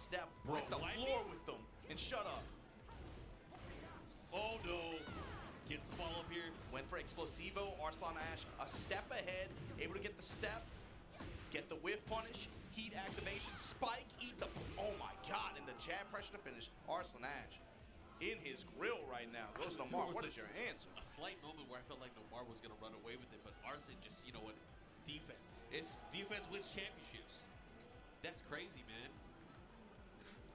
step, break the floor with them, and shut up. Oh no. Gets the follow up here. Went for Explosivo, Arslan Ash a step ahead, able to get the step, get the whiff punish, heat activation, spike, eat the, oh my god, and the jab pressure to finish. Arslan Ash in his grill right now. Goes Nomar, what is your answer? A slight moment where I felt like Nomar was going to run away with it, but Arslan just, you know what, defense. It's defense wins championships. That's crazy, man.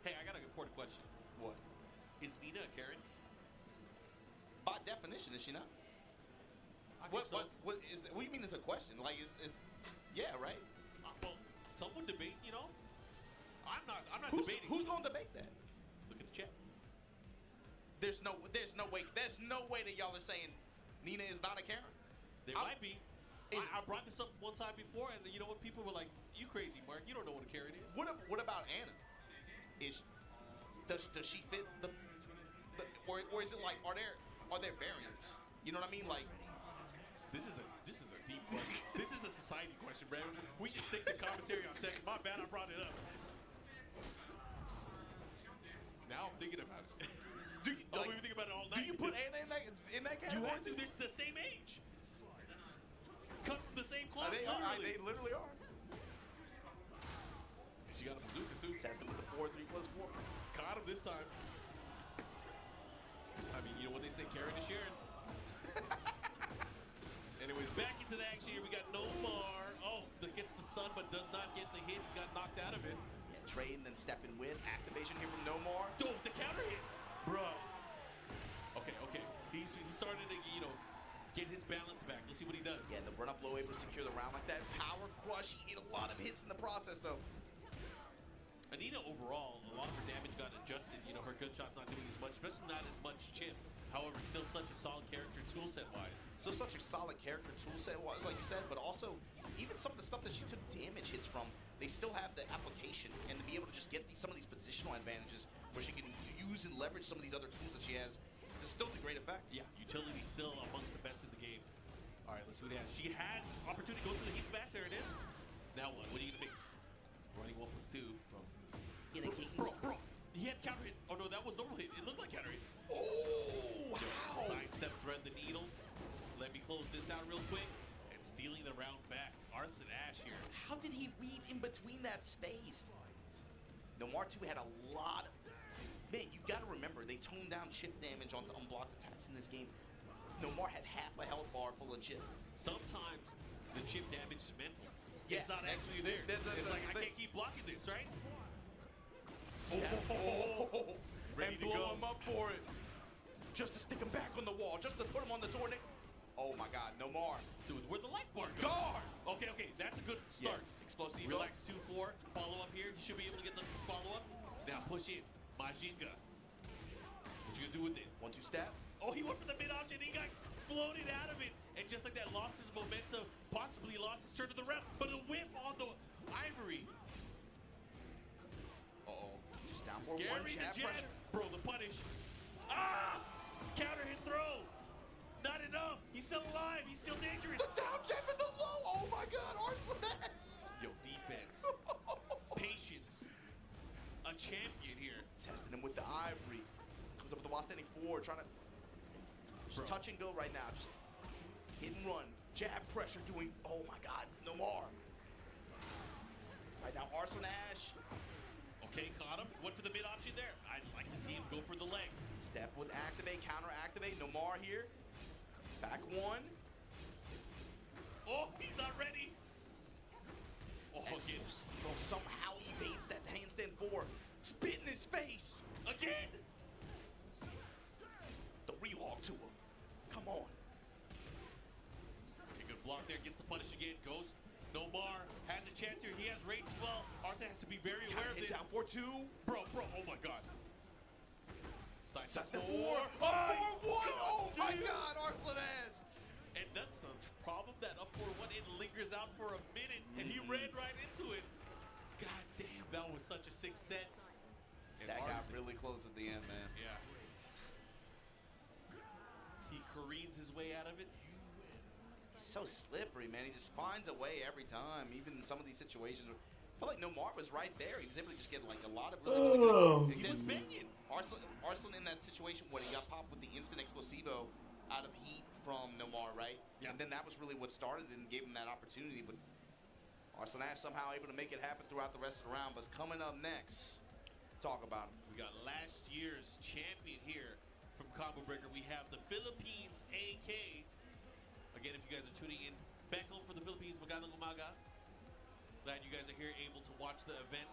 Hey, I got an important question. What? Is Nina a Karen? By definition, is she not? What do you mean it's a question? Like, is yeah, right? Well, someone debate, you know? I'm not debating. Who's going to debate that? Look at the chat. There's no way that y'all are saying Nina is not a Karen. There might be. I brought this up one time before, and you know what? People were like, "You crazy, Mark? You don't know what a Karen is." What about Anna? Does she fit the or is it like are there variants? You know what I mean? Like this is a deep question. This is a society question, Brad. We should stick to commentary on tech. My bad, I brought it up. Now I'm thinking about it. Don't even think about it all night. Do you put Anna in that category? You have to. They're the same age. Cut from the same cloth. They literally are. She got a bazooka too. Testing with the 4-3+4. Caught him this time. I mean, you know what they say, Karen is Sharon. Anyways, back into the action here. We got Nomar. Oh, gets the stun, but does not get the hit. He got knocked out of it. He's trading, then stepping with. Activation here from Nomar. Oh, the counter hit. Bro. Okay. He's starting to, you know, get his balance back. Let's see what he does. Yeah, the run-up low able to secure the round like that. Power crush. He ate a lot of hits in the process, though. Anita overall, a lot of her damage got adjusted. You know, her gunshot's not doing as much, especially not as much chip. However, still such a solid character toolset-wise. So such a solid character toolset-wise, like you said, but also even some of the stuff that she took damage hits from, they still have the application and to be able to just get some of these positional advantages where she can use and leverage some of these other tools that she has to still to great effect. Yeah, utility still amongst the best in the game. All right, let's see what he has. She has opportunity to go for the heat smash. There it is. Now what? What are you gonna mix? Running 1+2. Bro. He had counter hit. Oh no, that was normal hit. It looked like counter hit. Oh, wow. Sidestep, thread the needle. Let me close this out real quick. And stealing the round back. Arslan Ash here. How did he weave in between that space? Nomar 2 had a lot of... Man, you gotta remember, they toned down chip damage on unblocked attacks in this game. Nomar had half a health bar full of chip. Sometimes the chip damage is mental. Yeah, it's not actually there. It's like, I can't keep blocking this, right? Ready and blow him up for it. Just to stick him back on the wall, just to put him on the door. Oh my god, Nomar. Dude, where'd the life bar go? Guard! Okay, that's a good start. Yeah. Explosive. Relax 2-4. Follow up here. You should be able to get the follow up. Now push in. Majinga. What you gonna do with it? 1-2 step. Oh, he went for the mid option. He got floated out of it. And just like that, lost his momentum. Possibly lost his turn to the ref. But a whiff on the ivory. Uh-oh. Just down for Scary, one jab pressure. Bro, the punish. Ah! Counter hit throw. Not enough. He's still alive. He's still dangerous. The down jab and the low. Oh my god, Arslan. Yo, defense. Patience. A champion here. Testing him with the ivory. Comes up with the while standing forward, trying to just touch and go right now. Just hit and run. Jab pressure doing, oh my god, Nomar. Right now, Arslan Ash. Okay, caught him. Went for the mid option there. I'd like to see him go for the legs. Step with activate, counter activate. Nomar here. Back one. Oh, he's not ready. Oh, again. Somehow evades that handstand 4. Spit in his face. Again. The relog to him. Come on. Okay, good block there. Gets the punish again. Ghost. Nomar has a chance here. He has range as well. Arslan has to be very aware of this. Down 4-2. Bro, oh my god. Sidestep 4. 4-1. Oh my god, Arslan Ash. And that's the problem, that up 4-1, it lingers out for a minute, and he ran right into it. God damn, that was such a sick set. And that got really close at the end, man. Yeah. He careens his way out of it. He's so slippery, man. He just finds a way every time, even in some of these situations. I feel like Nomar was right there. He was able to just get like a lot lot of really good He was examples. banging. Arslan in that situation when he got popped with the instant explosivo out of heat from Nomar, right? Yeah. And then that was really what started and gave him that opportunity. But Arslan somehow able to make it happen throughout the rest of the round. But coming up next, talk about him. We got last year's champion here from Combo Breaker. We have the Philippines AK. Again, if you guys are tuning in back home for the Philippines, magandang umaga. Glad you guys are here able to watch the event.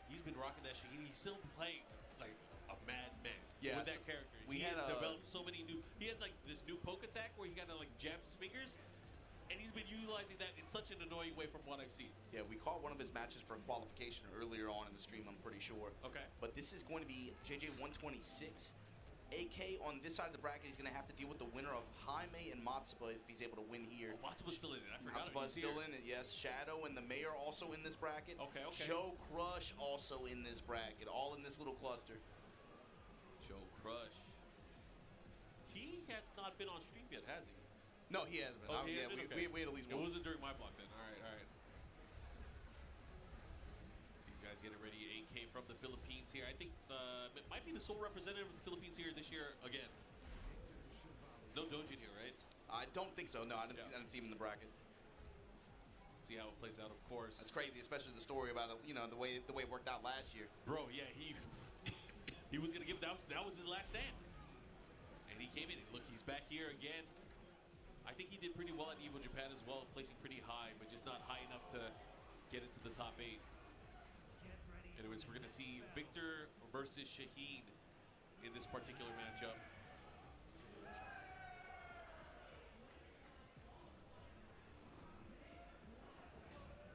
He's been rocking that shit. He's still playing like a madman Yeah, with that so character. we He had has developed so many new. He has like this new poke attack where he kind of like jabs his fingers, and he's been utilizing that in such an annoying way from what I've seen. Yeah, we caught one of his matches for qualification earlier on in the stream, I'm pretty sure. Okay. But this is going to be JJ 126. AK on this side of the bracket, he's going to have to deal with the winner of Jaime and Matsuba if he's able to win here. Oh, Matsuba's still in it. I forgot. Matsuba is still in it, yes. Shadow and the Mayor also in this bracket. Okay, okay. Joe Crush also in this bracket, all in this little cluster. Joe Crush. He has not been on stream yet, has he? No, he hasn't been. Oh, he Yeah, hasn't? we Okay. had at least It one. wasn't during my block then. All right, all right. These guys getting ready. AK from the Philippines here. I think it might be the sole representative of the Philippines here this year again. No Dojin here, right? I don't think so. No, I didn't, Yeah. I didn't see him in the bracket. See how it plays out, of course. That's crazy, especially the story about it, the way it worked out last year. Bro, yeah, he was gonna give that was his last stand, and he came in. Look, he's back here again. I think he did pretty well at Evo Japan as well, placing pretty high, but just not high enough to get into the top 8. Anyways, we're gonna see Victor versus Shaheen in this particular matchup.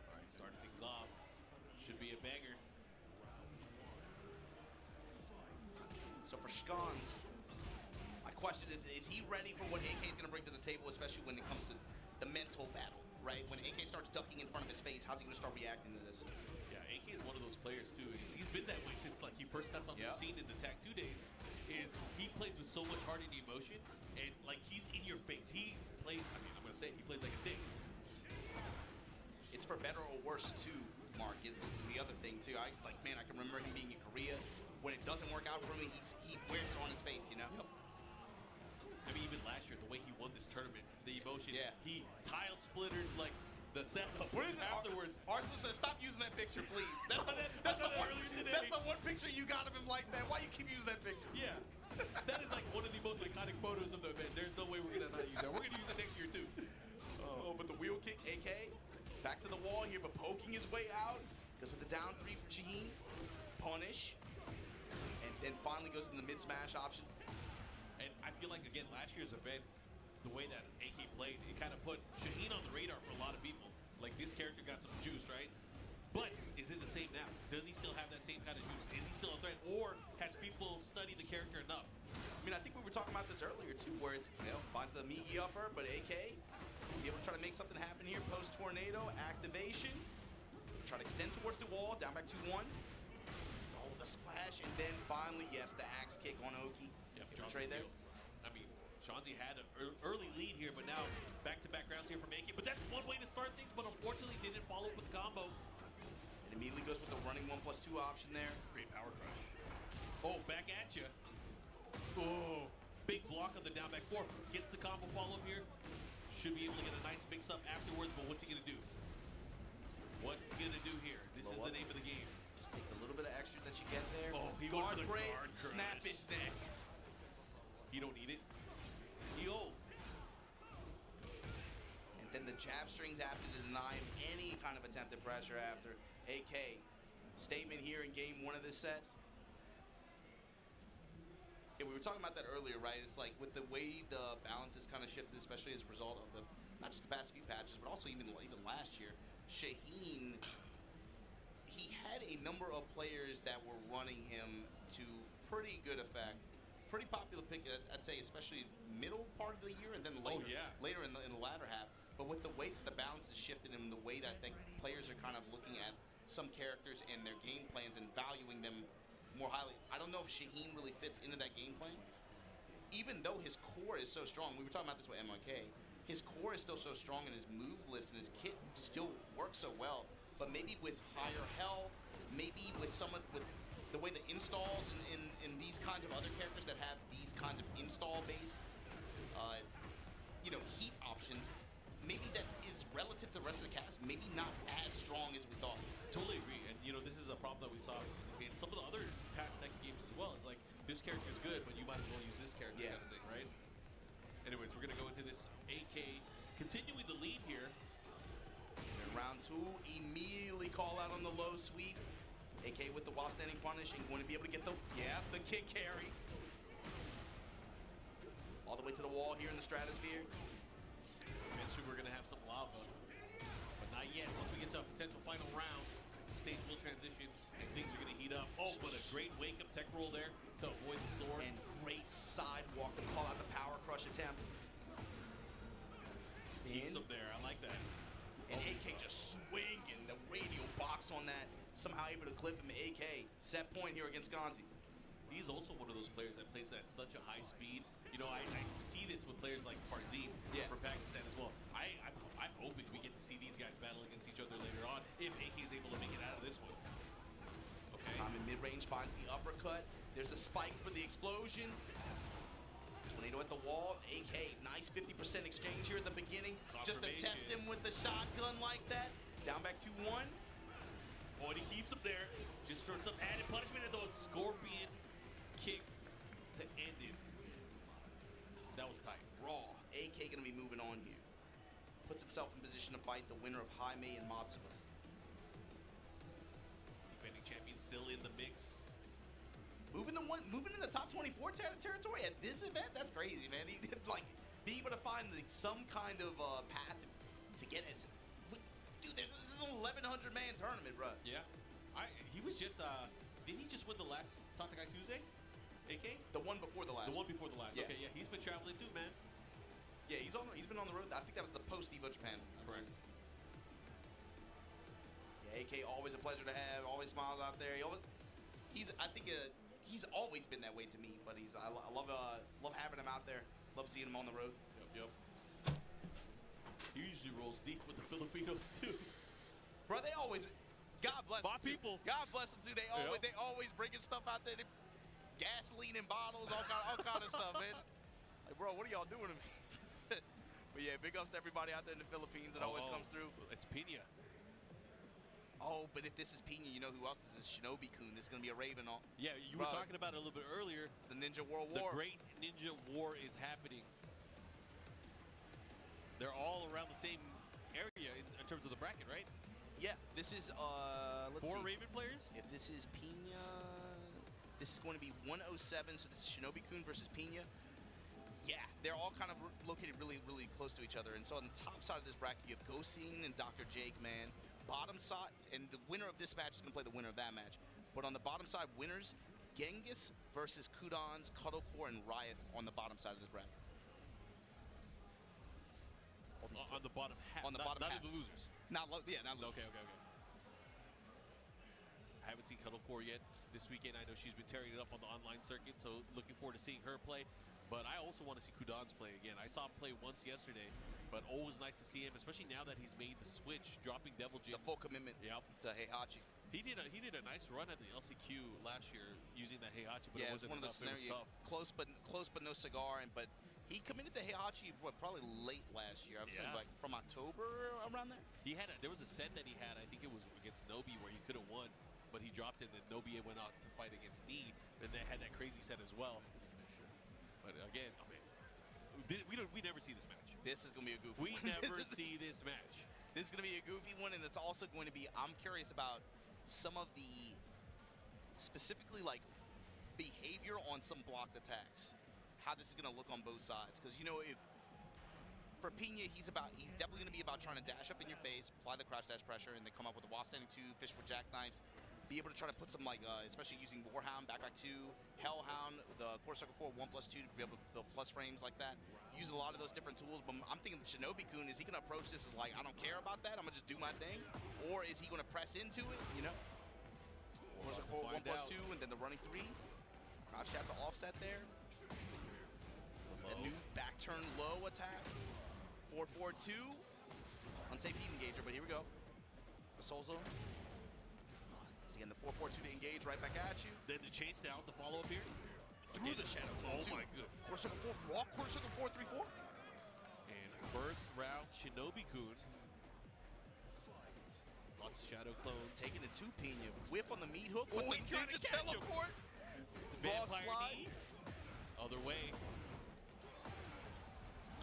All right, start things off. Should be a banger. So for Scons, my question is he ready for what AK is going to bring to the table, especially when it comes to the mental battle, right? When AK starts ducking in front of his face, how's he going to start reacting to this? Yeah, AK is one of those players too. He's been that way since like he first stepped on Yeah. the scene in the Tag 2 days. He plays with so much heart and emotion, and like he's in your face. He plays. I mean, I'm gonna say it, he plays like a dick. It's for better or worse too, Mark, is the other thing too. I can remember him being in Korea. When it doesn't work out for him, he wears it on his face, you know? Yep. I mean, even last year, the way he won this tournament, the emotion. Yeah. He tile splittered like the setup. What is it? Afterwards? Arslan says, stop using that picture, please. That's That's the one picture you got of him like that. Why you keep using that picture? Yeah. That is like one of the most iconic photos of the event. There's no way we're gonna not use that. We're gonna use it next year too. Oh, but the wheel kick, AK, back to the wall here, but poking his way out. Goes with the down 3 from Shaheen. Punish. And then finally goes in the mid-smash option. And I feel like, again, last year's event, the way that AK played, it kind of put Shaheen on the radar for a lot of people. Like, this character got some juice, right? But is it the same now? Does he still have that same kind of juice? Is he still a threat? Or has people studied the character enough? I mean, I think we were talking about this earlier, too, where it's, finds the Migi upper, but AK, be able to try to make something happen here. Post-tornado, activation. Try to extend towards the wall, down back 2-1. Oh, the splash, and then finally, yes, the axe kick on Oki. Yep, Get the trade there. I mean, Shanzi had an early lead here, but now back-to-back rounds here from AK. But that's one way to start things, but unfortunately didn't follow up with the combo. It immediately goes with the running 1+2 option there. Great power crush. Oh, back at you. Oh, big block on the down back 4. Gets the combo follow-up here. Should be able to get a nice mix-up afterwards, but what's he going to do? What's he going to do here? This is the name of the game. Just take a little bit of extra that you get there. Oh, he went guard for the break, guard crush. snap his neck. He don't need it. He old. And then the jab strings after to deny him any kind of attempted pressure after. AK, statement here in game 1 of this set. Yeah, we were talking about that earlier, right? It's like with the way the balance has kind of shifted, especially as a result of the, not just the past few patches, but also even last year. Shaheen, he had a number of players that were running him to pretty good effect. Pretty popular pick, I'd say, especially middle part of the year and then later, later in the latter half. But with the way that the balance has shifted and the way that I think players are kind of looking at some characters and their game plans and valuing them more highly, I don't know if Shaheen really fits into that game plan. Even though his core is so strong, we were talking about this with MYK, his core is still so strong and his move list and his kit still works so well, but maybe with higher health maybe with the way the installs in these kinds of other characters that have these kinds of install-based, heat options, maybe that is relative to the rest of the cast, maybe not as strong as we thought. Totally agree, and this is a problem that we saw in some of the other past Tekken games as well. It's like, this character is good, but you might as well use this character kind of thing, right? Anyways, we're going to go into this AK, continuing the lead here. In round 2, immediately call out on the low sweep. AK with the while standing punish and going to be able to get the kick carry. All the way to the wall here in the stratosphere. Eventually we're going to have some lava, but not yet. Once we get to a potential final round, the stage will transition and things are going to heat up. Oh, but a great wake-up tech roll there to avoid the sword. And great sidewalk to call out the power crush attempt. Keeps up there, I like that. And AK just swinging the radial box on that. Somehow able to clip him. AK, set point here against Gonzi. He's also one of those players that plays at such a high speed. I see this with players like Farzim from Pakistan as well. I'm hoping we get to see these guys battle against each other later on if AK is able to make it out of this one. Okay. Time in mid-range finds the uppercut. There's a spike for the explosion. Tornado at the wall. AK, nice 50% exchange here at the beginning. Just to test him with the shotgun like that. Down back 2-1. Oh, and he keeps him there. Just for some added punishment and though it's Scorpion kick to end it. That was tight. Raw. AK gonna be moving on here. Puts himself in position to fight the winner of Jaime and Matsuba. Defending champion still in the mix. Moving in the top 24 territory at this event? That's crazy, man. He like be able to find like some kind of path to get it. Dude, this is an 1,100 man tournament, bro. Yeah. He was just did he just win the last Tatakai Tuesday? AK? The one before the last. The one before the last. Yeah. Okay, yeah, he's been traveling too, man. Yeah, he's been on the road. I think that was the post Evo Japan. Correct. Yeah, AK always a pleasure to have. Always smiles out there. He's always been that way to me. But I love having him out there. Love seeing him on the road. Yep. He usually rolls deep with the Filipinos too. Bro, they always. God bless My them too. people. God bless them too. They always bringing stuff out there. Gasoline in bottles, all kind of stuff, man. Like, bro, what are y'all doing to me? But yeah, big ups to everybody out there in the Philippines that always comes through. It's Pina. Oh, but if this is Pina, you know who else this is? Shinobi-kun. This is going to be a Raven all. Yeah, you were talking about it a little bit earlier. The Ninja World The War. Great Ninja War is happening. They're all around the same area in terms of the bracket, right? Yeah, this is, let's 4 see. Raven players? If this is Pina, this is going to be 107, so this is Shinobi-kun versus Pina. Yeah, they're all kind of located really, really close to each other. And so on the top side of this bracket, you have Goseen and Dr. Jake, man. Bottom side, and the winner of this match is going to play the winner of that match. But on the bottom side, winners, Genghis versus Kudans, Cuddlecore, and Riot on the bottom side of this bracket. On the bottom half. On the bottom half. Not the losers. Not losers. Okay. I haven't seen Cuddlecore yet this weekend. I know she's been tearing it up on the online circuit, so looking forward to seeing her play. But I also want to see Kudans play again. I saw him play once yesterday, but always nice to see him, especially now that he's made the switch, dropping Devil Jin. The full commitment to Heihachi. He did a nice run at the LCQ last year using that Heihachi, but it wasn't enough. It was tough. Close but no cigar. But he committed to Heihachi probably late last year. I was saying like from October around there. There was a set that he had. I think it was against Nobi where he could have won, but he dropped it, and Nobi went out to fight against D, and they had that crazy set as well. But again, we never see this match. This is going to be a goofy one. We never see this match. This is going to be a goofy one, and it's also going to be, I'm curious about some of the, specifically like, behavior on some blocked attacks. How this is going to look on both sides. Because, you know, for Pina, he's definitely going to be about trying to dash up in your face, apply the crouch dash pressure, and then come up with a while standing 2, fish for jackknives. Be able to try to put some, like, especially using Warhound, backpack 2, Hellhound, the Core Circle 4, 1+2 to be able to build plus frames like that. Use a lot of those different tools, but I'm thinking Shinobi-kun, is he going to approach this as like, I don't care about that, I'm going to just do my thing? Or is he going to press into it, you know? Core Circle 4, 1+2, and then the running 3. Crouch tap to offset there. A new back turn low attack. 4-4-2. Unsafe heat engager, but here we go. The Soul Zone. So again, the engage right back at you. Then the chase down, the follow up here. Through the shadow clone, Oh too. my good. Quarter circle 4, raw quarter circle 4, 3, 4. And first round, Shinobi-kun. Lots of shadow clones. Taking it to Pina. Whip on the meat hook. Oh, With he's the trying to ninja catch him. teleport. The Raw vampire slide. knee. Other way.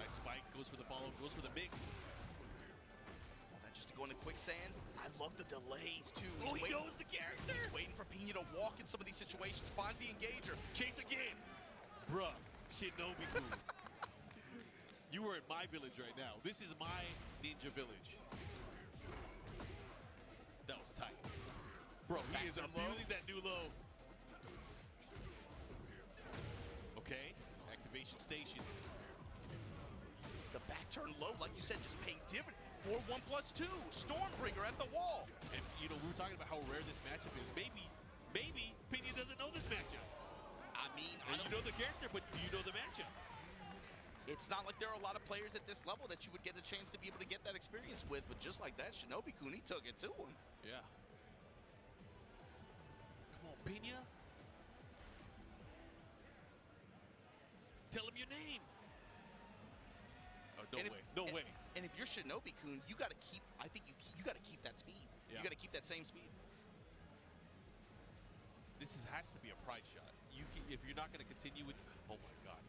Nice spike. Goes for the follow. Goes for the mix. That just to go into quicksand. I love the delays too. Oh, he waiting, knows the character. he's waiting for Pina to walk in some of these situations. Finds the engager. Chase again. Bruh, Shinobi-kun. You were at my village right now. This is my ninja village. That was tight. Bro, he is Back to low. abusing that new low. Okay, activation station. The back turn low, like you said, just paying dividend. 4-1+2. Stormbringer at the wall. And, you know, we were talking about how rare this matchup is. Maybe Pena doesn't know this matchup. I mean, And you know the character, but do you know the matchup? it's not like there are a lot of players at this level that you would get a chance to be able to get that experience with, but just like that, Shinobi-kun, he took it to him. Yeah. Come on, Pena. Tell him your name. Oh, no And way. if- No and- way. And if you're Shinobi-kun, you got to keep, I think you got to keep that speed. Yeah. You got to keep that same speed. Has to be a pride shot. If you're not going to continue with, oh my god.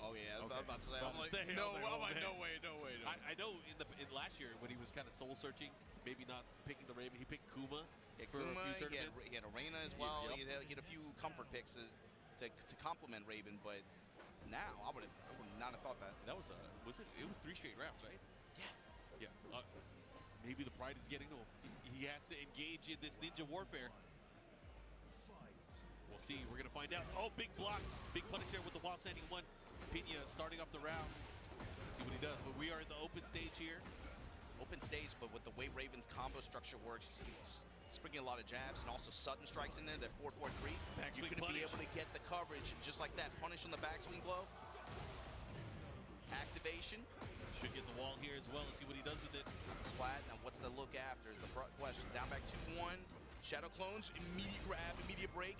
Oh yeah, I was Okay. about to say. About I'm to like, say, no, I was like, I'm oh, like, man. no way, no way. No. I know in last year when he was kind of soul searching, maybe not picking the Raven, he picked Kuma. Yeah, for Kuma, a few he tournaments. had Arena as well. Yep. He had a few comfort picks to complement Raven, but now I would not have thought that. That was it was 3 straight rounds, right? Yeah. Yeah. Maybe the pride is getting to him. He has to engage in this ninja warfare. We'll see. We're gonna find out. Oh, big block, big punish there with the wall standing one. Pena starting up the round. Let's see what he does. But we are in the open stage here. Open stage, but with the way Raven's combo structure works, you see just springing a lot of jabs and also sudden strikes in there. That 4-4-3. Backswing You're gonna be punish. able to get the coverage, and just like that, punish on the backswing blow. Activation. Should get the wall here as well and see what he does with it. Splat. Now what's the look after? The question. Down back 2-1. Shadow clones. Immediate grab. Immediate break.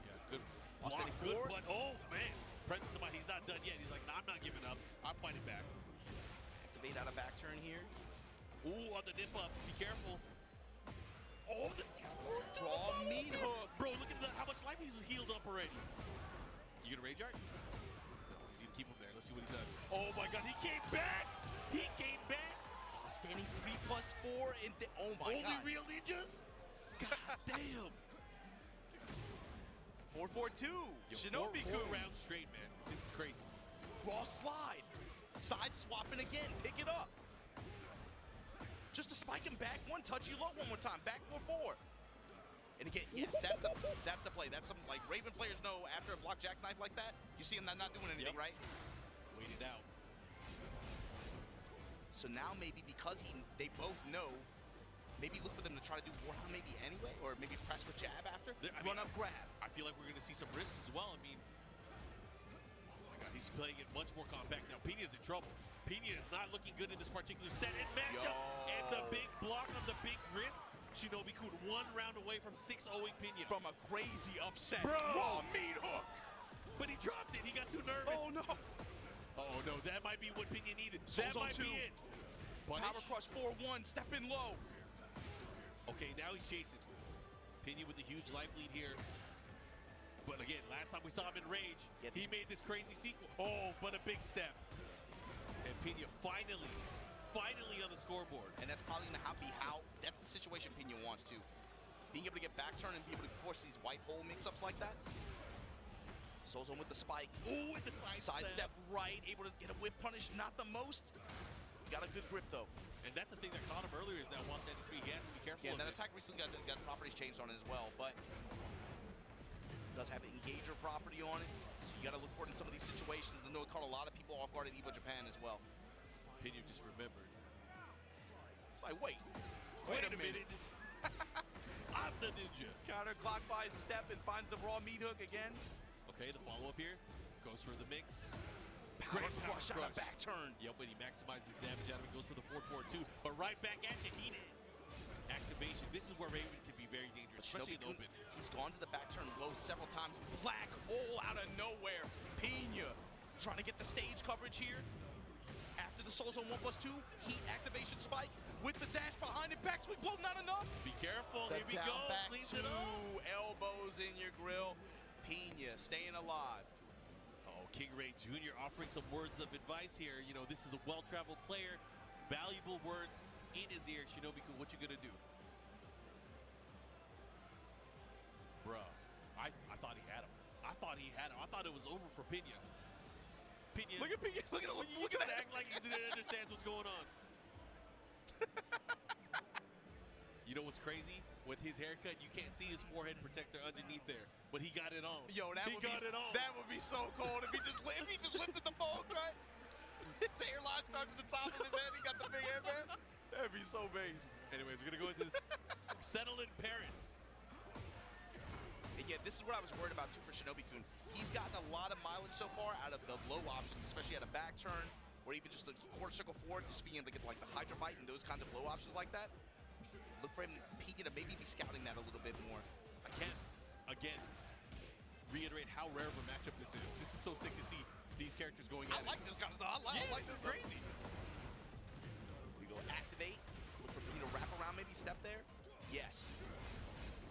Yeah, good Lost block, any good forward? blood. Oh man, present somebody. He's not done yet. He's like, nah, I'm not giving up. I'm fighting back. Activate out of back turn here. Ooh, on the nip up. Be careful. Oh, the Raw meat hook. Bro, look at how much life he's healed up already. You gonna rage art? No, he's gonna keep him there. Let's see what he does. Oh my god, he came back! He came back! Standing 3+4 and oh my Only god. real ninjas? God damn! 4-4-2. Yo, Shinobi-kun. four rounds straight, man. This is crazy. Raw slide. Side swapping again. Pick it up. Just to spike him back one. Touchy low one more time. Back 4-4. And again, yes, that's the play. That's some, like, Raven players know after a block jackknife like that, you see him not doing anything, Yep. right? Wait it out. So now maybe because they both know, maybe look for them to try to do Warhound maybe anyway, or maybe press with jab after. Run up grab. I feel like we're gonna see some risks as well. I mean, oh my god, he's playing it much more compact now. Pena's in trouble. Pena is not looking good in this particular set and matchup. Yo. And the big block on the big wrist. Shinobi-kun 1 round away from 6-0ing Pena. From a crazy upset. Bro. Raw meat hook. But he dropped it. He got too nervous. Oh no. Oh no, that might be what Pena needed. Souls That on might 2. be it. Punish. Power crush 4-1. Step in low. Okay, now he's chasing. Pena with the huge life lead here. But again, last time we saw him in Rage, Get he this- made this crazy sequel. Oh, but a big step. And Pena finally on the scoreboard. And that's probably gonna be how, that's the situation Pena wants to. Being able to get back turn and be able to force these white hole mix-ups like that. Soul's on with the spike. Ooh, with the side Sidestep right, able to get a whip punish, not the most. Got a good grip though. And that's the thing that caught him earlier is that while standing speed, he has to be careful Yeah, of that it. attack recently got properties changed on it as well, but it does have an engager property on it. So you gotta look for it in some of these situations. I know it caught a lot of people off guard at EVO Japan as well. Pena just remembered. It's like, wait a minute. I'm the ninja. Counterclockwise step and finds the raw meat hook again. Okay, the follow-up here goes for the mix. Power Great power crush on a crush. back turn. Yep, but he maximizes the damage out of it, goes for the 4-4-2, but right back at you, heated. Activation, this is where Raven can be very dangerous. especially in the open. He's gone to the back turn low several times. Black hole out of nowhere. Pina trying to get the stage coverage here. After the Soul Zone 1+2, heat activation spike with the dash behind it. Back sweep blow, not enough. Be careful. Here we go. Cleans it up. Elbows in your grill. Pina staying alive. Oh, King Ray Jr. offering some words of advice here. You know, this is a well-traveled player. Valuable words in his ear. Shinobi-kun, what you gonna do? Bro, I thought he had him. I thought it was over for Pina. Look at Pina. Look at him. Look at that. Act like he understands what's going on. You know what's crazy? With his haircut, you can't see his forehead protector underneath there, but he got it on. Yo, that would be so cold if he just lifted the ball cut. His hairline starts at the top of his head. He got the big headband. That'd be so base. Anyways, we're gonna go into this settle in Paris. And yeah, this is what I was worried about too for Shinobi-kun. He's gotten a lot of mileage so far out of the low options, especially at a back turn, or even just a quarter circle forward, just being able to get like the Hydra Bite and those kinds of low options like that. Look for him, Pina, to maybe be scouting that a little bit more. I can't, again, reiterate how rare of a matchup this is. This is so sick to see these characters going at it. I like this kind of stuff. I like this crazy. We go activate. Look for Pina to wrap around, maybe step there. Yes.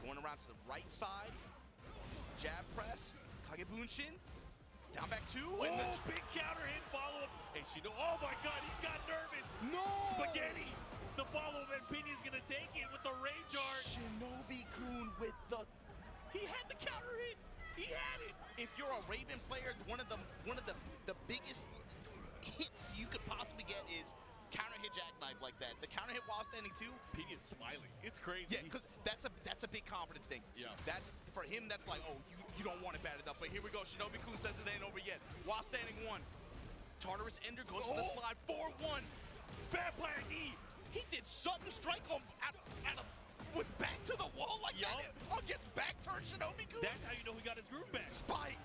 Going around to the right side. Jab press. Kagebunshin. Down back two. Oh, big counter hit follow up. Hey, oh my God, he got nervous. No! Spaghetti. The follow-up, and Pina's gonna take it with the rage art. Shinobi-kun with the... He had the counter hit. He had it. If you're a Raven player, one of the biggest hits you could possibly get is counter hit jackknife like that. The counter hit while standing too. Pina's smiling. It's crazy. Yeah, because that's a big confidence thing. Yeah. That's for him. That's like, oh, you don't want it bad enough. But here we go. Shinobi-kun says it ain't over yet. While standing one, Tartarus Ender goes for the slide 4-1. Vampire knee. He did sudden strike on with back to the wall like that against back turn Shinobi-kun. That's how you know he got his groove back. Spike.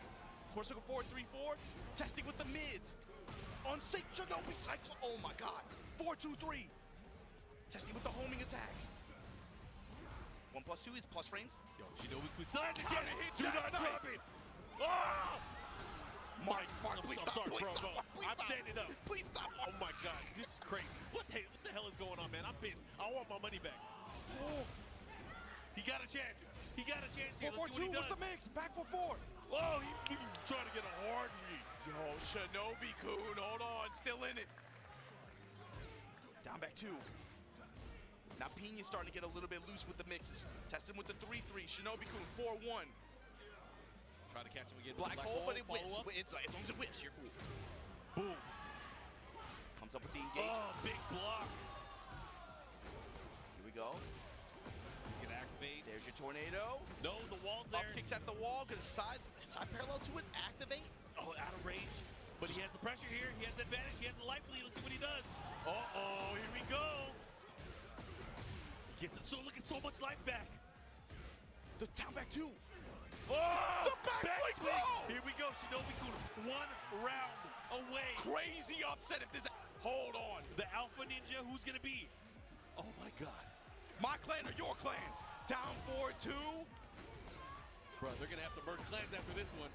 Core circle 4-3-4. Testing with the mids. Unsafe Shinobi cycle. Oh my God. 4-2-3. Testing with the homing attack. 1+2 is plus frames. Yo, Shinobi-kun still has the Counter chance. hit Do not jackknife. drop it. Oh! Mark, please I'm stop. sorry, Please bro. stop. Please I'm stop. standing up. Please stop. Oh my God, this is crazy. What the hell is going on, man? I'm pissed. I want my money back. Oh. He got a chance. He got a chance here. 4-4-2. Let's see what he does. What's the mix? Back for 4. Oh, he's trying to get a hard read. Yo, Shinobi-kun, hold on, still in it. Down back 2. Now Pina's starting to get a little bit loose with the mixes. Testing with the 3-3. Shinobi-kun 4-1. Try to catch him again. Black hole, but it whips. Up. As long as it whips, you're cool. Boom. Comes up with the engage. Oh, big block. Here we go. He's gonna activate. There's your tornado. No, the wall's there. Up kicks at the wall. Gonna side parallel to it. Activate. Oh, out of range. But he has the pressure here. He has the advantage. He has the life lead. Let's see what he does. Uh-oh, here we go. He gets it. So look at so much life back. The down back 2. Oh! The back blow! Here we go. Shinobi-kun 1 round away. Crazy upset if this... Hold on. The Alpha Ninja, who's gonna be? Oh my God. My clan or your clan? Down 4-2. Bro, they're gonna have to merge clans after this one.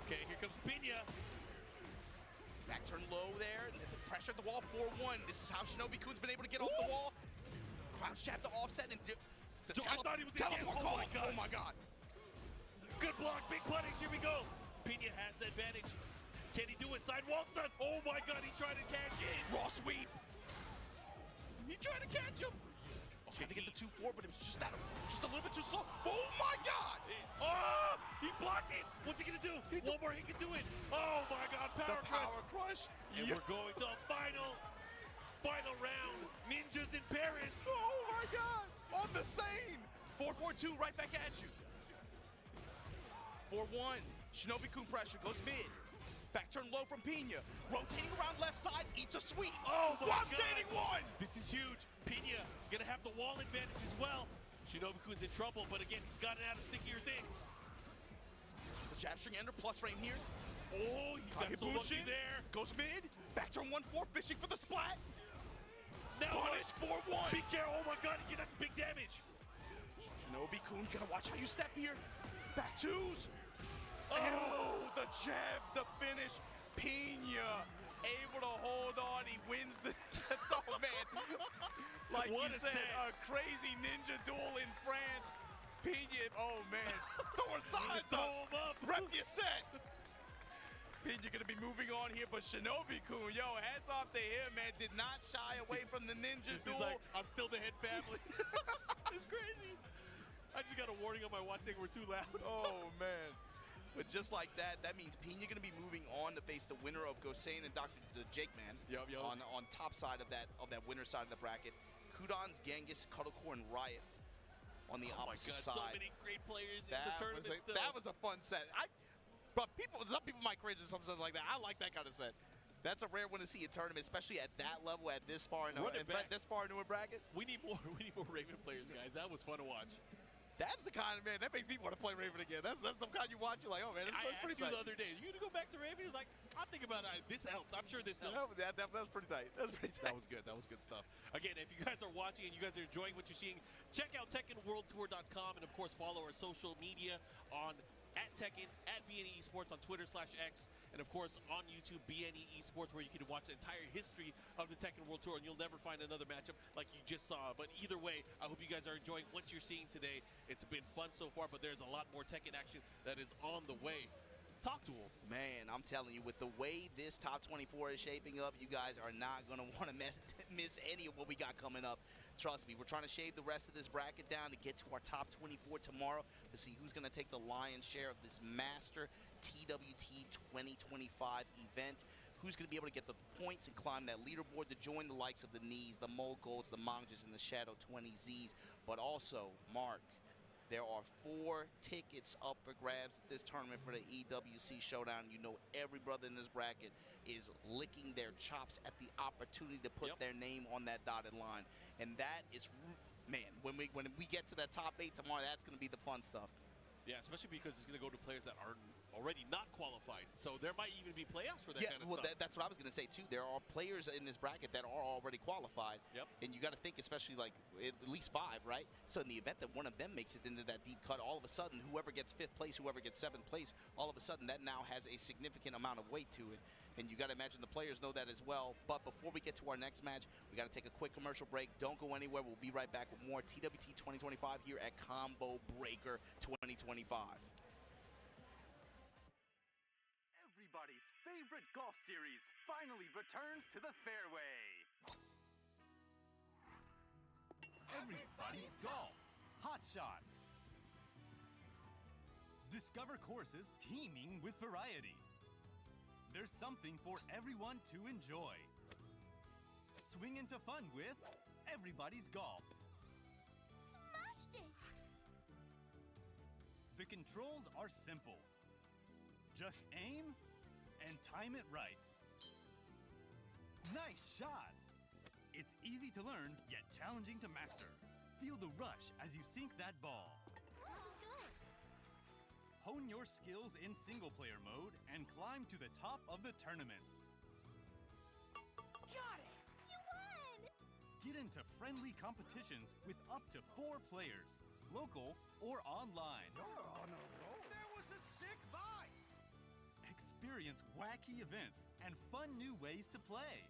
Okay, here comes Pina. Back turn low there. And the pressure at the wall, 4-1. This is how Shinobi-kun's been able to get off the wall. Crouch jab to offset and I thought he was in teleport game. call. Oh my God. Good block, big punish. Here we go. Pina has the advantage. Can he do it? Sidewall stun. Oh my God, he tried to cash in. Raw sweep. He tried to catch him. Tried to get the 2-4, but it was just a little bit too slow. Oh my God! Oh, he blocked it. What's he gonna do? One more, he can do it. Oh my God, power crush. And we're going to a final round. Ninjas in Paris. Oh my God! On the same. 4-4-2, right back at you. 4-1. Shinobi-kun pressure goes mid. Back turn low from Pina. Rotating around left side, eats a sweep. Oh my God. Standing 1. This is huge. Pina gonna have the wall advantage as well. Shinobi-kun's in trouble, but again, he's gotten out of stickier things. The jab string ender plus frame here. Oh, he got so lucky there. Goes mid. Back turn 1-4, fishing for the splat. Now punish 4-1. Be careful. Oh my God, that's big damage. Shinobi-kun, gotta watch how you step here. Back twos. Oh, the jab, the finish. Pina able to hold on. He wins the oh man. Like What you a said, set. a crazy ninja duel in France. Pina, oh man. Throwing sides Throw up. him up. Rep your set. Pina gonna be moving on here, but Shinobi-kun, yo, hats off to him, man. Did not shy away from the ninja He's duel. like, I'm still the head family. It's crazy. I just got a warning on my watch saying we're too loud. Oh man. But just like that, that means Pina gonna be moving on to face the winner of Gosain and Dr. Jake Man. Yup. On top side of that winner side of the bracket. Kudon's Genghis, Cuddlecore, and Riot on the Oh my opposite God, side. so many great players in the tournament still. That was a fun set. But some people might cringe at something like that. I like that kind of set. That's a rare one to see a tournament, especially at that level, at this far into a bracket. We need more Raven players, guys. That was fun to watch. That's the kind of, man, that makes me want to play Raven again. That's the kind you watch. You're like, oh man, that's pretty I asked you tight. the other day, you gonna go back to Raven? He's like, I'm thinking about it. This helped. I'm sure this helped. That was pretty tight. That was pretty tight. That was good. That was good stuff. Again, if you guys are watching and you guys are enjoying what you're seeing, check out TekkenWorldTour.com and of course follow our social media on @Tekken, @BNE Esports on Twitter/X, and of course on YouTube, BNE Esports, where you can watch the entire history of the Tekken World Tour, and you'll never find another matchup like you just saw. But either way, I hope you guys are enjoying what you're seeing today. It's been fun so far, but there's a lot more Tekken action that is on the way. Talk to him. Man, I'm telling you, with the way this top 24 is shaping up, you guys are not going to want to miss any of what we got coming up. Trust me, we're trying to shave the rest of this bracket down to get to our top 24 tomorrow to see who's going to take the lion's share of this Master TWT 2025 event. Who's going to be able to get the points and climb that leaderboard to join the likes of the Knees, the Mogulds, the Mangas, and the Shadow 20Zs. But also, Mark, there are 4 tickets up for grabs at this tournament for the EWC Showdown. You know every brother in this bracket is licking their chops at the opportunity to put their name on that dotted line. And that is, man, when we get to that top 8 tomorrow, that's going to be the fun stuff. Yeah, especially because it's going to go to players that are already not qualified. So there might even be playoffs for that kind of stuff. That's what I was going to say, too. There are players in this bracket that are already qualified. Yep. And you got to think, especially like at least 5, right? So in the event that one of them makes it into that deep cut, all of a sudden, whoever gets 5th place, whoever gets 7th place, all of a sudden that now has a significant amount of weight to it. And you got to imagine the players know that as well. But before we get to our next match, we got to take a quick commercial break. Don't go anywhere. We'll be right back with more TWT 2025 here at Combo Breaker 2025. Everybody's favorite golf series finally returns to the fairway. Everybody's golf. Hot shots. Discover courses teeming with variety. There's something for everyone to enjoy. Swing into fun with Everybody's Golf. Smashed it! The controls are simple. Just aim and time it right. Nice shot! It's easy to learn, yet challenging to master. Feel the rush as you sink that ball. That was good. Hone your skills in single-player mode and climb to the top of the tournaments. Got it! You won! Get into friendly competitions with up to 4 players, local or online. You're on a roll. There was a sick vibe. Experience wacky events and fun new ways to play.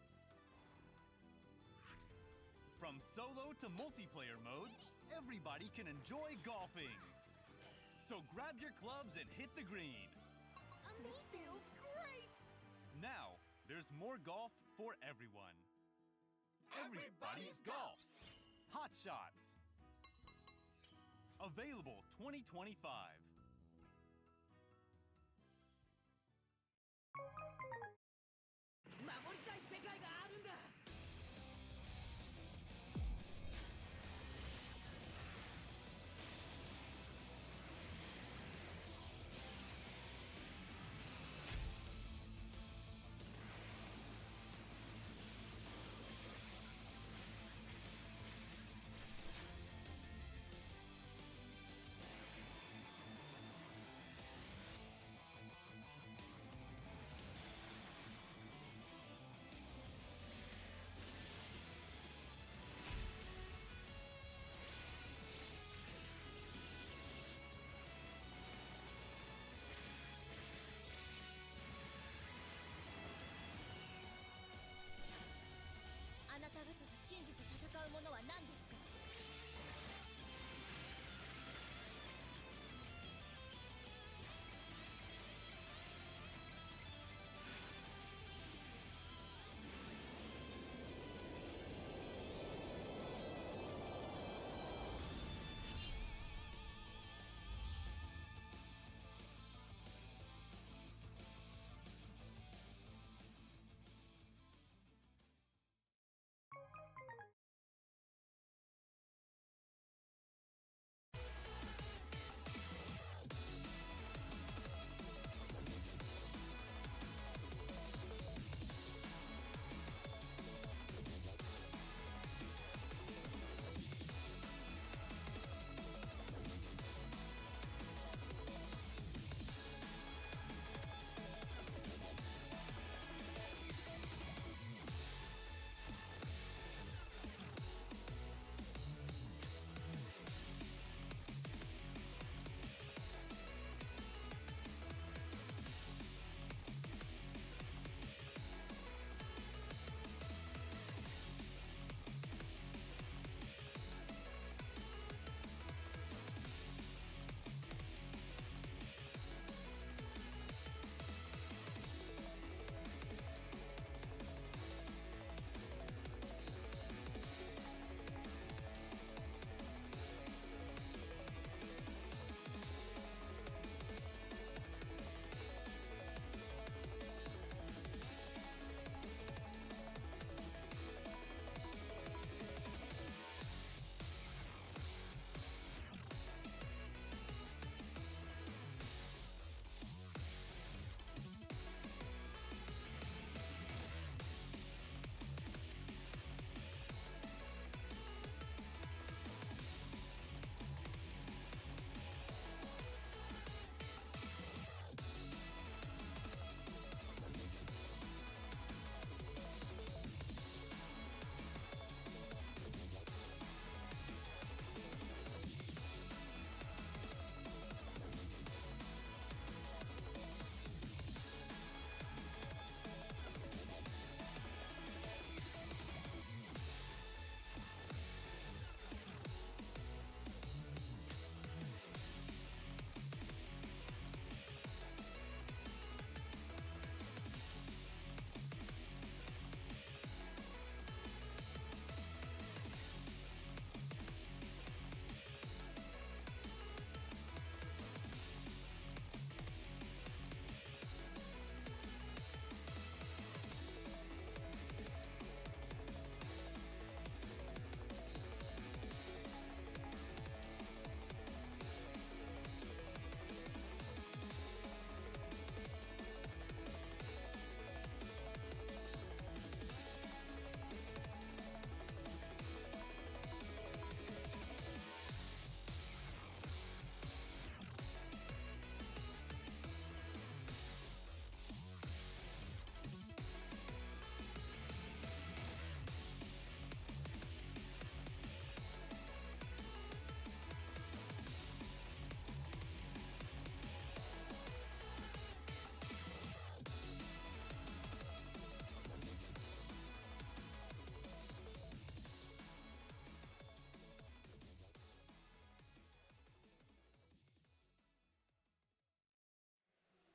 From solo to multiplayer modes, everybody can enjoy golfing. So grab your clubs and hit the green. Amazing. This feels great. Now, there's more golf for everyone. Everybody's Golf. Hot Shots. Available 2025. 守りたい世界があるんだ。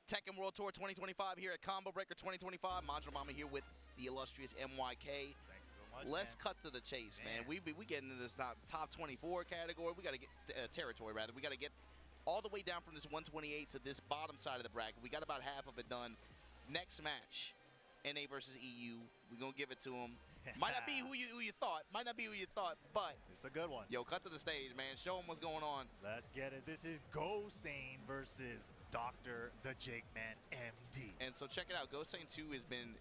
Tekken World Tour 2025 here at Combo Breaker 2025. Manjaro Mama here with the illustrious MYK. Thanks so much. Let's cut to the chase, man. We get into this top 24 category. We got to get territory, rather. We got to get all the way down from this 128 to this bottom side of the bracket. We got about half of it done. Next match, NA versus EU. We're going to give it to them. Might not be who you thought. Might not be who you thought, but it's a good one. Yo, cut to the stage, man. Show them what's going on. Let's get it. This is Gosane versus Dr. the Jake Man MD. And so check it out. Gosane 2 has been,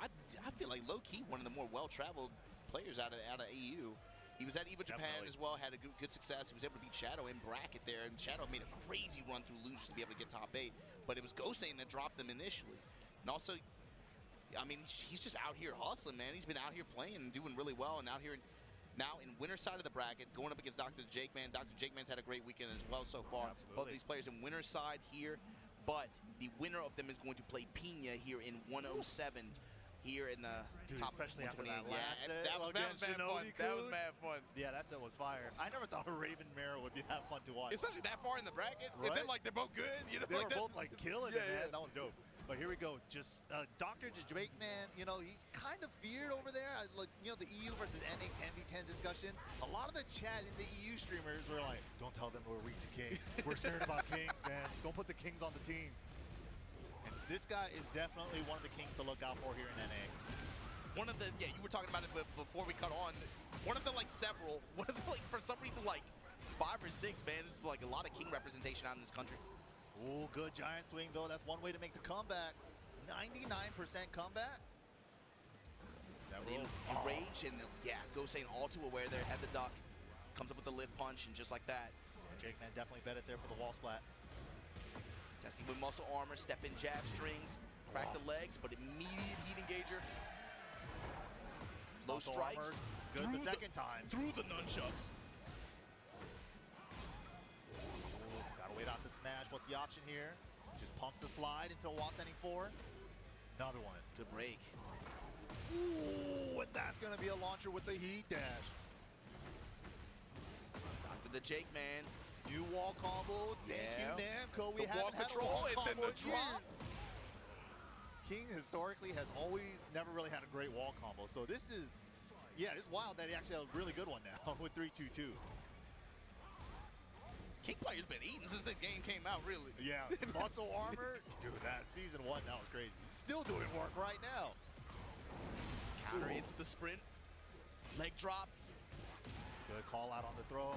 I feel like low-key one of the more well-traveled players out of EU. He was at EVO Japan as well, had a good success. He was able to beat Shadow in bracket there, and Shadow made a crazy run through Lucius to be able to get top 8. But it was Gosane that dropped them initially. And also, I mean, he's just out here hustling, man. He's been out here playing and doing really well, and out here now in winner's side of the bracket, going up against Dr. Jake Man. Dr. Jake Man's had a great weekend as well so far. Absolutely. Both of these players in winner's side here, but the winner of them is going to play Pina here in 107 here in the top, especially after that 128. last set that was mad fun. That was mad fun. Yeah, that set was fire. I never thought a Raven Mara would be that fun to watch. Especially that far in the bracket. Right? And then, like, they're both good. You know, they like were both, like, killing it, man. Yeah. That was dope. But here we go. Just Dr. Jake Man, you know, he's kind of feared over there. Like, you know, the EU versus NA 10v10 discussion. A lot of the chat in the EU streamers were like, don't tell them we're weak to King. We're scared about Kings, man. Don't put the Kings on the team. And this guy is definitely one of the Kings to look out for here in NA. One of the, you were talking about it before we cut on. One of the, like, for some reason, like, 5 or 6, man, there's, like, a lot of King representation out in this country. Oh, good giant swing, though. That's one way to make the comeback. 99% comeback. Enraged, and, Gosane all too aware there. Had the duck. Comes up with the lift punch, and just like that. Jake Man definitely bet it there for the wall splat. Testing with muscle armor, step in jab strings, crack the legs, but immediate heat engager. Low Muscle strikes. armor, good the second time. Through the nunchucks. Gotta wait out the smash. What's the option here? Just pumps the slide into a wall standing 4. Another one. Good break. Ooh, and that's gonna be a launcher with the heat dash. Dr. the Jake Man. New wall combo. Thank you, Namco. We The wall haven't had a control wall and then combo the in drop. years. King historically has always never really had a great wall combo. So this is, it's wild that he actually has a really good one now with 3-2-2. King player's been eating since the game came out, really. Yeah, muscle armor. Dude, that season 1, that was crazy. Still doing work right now. Counter into the sprint. Leg drop. Good call out on the throw.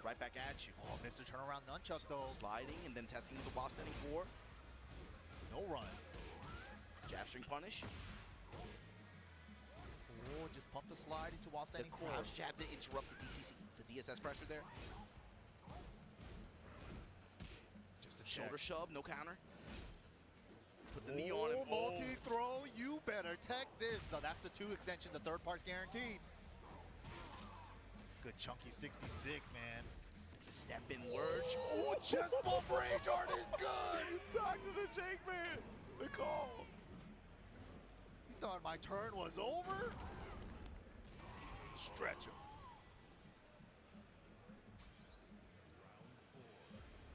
Right back at you. Oh, Mr. Turnaround nunchuck though. Sliding and then testing with the wall standing 4. No run. Jab string punish. Oh, just pump the slide into wall The standing 4. crouch jab to interrupt the DSS pressure there. Just a Shoulder check. shove, no counter. Put the knee on him. Multi-throw, you better tech this. No, that's the 2 extension, the 3rd part's guaranteed. Good chunky 66, man. Step in Wurge. Oh, chest bump rage art is good. Dr. the Jake Man. The call. You thought my turn was over? Stretch him.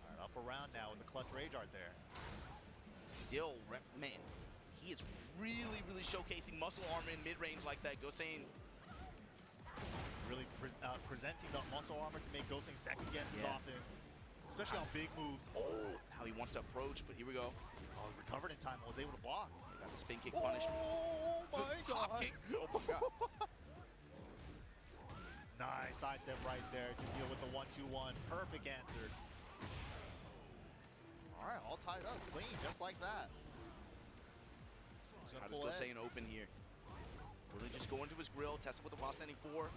All right, up around now with the clutch rage art there. Still, man, he is really, really showcasing muscle armor in mid-range like that. Gosane. Really presenting the muscle armor to make Gosane second guess his offense, especially on big moves. Oh, how he wants to approach, but here we go. Oh, recovered in time and was able to block. Got the spin kick punish. Oh my Hop god. kick. Oh my god. Nice sidestep right there to deal with the 1-2-1. Perfect answer. All right, all tied up, clean, just like that. How does Gosane open here? Really just go into his grill, test it with the wall standing 4,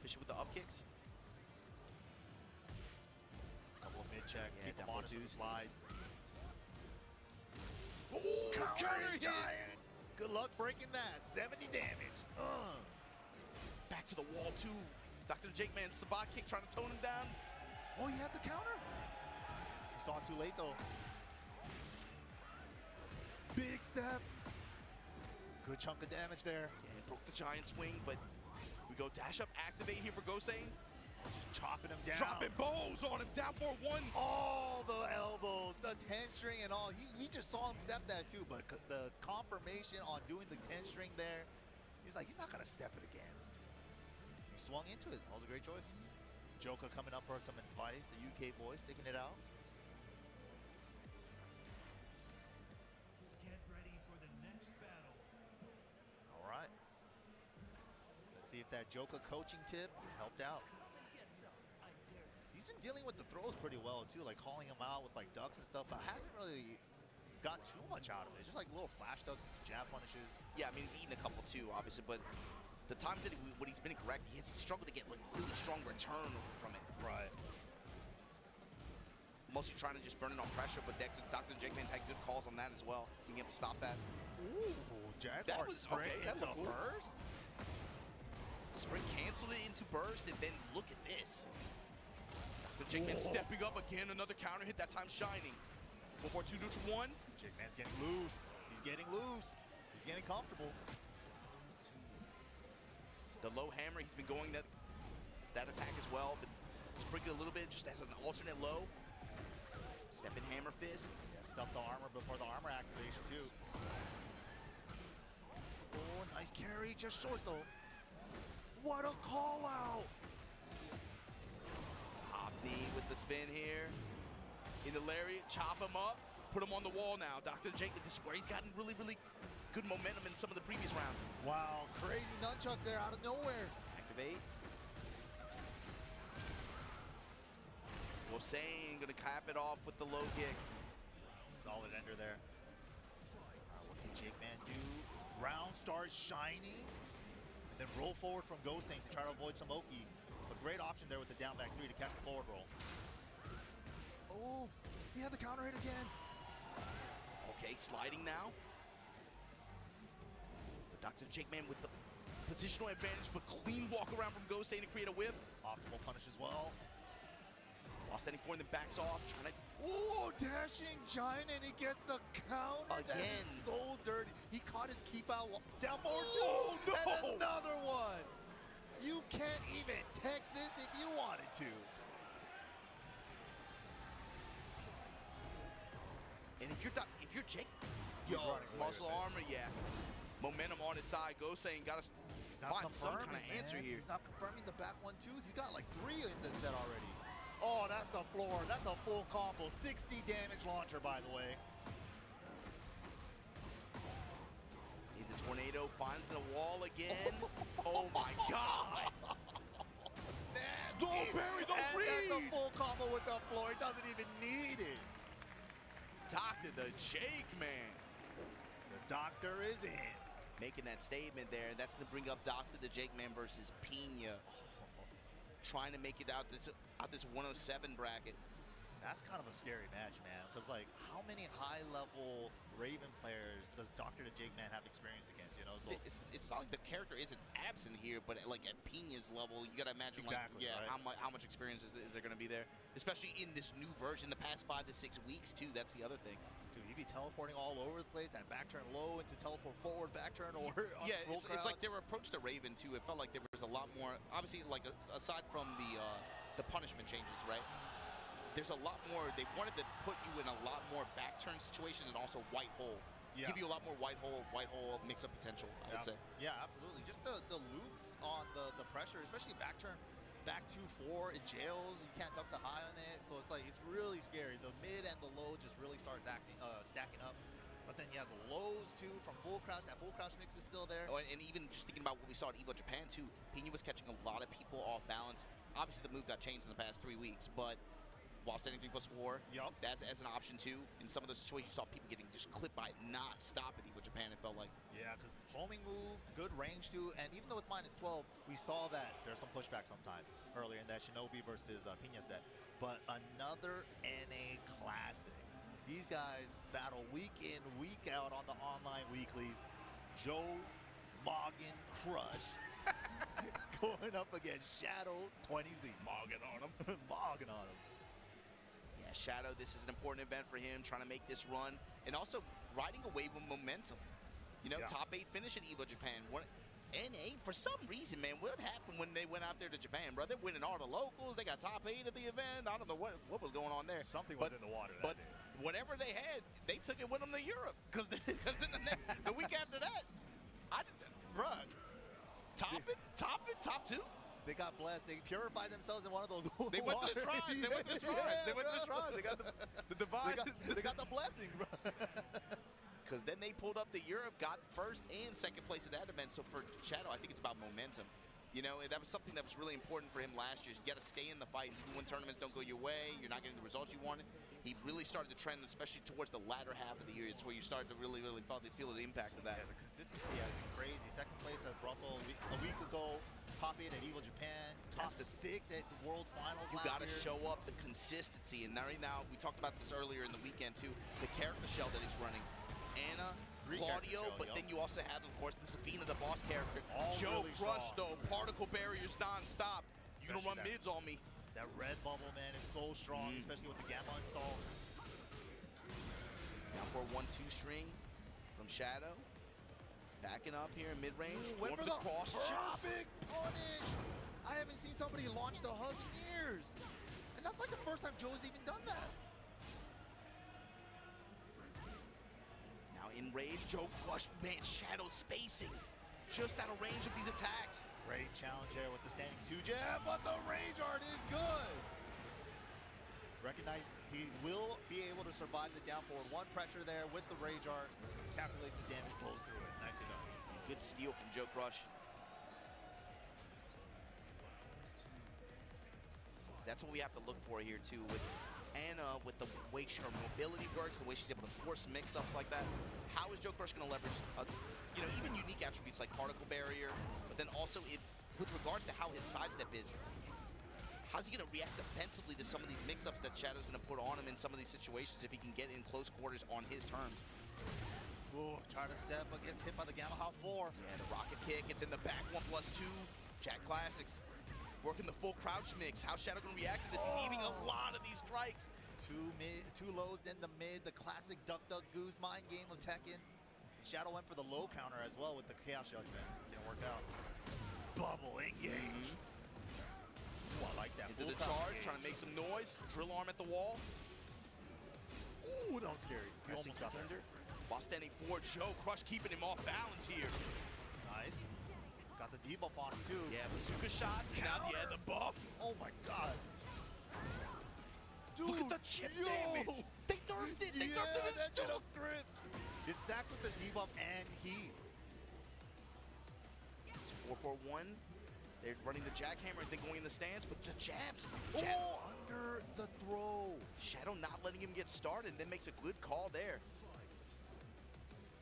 fish it with the up kicks. Couple of mid-check, keep him down on for into the twos. slides. Oh, Counter giant! Good luck breaking that. 70 damage. Back to the wall too. Dr. Jake Man, Sabat kick trying to tone him down. Oh, he had the counter. He saw it too late though. Big step. Good chunk of damage there. Yeah, broke the giant swing, but we go dash up, activate here for Gosane. chopping him down. Dropping bows on him, down 4-1. All the elbows, the 10 string and all. We just saw him step that too, but the confirmation on doing the 10 string there, he's like, he's not gonna step it again. He swung into it. That was a great choice. Joka coming up for some advice. The UK boy sticking it out. Get ready for the next battle. All right. Let's see if that Joka coaching tip helped out. He's been dealing with the throws pretty well too, like calling him out with like ducks and stuff, but hasn't really got too much out of it. Just like little flash ducks and jab punishes. Yeah, I mean, he's eaten a couple too, obviously, but the times that when he's been correct, he's struggled to get like really strong return from it. Right. Mostly trying to just burn it on pressure, but Dr. Jakeman's had good calls on that as well, being able to stop that. Ooh, Jaguar okay, that into looked cool. burst. Spring canceled it into burst, and then look at this. Dr. Jakeman stepping up again, another counter hit, that time shining. 4-4-2 neutral 1. Jakeman's getting loose. He's getting loose. He's getting comfortable. The low hammer, he's been going that attack as well, but sprinkle a little bit just as an alternate low. Step in hammer fist. Yeah, stuff the armor before the armor activation too. Oh, nice carry, just short though. What a call out! Opti with the spin here. In the lariat, chop him up, put him on the wall now. Dr. Jakeman, this is where he's gotten really, really good momentum in some of the previous rounds. Wow, crazy nunchuck there out of nowhere. Activate. Hossein gonna cap it off with the low kick. Solid ender there. What can Jakeman do? Round starts shining. And then roll forward from Goseng to try to avoid some Oki. A great option there with the down back 3 to catch the forward roll. Oh, he had the counter hit again. Okay, sliding now. But Dr. Jakeman with the positional advantage, but clean walk around from Goseng to create a whip. Optimal punish as well. Lost any point, then backs off, trying to... Oh, dashing giant, and he gets a counter. That Again. is so dirty. He caught his keep out down forward Oh, two. no. And another one. You can't even tech this if you wanted to. And if you're Jake, He's running away muscle with it. armor, yeah. Momentum on his side. Goseng got to He's not find some confirming, kind of answer man. here. He's not confirming the back 1-2s. He's got like 3 in this set already. Oh, that's the floor. That's a full combo. 60 damage launcher, by the way. In the tornado, finds a wall again. Oh my God! Don't bury, don't and breathe! that's a full combo with the floor. He doesn't even need it. Dr. the Jakeman. The doctor is in. Making that statement there, and that's going to bring up Dr. the Jakeman versus Pina. Trying to make it out this 107 bracket. That's kind of a scary match, man. Because, like, how many high-level Raven players does Dr. the Jakeman have experience against, you know? So It's not like the character isn't absent here, but like at Pina's level, you got to imagine, Exactly, like, yeah, right? how much experience is there going to be there? Especially in this new version, the past 5 to 6 weeks, too. That's the other thing. dude, he'd be teleporting all over the place, that back turn low into teleport forward, back turn over. Yeah, it's like their approach to Raven, too. It felt like there was a lot more, obviously, like, aside from the punishment changes, right? There's a lot more. They wanted to put you in a lot more back turn situations and also white hole. Yeah. Give you a lot more white hole mix-up potential, I would say. Yeah, absolutely. Just the loops on the pressure, especially back turn, back 2-4, it jails. You can't duck the high on it, so it's like it's really scary. The mid and the low just really starts stacking up. But then you have the lows too from full crouch. That full crouch mix is still there. Oh, and even just thinking about what we saw at EVO Japan too, Pina was catching a lot of people off balance. Obviously, the move got changed in the past 3 weeks, but while standing 3+4, Yup. that's as an option too. In some of those situations, you saw people getting just clipped by it, not stop at EVO Japan. It felt like. Yeah, because homing move, good range too, and even though it's -12, we saw that there's some pushback sometimes earlier in that Shinobi versus Pina set. But another NA classic. These guys battle week in, week out on the online weeklies. Joe Morgan Crush going up against Shadow 20Z. Mogging on him. Mogging on him. Yeah, Shadow, this is an important event for him, trying to make this run, and also riding a wave of momentum. You know, Yeah. top 8 finish at EVO Japan. NA, for some reason, man, what happened when they went out there to Japan, bro? They're winning all the locals. They got top 8 at the event. I don't know what was going on there. Something was in the water that But day. whatever they had, they took it with them to Europe. Because then the week after that, Bruh, top 2. they got blessed. They purified themselves in one of those They went to the waters. shrine. They went to the shrine. Yeah, They went to the bro. shrine. They got the divine. They got the blessing, bro. Because then they pulled up to Europe, got first and second place at that event. So for Shadow, I think it's about momentum. You know, that was something that was really important for him last year. You got to stay in the fight. Even when tournaments don't go your way, you're not getting the results you wanted. He really started to trend, especially towards the latter half of the year. It's where you started to really feel the impact of that. Yeah, the consistency has been crazy. Second place at Brussels a week ago. Top 8 at Evo Japan. Top 6 at the World Finals You last got to year. show up the consistency. And right now, we talked about this earlier in the weekend too. The character shell that he's running. Anna, Claudio, but then you also have, of course, the Sabina, the boss character. All Joe really Crush, strong. though. Particle barriers non-stop. You're going to run Especially mids on me. That red bubble, man, is so strong, especially with the Gamma installed. Now for a 1-2 string from Shadow. Backing up here in mid-range. Went Going for for the the cross chop. perfect punish. I haven't seen somebody launch the hug in years. And that's like the first time Joe's even done that. Now in rage, Joe Crush, man, Shadow spacing. Just out of range of these attacks. Great challenge there with the standing 2 jab, but the rage art is good. Recognize he will be able to survive the down forward 1 pressure there with the rage art. Calculates the damage, blows through it. Nicely done. Good steal from Joe Crush. That's what we have to look for here too with Anna, with the way her mobility works, the way she's able to force mix-ups like that. How is Joe Crush going to leverage, even unique attributes like particle barrier, but then also with regards to how his sidestep is, how's he going to react defensively to some of these mix-ups that Shadow's going to put on him in some of these situations if he can get in close quarters on his terms? Ooh, try to step, but gets hit by the Gamma Hop 4. Yeah, the rocket kick, and then the back 1+2. Jack Classics. Working the full crouch mix. How's Shadow gonna react to this? He's eating a lot of these strikes. 2 lows, then the mid, the classic Duck Duck Goose mind game of Tekken. Shadow went for the low counter as well with the Chaos Judgment. Didn't work out. Bubble engage. Ooh, I like that. Into the charge, trying to make some noise. Drill arm at the wall. Ooh, that was scary. He almost got there. While standing forward, Joe Crush keeping him off balance here. Nice. Got the debuff on him too. Yeah, bazooka shots. Now, yeah, the buff. Oh my god. Dude, Look at the chip damage. They nerfed it. They nerfed it. That's a threat. It stacks with the debuff and heat. It's 4-4-1. They're running the jackhammer and then going in the stance, but the jabs. Oh, under the throw. Shadow not letting him get started, then makes a good call there.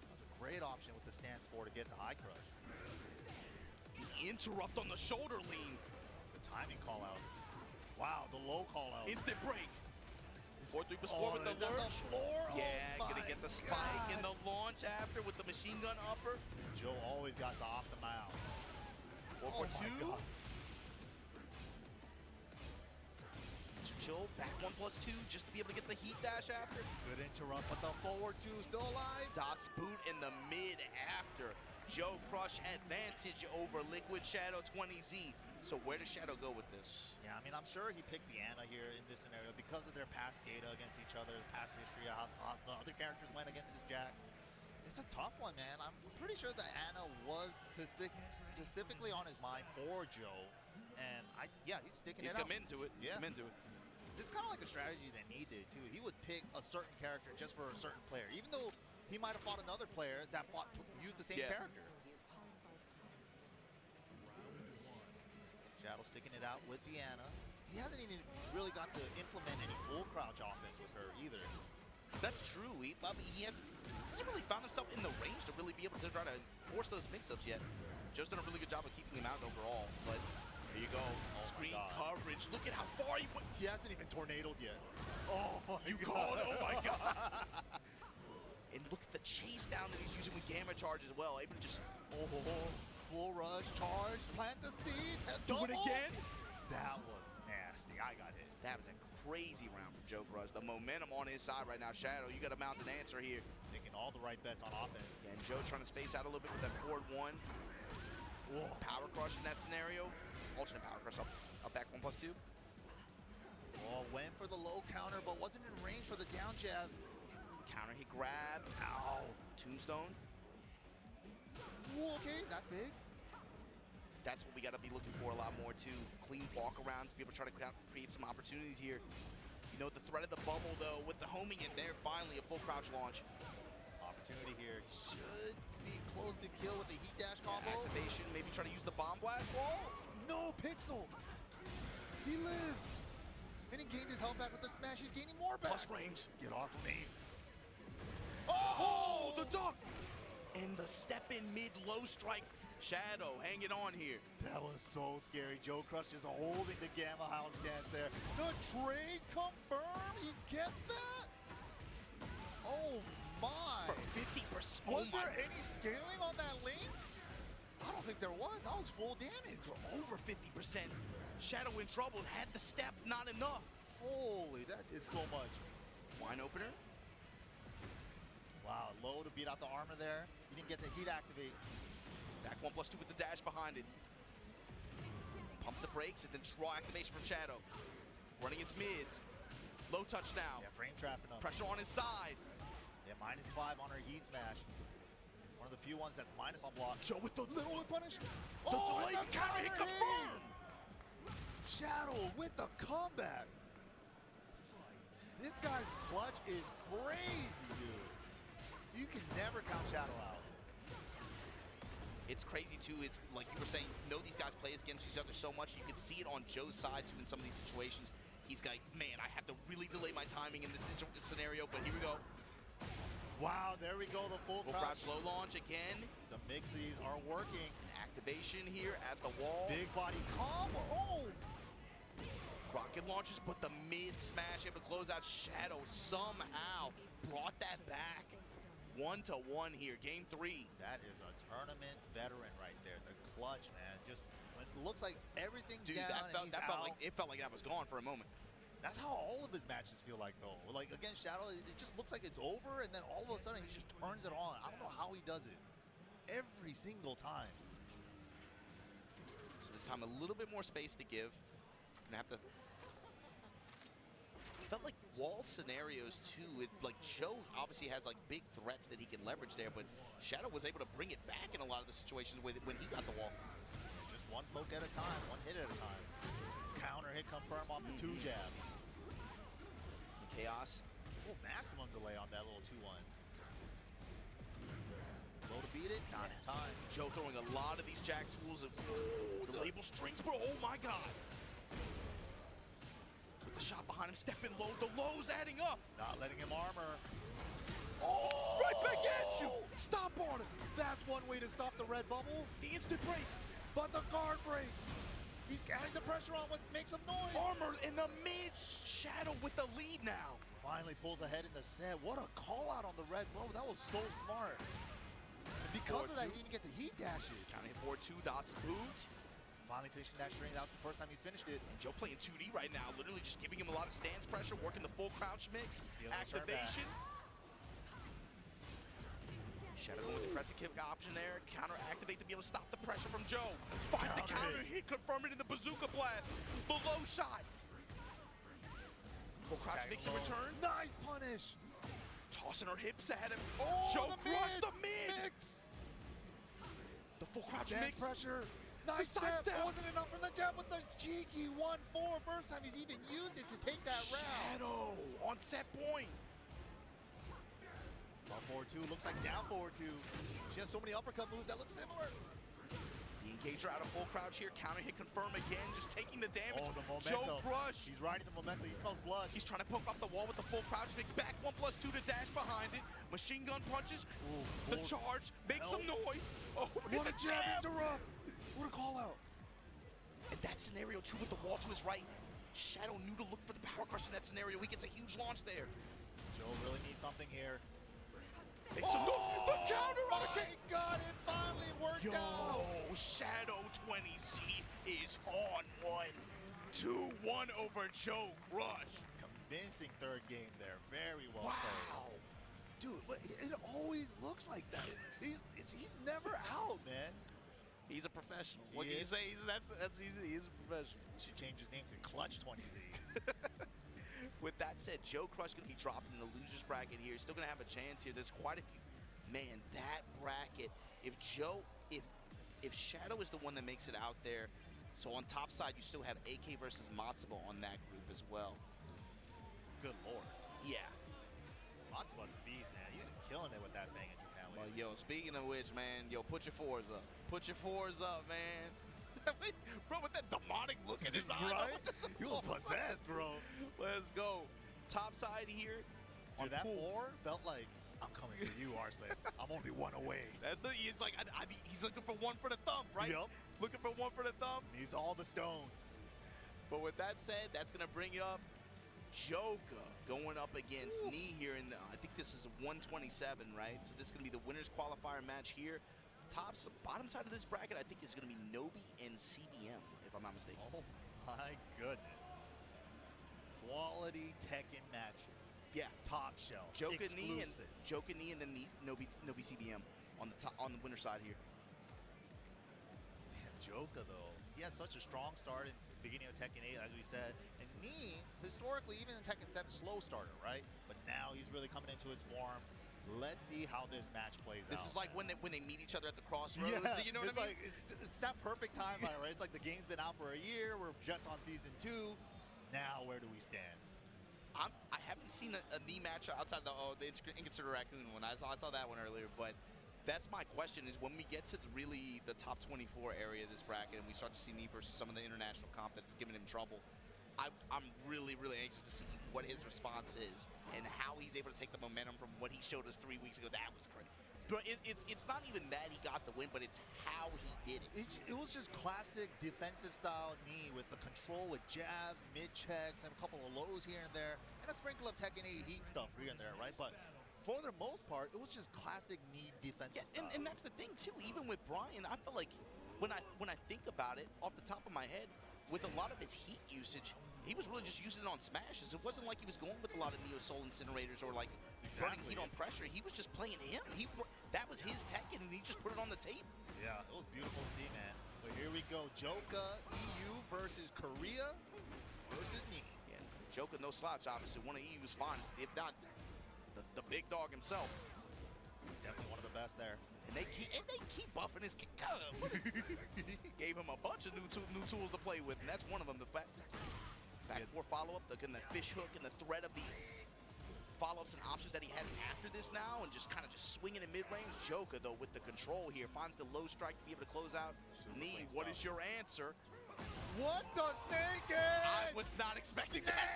That's a great option with the stance 4 to get the high crush. Interrupt on the shoulder lean. The timing callouts. Wow, the low callouts. Instant break. 4-3 before with the lurch. Yeah, gonna get the spike and the launch after with the machine gun upper. Joe always got the off the mount. 4-4-2. Chill, back 1+2 just to be able to get the heat dash after. Good interrupt, but the forward 2 still alive. Das boot in the mid after. Joe Crush advantage over Liquid Shadow 20Z. So where does Shadow go with this? Yeah, I mean, I'm sure he picked the Anna here in this scenario because of their past data against each other, past history, how the other characters went against his Jack. It's a tough one, man. I'm pretty sure that Anna was specifically on his mind for Joe. And he's sticking He's it out. come into it. He's come into it. This is kind of like a strategy that he did too. He would pick a certain character just for a certain player, even though he might have fought another player that used the same character. Shadow sticking it out with Deanna. He hasn't even really got to implement any full crouch offense with her either. That's true. He hasn't really found himself in the range to really be able to try to force those mix-ups yet. Joe's done a really good job of keeping him out overall, but there you go. Screen coverage. Look at how far he went. He hasn't even tornadoed yet. Oh my You god. called it. Oh my god. And look at the chase down that he's using with Gamma Charge as well. Able to just full rush, charge, plant the seeds, do it again. That was nasty. I got hit. That was a crazy round from Joe Crush. The momentum on his side right now. Shadow, you got to mount an answer here. Making all the right bets on offense. Yeah, and Joe trying to space out a little bit with that forward 1. Whoa. Power crush in that scenario. Alternate power crush up back 1+2. Oh, went for the low counter, but wasn't in range for the down jab. Counter hit grab. Ow. Tombstone. Ooh, okay, that's big. That's what we got to be looking for a lot more too. Clean walk-arounds, be able to try to create some opportunities here. You know, the threat of the bubble though, with the homing in there, finally a full crouch launch. Opportunity here. Should be close to kill with the heat dash combo. Activation, maybe try to use the bomb blast wall. No, Pixel. He lives. And he gained his health back with the smash. He's gaining more back. Plus frames. Get off of me. Oh, the duck! And the step in mid low strike. Shadow hanging on here. That was so scary. Joe Crush just holding the Gamma House stance there. The trade confirmed. He gets that? Oh my. For 50%. Was there any scaling on that link? I don't think there was. That was full damage. For over 50%. Shadow in trouble. Had the step, not enough. Holy, that did so much. Wine opener. Wow, low to beat out the armor there. He didn't get the heat activate. Back 1+2 with the dash behind it. Pumps the brakes and then draw activation from Shadow. Running his mids. Low touch now. Yeah, frame trapping him. Pressure on his side. Yeah, -5 on her heat smash. One of the few ones that's minus on block. Joe with the little punish. The delay and the counter hit confirmed. Shadow with the comeback. This guy's clutch is crazy, dude. You can never count Shadow out. It's crazy too, it's like you were saying, you know these guys play against each other so much, you can see it on Joe's side too in some of these situations. He's like, man, I have to really delay my timing in this scenario, but here we go. Wow, there we go, the full crouch. Low launch again. The mixies are working. Activation here at the wall. Big body combo. Oh! Rocket launches, but the mid smash able to close out. Shadow somehow brought that back. 1-1 here, game 3. That is a tournament veteran right there. The clutch, man. Just, it looks like everything's Dude, down that felt like it felt like that was gone for a moment. That's how all of his matches feel like, though. Like, against Shadow, it just looks like it's over, and then all of a sudden, he just turns it on. I don't know how he does it. Every single time. So this time, a little bit more space to give. Gonna have to... Felt like wall scenarios, too. Like, Joe obviously has, like, big threats that he can leverage there, but Shadow was able to bring it back in a lot of the situations when he got the wall. Just one poke at a time, one hit at a time. Counter hit confirm off the 2 jab. Chaos. Oh, maximum delay on that little 2-1. Low to beat it, not in time. Joe throwing a lot of these jack tools. The label strings, bro. Oh my God. With the shot behind him, stepping low. The low's adding up. Not letting him armor. Oh, right back at you. Stop on him. That's one way to stop the red bubble. The instant break. But the guard break. He's adding the pressure on what makes him noise. Armor in the mid. Shadow with the lead now. Finally pulls ahead in the set. What a call out on the red bubble. That was so smart. And because of that, he didn't get the heat dashes. Counter hit 4-2, Das boot. Finally finishing that string. That was the first time he's finished it. And Joe playing 2D right now, literally just giving him a lot of stance pressure, working the full crouch mix, activation. Shadow going with the crescent kick option there. Counter activate to be able to stop the pressure from Joe. Finds the counter hit, confirming in the bazooka blast. Below shot. Full crouch mix in return. Nice punish. Tossing her hips ahead of him. Oh, Joe the crushed the mid. Mix. The full crouch Stance mix. pressure. Nice The side step. step. Wasn't enough from the jab with the cheeky 1-4. First time he's even used it to take that round. Shadow on set point. Up 4-2, looks like down 4-2. She has so many uppercut moves that look similar. The engager out of full crouch here. Counter hit confirm again, just taking the damage. Oh, the Joe momentum. Crush. He's riding the momentum. He smells blood. He's trying to poke off the wall with the full crouch mix. Back 1+2 to dash behind it. Machine gun punches. Ooh, The charge. Makes some noise. Oh, what a the jab jab. interrupt. What a call out. And that scenario too with the wall to his right. Shadow knew to look for the power crush in that scenario. He gets a huge launch there. Joe really needs something here. Makes some the counter on My God, it finally worked out. Shadow 20C is on one. 2-1 over Joe Crush. Convincing third game there. Very well played. Wow. Dude, but it always looks like that. He's never out, man. He's a professional. He What can you is? say? That's easy. He's a professional. Should change his name to Clutch 20Z. With that said, Joe Crush going to be dropped in the losers bracket here. Still going to have a chance here. There's quite a few. Man, that bracket. If Shadow is the one that makes it out there, so on top side you still have AK versus Matsubo on that group as well. Good lord. Yeah. Matsubo's a beast, man. He's been killing it with that thing in Japan Well, lately. yo, speaking of which, man, yo, put your fours up. Put your fours up, man. Bro, with that demonic look in his eyes. Right? He was possessed, bro. Let's go. Top side here. Dude, that pool. 4 felt like, I'm coming for you, Arslan. I'm only 1 away. He's like, he's looking for one for the thumb, right? Yup. Looking for one for the thumb. Needs all the stones. But with that said, that's going to bring up Joka going up against Nee here in the, I think this is 127, right? So this is going to be the winners qualifier match here. Bottom side of this bracket, I think is going to be Nobi and CBM, if I'm not mistaken. Oh my goodness. Quality Tekken matches. Yeah. Top shelf. Joka Nee and Exclusive. then Nobi CBM on the top, on the winner side here. Man, Joka though, he had such a strong start in the beginning of Tekken 8, as we said. And Nee, historically, even in Tekken 7, slow starter, right? But now he's really coming into his form. Let's see how this match plays out. This is like when they meet each other at the crossroads. Yeah, You know what I mean? like, it's that perfect timeline, right? It's like the game's been out for a year. We're just on season 2. Now, where do we stand? I haven't seen a knee match outside the Inconsiderate Raccoon one. I saw that one earlier, but that's my question is when we get to the top 24 area of this bracket and we start to see knee versus some of the international comp that's giving him trouble, I'm really, really anxious to see what his response is and how he's able to take the momentum from what he showed us 3 weeks ago. That was great. But it's not even that he got the win, but it's how he did it. It was just classic defensive style knee with the control with jabs, mid checks, and a couple of lows here and there, and a sprinkle of Tekken 8 heat stuff here and there, right? But for the most part, it was just classic knee defensive style. And that's the thing too. Even with Brian, I feel like when I think about it off the top of my head, with a lot of his heat usage, he was really just using it on smashes. It wasn't like he was going with a lot of Neo Soul Incinerators or like burning heat on pressure. He was just playing him. That was his Tekken, and he just put it on the tape. Yeah, it was beautiful to see, man. But here we go. Joka, EU versus Korea versus Nee. Yeah, Joka, no slouch, obviously. One of EU's finest, if not the big dog himself. Definitely one of the best there. And they keep buffing his kick. Gave him a bunch of new tools to play with, and that's one of them. The back four follow-up, the fish hook, and the threat of the follow-ups and options that he has after this now, and just kind of swinging in mid-range. Joka, though, with the control here, finds the low strike to be able to close out. Nee, what is your answer? What the snake is? I was not expecting that.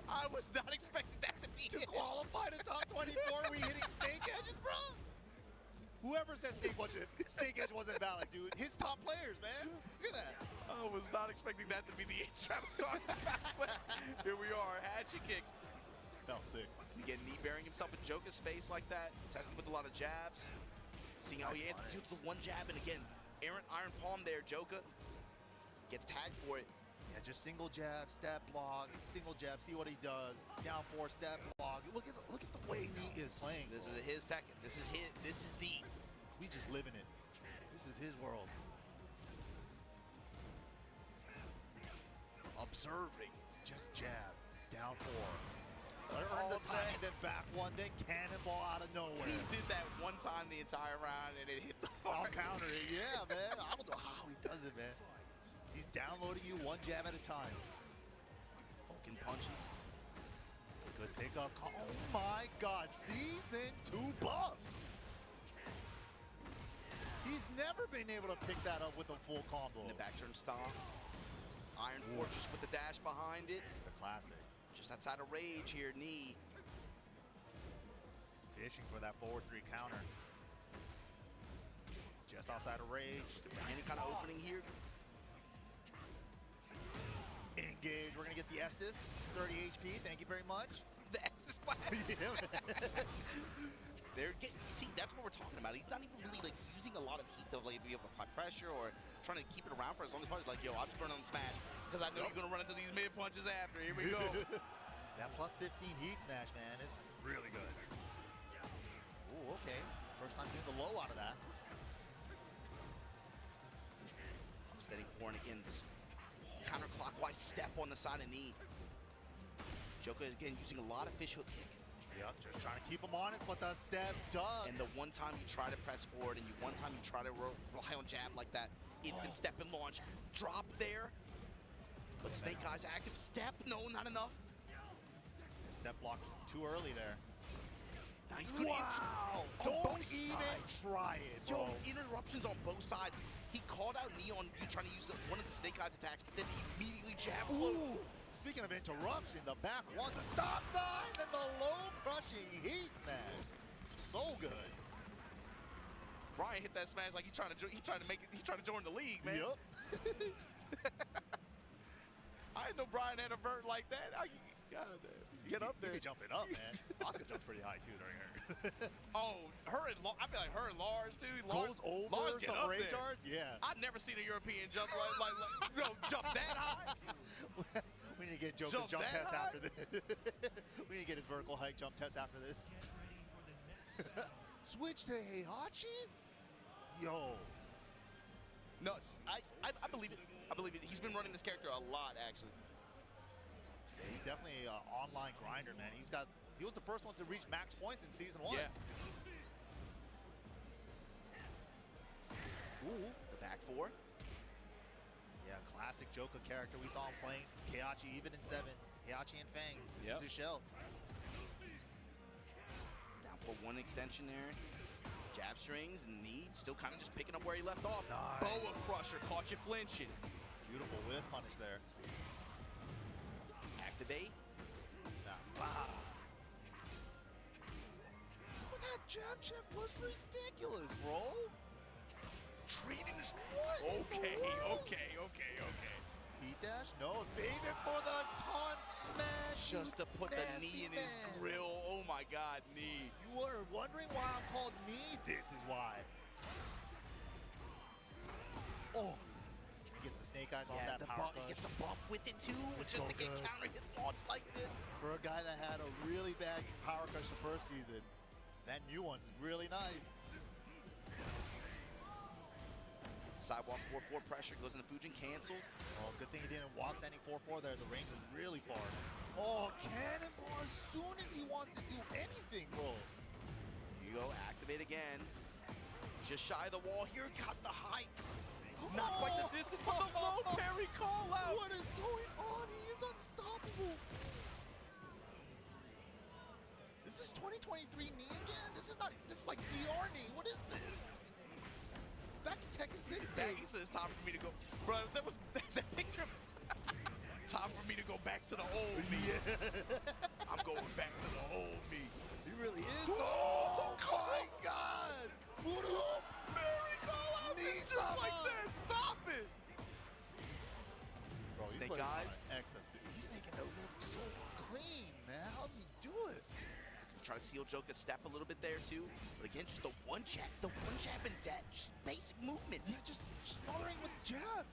I was not expecting that to be To qualify to top 24, we hitting snake edges, bro? Whoever said snake edge wasn't valid, dude. His top players, man. Look at that. I was not expecting that to be the answer I was talking about. But here we are, hatchet kicks. Felt sick. You get knee bearing himself in Joka's space like that, testing with a lot of jabs, seeing how he answers with the one jab, and again, Iron Palm there, Joka gets tagged for it. Yeah, just single jab, step block, single jab, see what he does. Down 4, step block. Look at the way Nee is playing. This is his Tekken. This is Nee. We just living it. This is his world. Observing. Just jab, down 4. Earn the time, then back 1, then cannonball out of nowhere. He did that one time the entire round, and it hit the I'll mark. counter it, yeah, man. I don't know how he does it, man. He's downloading you 1 jab at a time. Fucking punches. Good pickup. Oh my God, season 2 buffs. He's never been able to pick that up with a full combo. In the back turn stomp. Iron Fortress with the dash behind it. The classic. Just outside of rage here, Nee. Fishing for that forward 3 counter. Just outside of rage. Any kind of opening here. Engage. We're going to get the Estus. 30 HP. Thank you very much. The Estus blast. They're getting, see, that's what we're talking about. He's not even really like using a lot of heat to like be able to apply pressure or trying to keep it around for as long as possible. He's like, yo, I'll just burn on the smash because I know you're gonna run into these mid punches after. Here we go. That plus 15 heat smash, man, it's really good. Ooh, okay. First time doing the low out of that. Standing 4, and again, this counterclockwise step on the side of knee. Joker, again, using a lot of fish hook kick. Yep, just trying to keep him honest, but the step dug. And the one time you try to press forward and one time you try to rely on jab like that, instant step and launch. Drop there. But Snake Eyes active step. No, not enough. Step block too early there. Nice, good Wow! Don't even try it, bro. Yo, interruptions on both sides. He called out knee on you trying to use one of the Snake Eyes attacks, but then he immediately jabbed. Ooh! Speaking of interruption, the back one, the stop sign, and the low crushing heat smash. So good. Brian hit that smash like he's trying to join the league, man. Yup. I didn't know Brian had a vert like that. God damn. Get up there. He be jumping up, man. Oscar jumps pretty high too during her. Oh, I feel like her and Lars too. Goes over Lars get some up range there. yards? Yeah. I've never seen a European jump jump that high. We need to get Joker's jump that test high? after this. We need to get his vertical height jump test after this. Switch to Heihachi? Yo. No, I believe it. I believe it. He's been running this character a lot, actually. Yeah, he's definitely an online grinder, man. He was the first one to reach max points in season 1. Yeah. Ooh. The back 4. Yeah, classic Joker character. We saw him playing Heihachi even in 7. Heihachi and Fang. This Yep. is his shell. Down for 1 extension there. Jab strings and knee, still kind of just picking up where he left off. Nice. Boa crusher, caught you flinching. Beautiful whip punish there. Activate. Wow. But that jab check was ridiculous, bro. Treating this. What in Okay, the world? okay. Heat dash? No, save it for the taunt smash. Just to put the nasty knee in his man. grill. Oh my God, knee. You were wondering why I'm called knee? This is why. Oh. He gets the Snake Eyes on that power He crush. gets the bump with it too, It's just so to get good. counter hit launch like this. For a guy that had a really bad power crush the first season, that new one's really nice. Sidewalk 4-4 pressure goes into Fujin, cancels. Oh, good thing he didn't walk standing 4-4 there. The range was really far. Oh, cannonball as soon as he wants to do anything, bro. Here you go, activate again. Just shy of the wall here, got the height. Not quite the distance, but the low parry call out. What is going on? He is unstoppable. Is this 2023 knee again? This is like DR knee. What is this? Back to Tekken 6 That days. he says it's time for me to go. Bro, that was that picture. Time for me to go back to the old me. I'm going back to the old me. He really is. Oh, my God. Mary call out just like that. Stop it. Bro, he's Snake putting on Eyes. an excellent dude. He's making it look so clean, man. How's he do it? Try to seal Joker's step a little bit there too. But again, just the one jab and that just basic movement. Yeah, just smothering with jabs.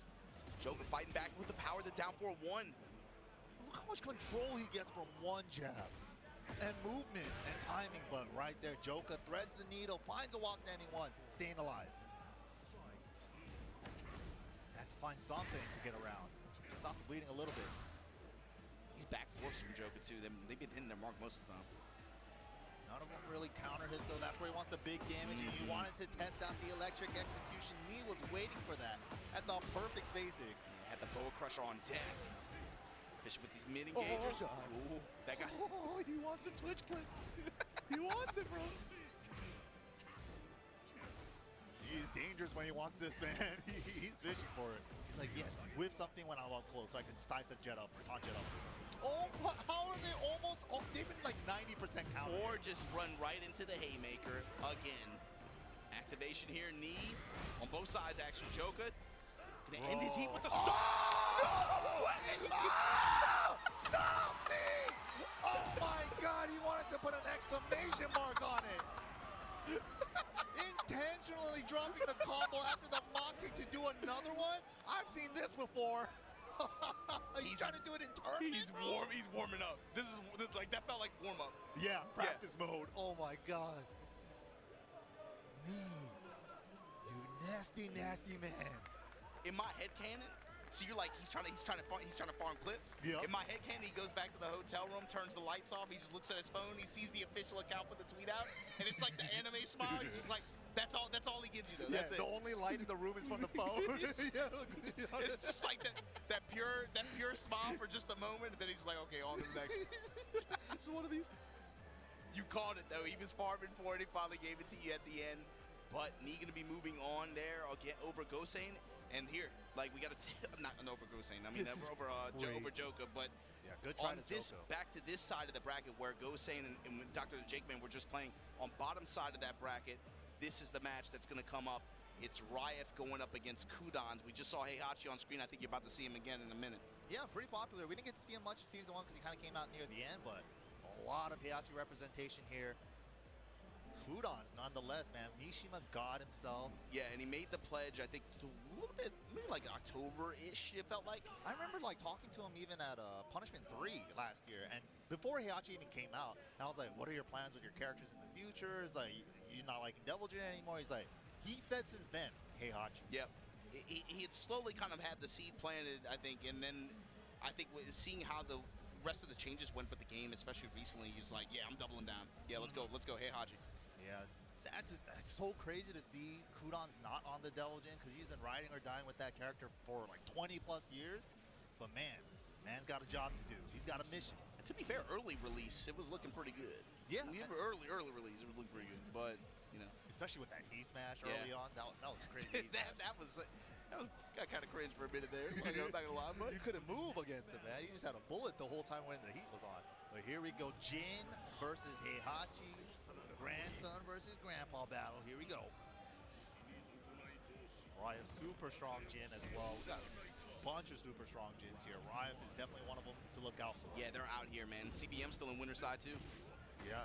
Joker fighting back with the power of the down 4-1. Look how much control he gets from one jab. And movement and timing bug right there. Joker threads the needle, finds a while standing 1, staying alive. Has to find something to get around. Stop the bleeding a little bit. He's back force from Joker too. They've been hitting their mark most of the time. None of them really counter hit though. That's where he wants the big damage and he wanted to test out the electric execution. He was waiting for that at the perfect spacing. Had the boa crusher on deck. Fishing with these mid engagers. Oh, God. Ooh, that guy. Oh, he wants the Twitch clip. He wants it, bro. He's dangerous when he wants this, man. He's fishing for it. He's like, yes, whip something when I'm up close so I can slice the jet up, taunt jet up. Oh, how are they almost, they've been like 90% counter. Or just run right into the haymaker again. Activation here, knee on both sides. Actually, Joker gonna end his heat with the stop. No way! Stop me! Oh my God, he wanted to put an exclamation mark on it. Intentionally dropping the combo after the mock kick to do another one? I've seen this before. He's trying to do it in tournament, He's bro. warm. He's warming up. This like that felt like warm up. Yeah, practice mode. Oh my God. Knee. You nasty, nasty man. in my head canon, so you're like, he's trying to farm clips. Yep. In my head canon, he goes back to the hotel room, turns the lights off, he just looks at his phone, he sees the official account with the tweet out, and it's like the anime smile. He's just like, that's all he gives you though. Yeah, That's the it. only light in the room is from the phone. It's just like that pure smile for just a moment, and then he's like, okay, on to the next. It's one of these. You called it though. He was farming for it. He finally gave it to you at the end. But Nee gonna be moving on there. I'll get over Gosain. And here, like we gotta not over Gosain. I mean over Joka. But Yeah, good try on to this Joko. back to this side of the bracket where Gosain and Dr. Jake Man were just playing on bottom side of that bracket. This is the match that's gonna come up. It's Ryef going up against Kudans. We just saw Heihachi on screen. I think you're about to see him again in a minute. Yeah, pretty popular. We didn't get to see him much in season 1 because he kind of came out near the end, but a lot of Heihachi representation here. Kudans, nonetheless, man. Mishima God himself. Yeah, and he made the pledge, I think, a little bit, maybe like October-ish, it felt like. I remember like talking to him even at Punishment 3 last year, and before Heihachi even came out, and I was like, what are your plans with your characters in the future? It's like, you're not liking Devil Jin anymore? He's like, he said since then, Heihachi. Yep. He had slowly kind of had the seed planted, I think, and then I think seeing how the rest of the changes went with the game, especially recently, he's like, yeah, I'm doubling down. Yeah, let's go, Heihachi. Yeah, that's so crazy to see Kudans not on the Devil Jin because he's been riding or dying with that character for like 20 plus years. But man's got a job to do. He's got a mission. And to be fair, early release, it was looking pretty good. Yeah. Early release, it was looking pretty good. But, you know. Especially with that heat smash Yeah. early on. That was crazy. that was got kind of cringe for a minute there. Like, I'm not gonna lie, but You couldn't move against him, man. He just had a bullet the whole time when the heat was on. But here we go. Jin versus Heihachi. Grandson versus grandpa battle. Here we go. Ryef super strong Jin as well. We got a bunch of super strong Jins here. Ryef is definitely one of them to look out for. yeah, they're out here, man. CBM still in winner side too. Yeah.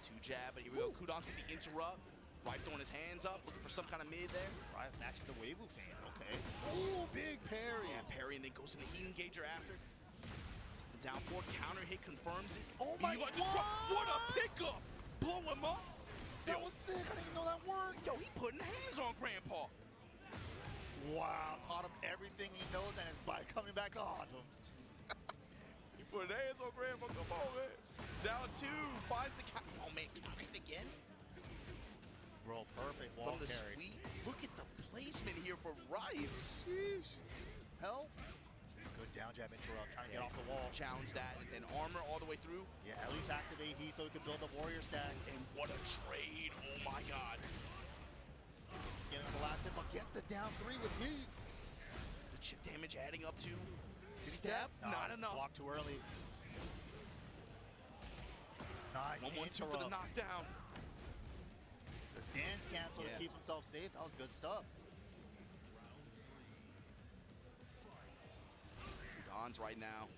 Two jab, but here we go. Kudans with the interrupt. Ryef throwing his hands up, looking for some kind of mid there. Ryef matching the Weibo fans. Okay. Ooh, big parry. Yeah, parry, and then goes in the heat engager after. The down four counter hit confirms it. Oh my What a pickup! Blow him up. That was sick. I didn't even know that worked. Yo, he putting hands on Grandpa. Wow. Taught him everything he knows, and it's by coming back on him. He put hands on Grandpa. Come on, man. Down two. Finds the counter. Oh, man. Counter hit again. Bro, perfect wall From the carry. sweep. Look at the placement here for Ryef. Sheesh. Help. Good down jab interrupt. Trying to get off the wall. Challenge that, and then armor all the way through. Yeah, at least activate heat so he can build up warrior stacks. And what a trade. Oh, my God. Getting the last hit, but gets the down three with heat. The chip damage adding up to step. Not Nice. enough. Blocked too early. Nice. 1-1-2 for the interrupt. knockdown. The stands cancel Yeah. to keep himself safe. That was good stuff. Kudans right now.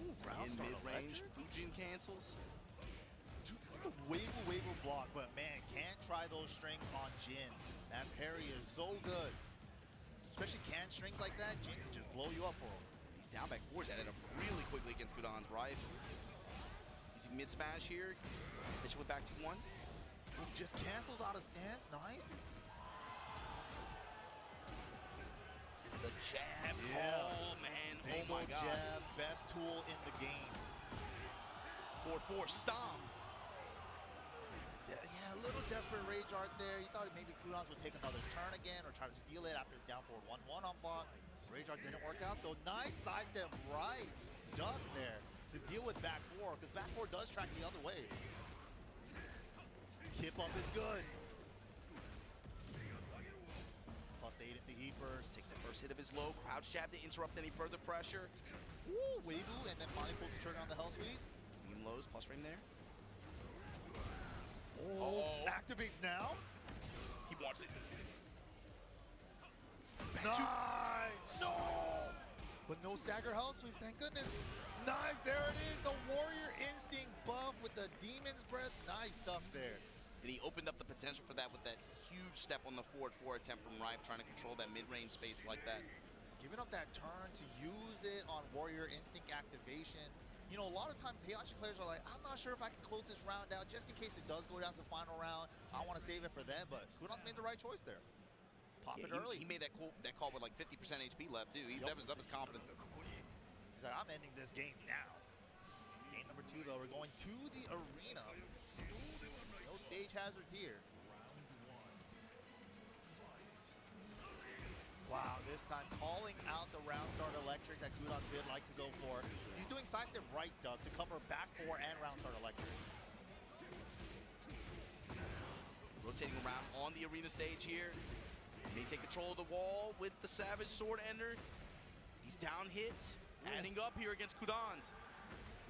Ooh, ground In start mid-range, electric. Fujin cancels. Weibo block, but man, can't try those strings on Jin. That parry is so good. Especially can strings like that, Jin can just blow you up for him. He's down back forwards, added up really quickly against Kudans, right? Using mid smash here. Pitch went back to one. Ooh, just cancels out of stance, nice. The jab. Yeah. Oh, man. Single Oh, my God. jab, best tool in the game. 4-4 stomp. Yeah, a little desperate rage art there. You thought maybe Kudans would take another turn again or try to steal it after the down forward 1-1 on block. Rage art didn't work out though. Nice sidestep right. Duck there to deal with back four, because back four does track the other way. Kip up is good. +8 into heat burst. Takes the first hit of his low. Crouch jab to interrupt any further pressure. Woo, Weibo, and then finally pulls the trigger on the hell sweep. Medium lows, plus frame there. Oh, activates now. He wants it. Nice! No! But no stagger hell sweep, thank goodness. Nice, there it is, the warrior instinct buff with the demon's breath. Nice stuff there. And he opened up the potential for that with that huge step on the forward 4 attempt from Ryef, trying to control that mid-range space like that. Giving up that turn to use it on warrior instinct activation. You know, a lot of times Heihachi players are like, I'm not sure if I can close this round out just in case it does go down to the final round. I want to save it for them, but Kudans made the right choice there. Pop it Yeah, early. he made that call with like 50% HP left too. That was confident. He's like, I'm ending this game now. Game number 2 though, we're going to the arena. No stage hazards here. Wow, this time calling out the round start electric that Kudon did like to go for. He's doing sidestep right dub to cover back 4 and round start electric. Rotating around on the arena stage here. May take control of the wall with the Savage Sword Ender. These down hits adding up here against Kudon's.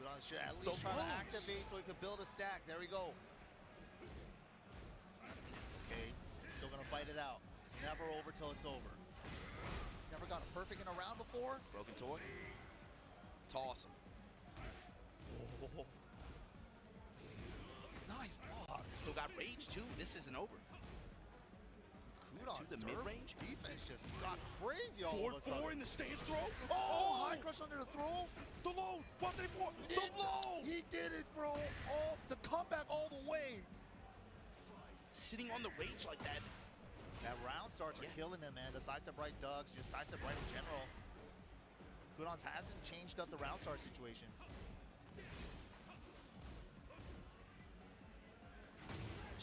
Kudon should at least try to activate so he can build a stack. There we go. Okay, still gonna fight it out. Never over till it's over. Never got a perfect in a round before. Broken toy. Toss him. Oh. Nice block. Still got rage too. This isn't over. Kudon's To the mid-range. defense just got crazy all Forward of a sudden. 4 in the stance throw. Oh, high crush under the throw. The low. 134. The low. He did it, bro. Oh, the comeback all the way. Sitting on the rage like that. That round starts are killing him, man. The sidestep right ducks, just sidestep right in general. Kudon's hasn't changed up the round start situation.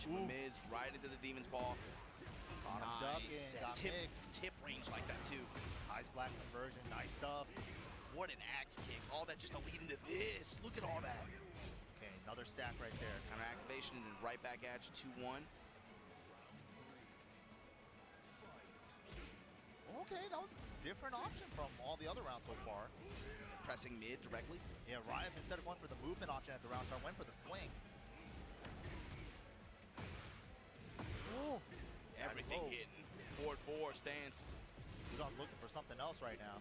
Mids right into the Demon's Ball. Bottom ducking, got mixed. Tip range like that too. Ice black conversion, nice stuff. What an axe kick. All that just to lead into this. Look at all that. Okay, another stack right there. Counter activation and right back at you. 2-1. Okay, that was a different option from all the other rounds so far. Pressing mid directly. Yeah, Riot, instead of going for the movement option at the round start, went for the swing. Ooh. Everything Low. hitting. Forward 4 stance. Kudon's looking for something else right now.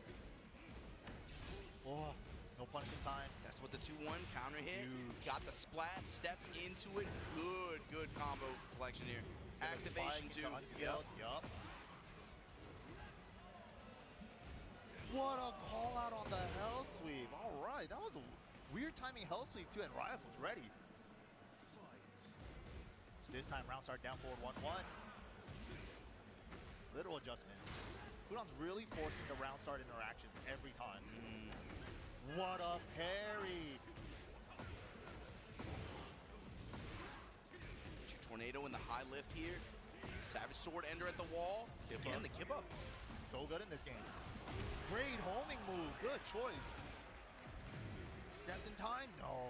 Oh, no punishing time. That's with the 2-1 counter hit. Huge. Got the splat, steps into it. Good combo selection here. Activation Spike too. into unskilled. Yup. What a call out on the hell sweep. All right, that was a weird timing hell sweep too, and Riot was ready. This time round start down forward 1-1. Little adjustment. Kudon's really forcing the round start interactions every time. What a parry. Tornado in the high lift here. Savage Sword Ender at the wall. Again, the kip up. So good in this game. Great homing move. Good choice. Stepped in time? No.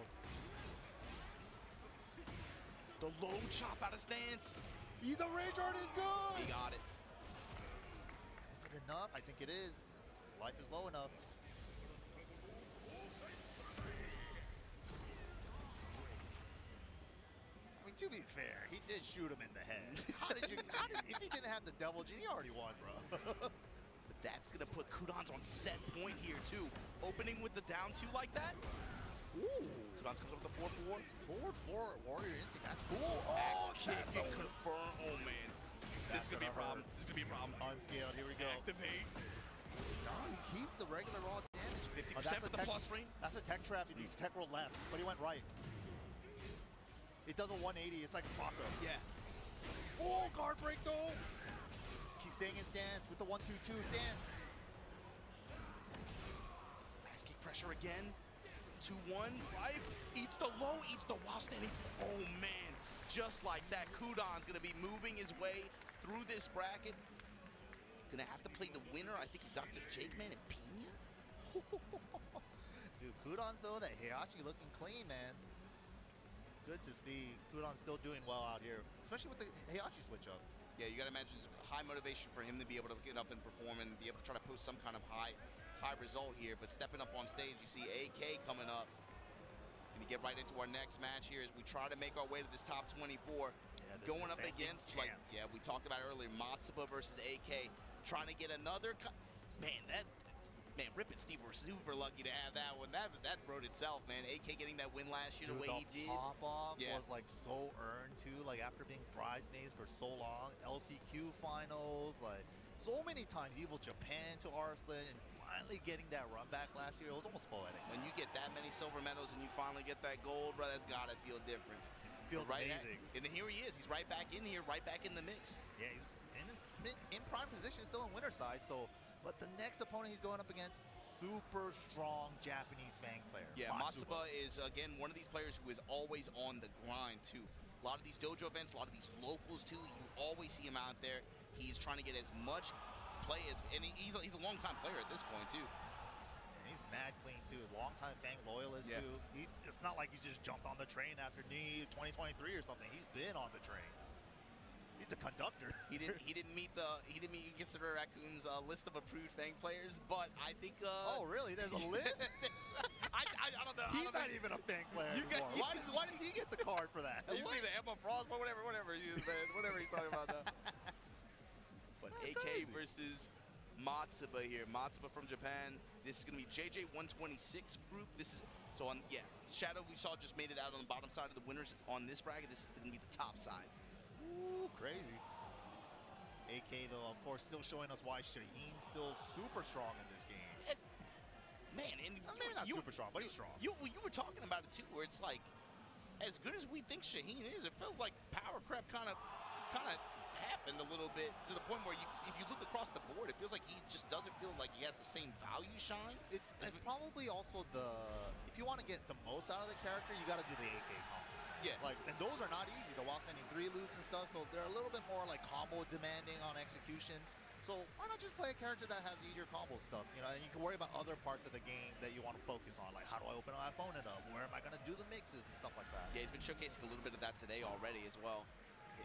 The low chop out of stance. The rage art is good. He got it. Is it enough? I think it is. Life is low enough. I mean, to be fair, he did shoot him in the head. If he didn't have the double G, he already won, bro. But that's gonna put Kudon's on set point here too. Opening with the down 2 like that. Ooh. Kudon's comes up with the 4-4. Forward 4 Warrior Instinct. That's cool. Axe Oh, kick that's and over. confirm. Oh man. This is gonna be a problem. This is gonna be a problem. Unscaled. Here we go. Activate. No, he keeps the regular raw damage. 50% with the plus frame. That's a tech trap. He needs tech roll left, but he went right. It does a 180. It's like a cross-up. Yeah. Oh, guard break though. He's staying in stance with the 1-2-2 stance. Axe kick pressure again. 2-1. Right. Eats the low. Eats the while standing. Oh man. Just like that, Kudon's gonna be moving his way through this bracket. Gonna have to play the winner. I think Dr. Jakeman and Pina. Dude, Kudon's though, that Heihachi looking clean, man. Good to see Kudon's still doing well out here, especially with the Heihachi switch up. Yeah, you gotta imagine it's high motivation for him to be able to get up and perform and be able to try to post some kind of high result here. But stepping up on stage, you see AK coming up. Gonna get right into our next match here as we try to make our way to this top 24. Yeah, the Going up defending against, champ. we talked about earlier, Matsuba versus AK. Trying to get another, Rip and Steve were super lucky to have that one. That wrote itself, man. AK getting that win last year Dude, the way he did. pop-off Yeah. was like so earned too, like after being bridesmaids for so long, LCQ finals, like so many times Evil Japan to Arslan, and finally getting that run back last year, it was almost poetic. When you get that many silver medals and you finally get that gold, bro, that's gotta feel different. Feels right amazing. and here he is. He's right back in here, right back in the mix. Yeah, he's in in prime position, still in winner's side. So, but the next opponent he's going up against, super strong Japanese Fang player. Yeah, Matsuba is, again, one of these players who is always on the grind, too. A lot of these dojo events, a lot of these locals, too, you always see him out there. He's trying to get as much play as, and he's a long-time player at this point, too. And he's mad clean, too. Long-time Fang loyalist, too. It's not like he just jumped on the train after NIE 2023 or something. He's been on the train. He's the conductor. He didn't meet Consider Raccoon's list of approved Fang players, but I think. Oh really? There's a list? I don't know. He's not even a Fang player anymore. Why does he get the card for that? He's being the Emma Frost, but whatever he is, man. Whatever he's talking about that. But That's AK crazy. versus Matsuba here. Matsuba from Japan. This is gonna be JJ 126 group. This is Shadow we saw just made it out on the bottom side of the winners on this bracket. This is gonna be the top side. Ooh, crazy. AK, though, of course, still showing us why Shaheen's still super strong in this game. Man, and Maybe not super strong, but he's strong. You were talking about it too, where it's like, as good as we think Shaheen is, it feels like power creep kind of happened a little bit to the point where if you look across the board, it feels like he just doesn't feel like he has the same value shine. It's probably also if you want to get the most out of the character, you got to do the AK combos. Yeah. And those are not easy, the while sending 3 loops and stuff, so they're a little bit more like combo demanding on execution. So why not just play a character that has easier combo stuff, and you can worry about other parts of the game that you want to focus on, like how do I open my opponent up, where am I going to do the mixes and stuff like that. Yeah, he's been showcasing a little bit of that today already as well.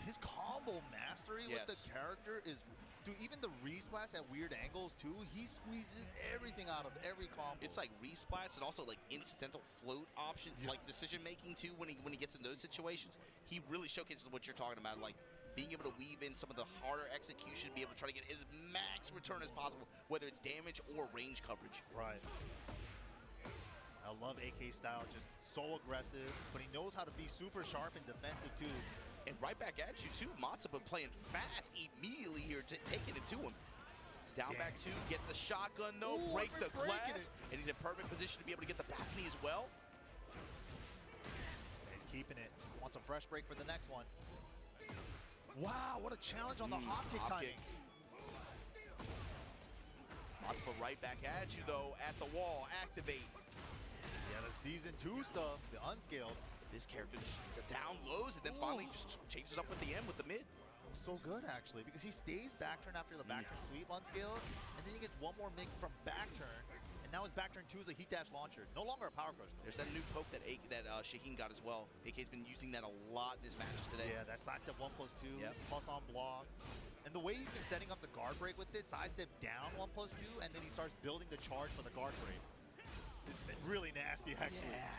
His combo mastery with the character is, dude, even the resplats at weird angles too, he squeezes everything out of every combo. It's like resplats and also like incidental float options, like decision making too when he gets in those situations. He really showcases what you're talking about, like being able to weave in some of the harder execution, be able to try to get as max return as possible, whether it's damage or range coverage. Right. I love AK style, just so aggressive, but he knows how to be super sharp and defensive too. And right back at you too, Matsuba playing fast immediately here, taking it to him. Down back 2, gets the shotgun though, break the glass, and he's in perfect position to be able to get the balcony as well. He's keeping it. Wants a fresh break for the next one. Wow, what a challenge on the hop kick timing. Matsuba right back at you though, at the wall, activate. Yeah, the season 2 stuff, the unscaled. This character just down lows and then finally just changes up with the M with the mid. That was so good actually, because he stays back turn after the back turn sweep unscaled, and then he gets one more mix from back turn, and now his back turn 2 is a heat dash launcher. No longer a power crush. There's that new poke that Shaheen got as well. AK's been using that a lot this matches today. Yeah, that sidestep 1+2, plus on block. And the way he's been setting up the guard break with this, sidestep down 1+2, and then he starts building the charge for the guard break. It's really nasty actually. Yeah.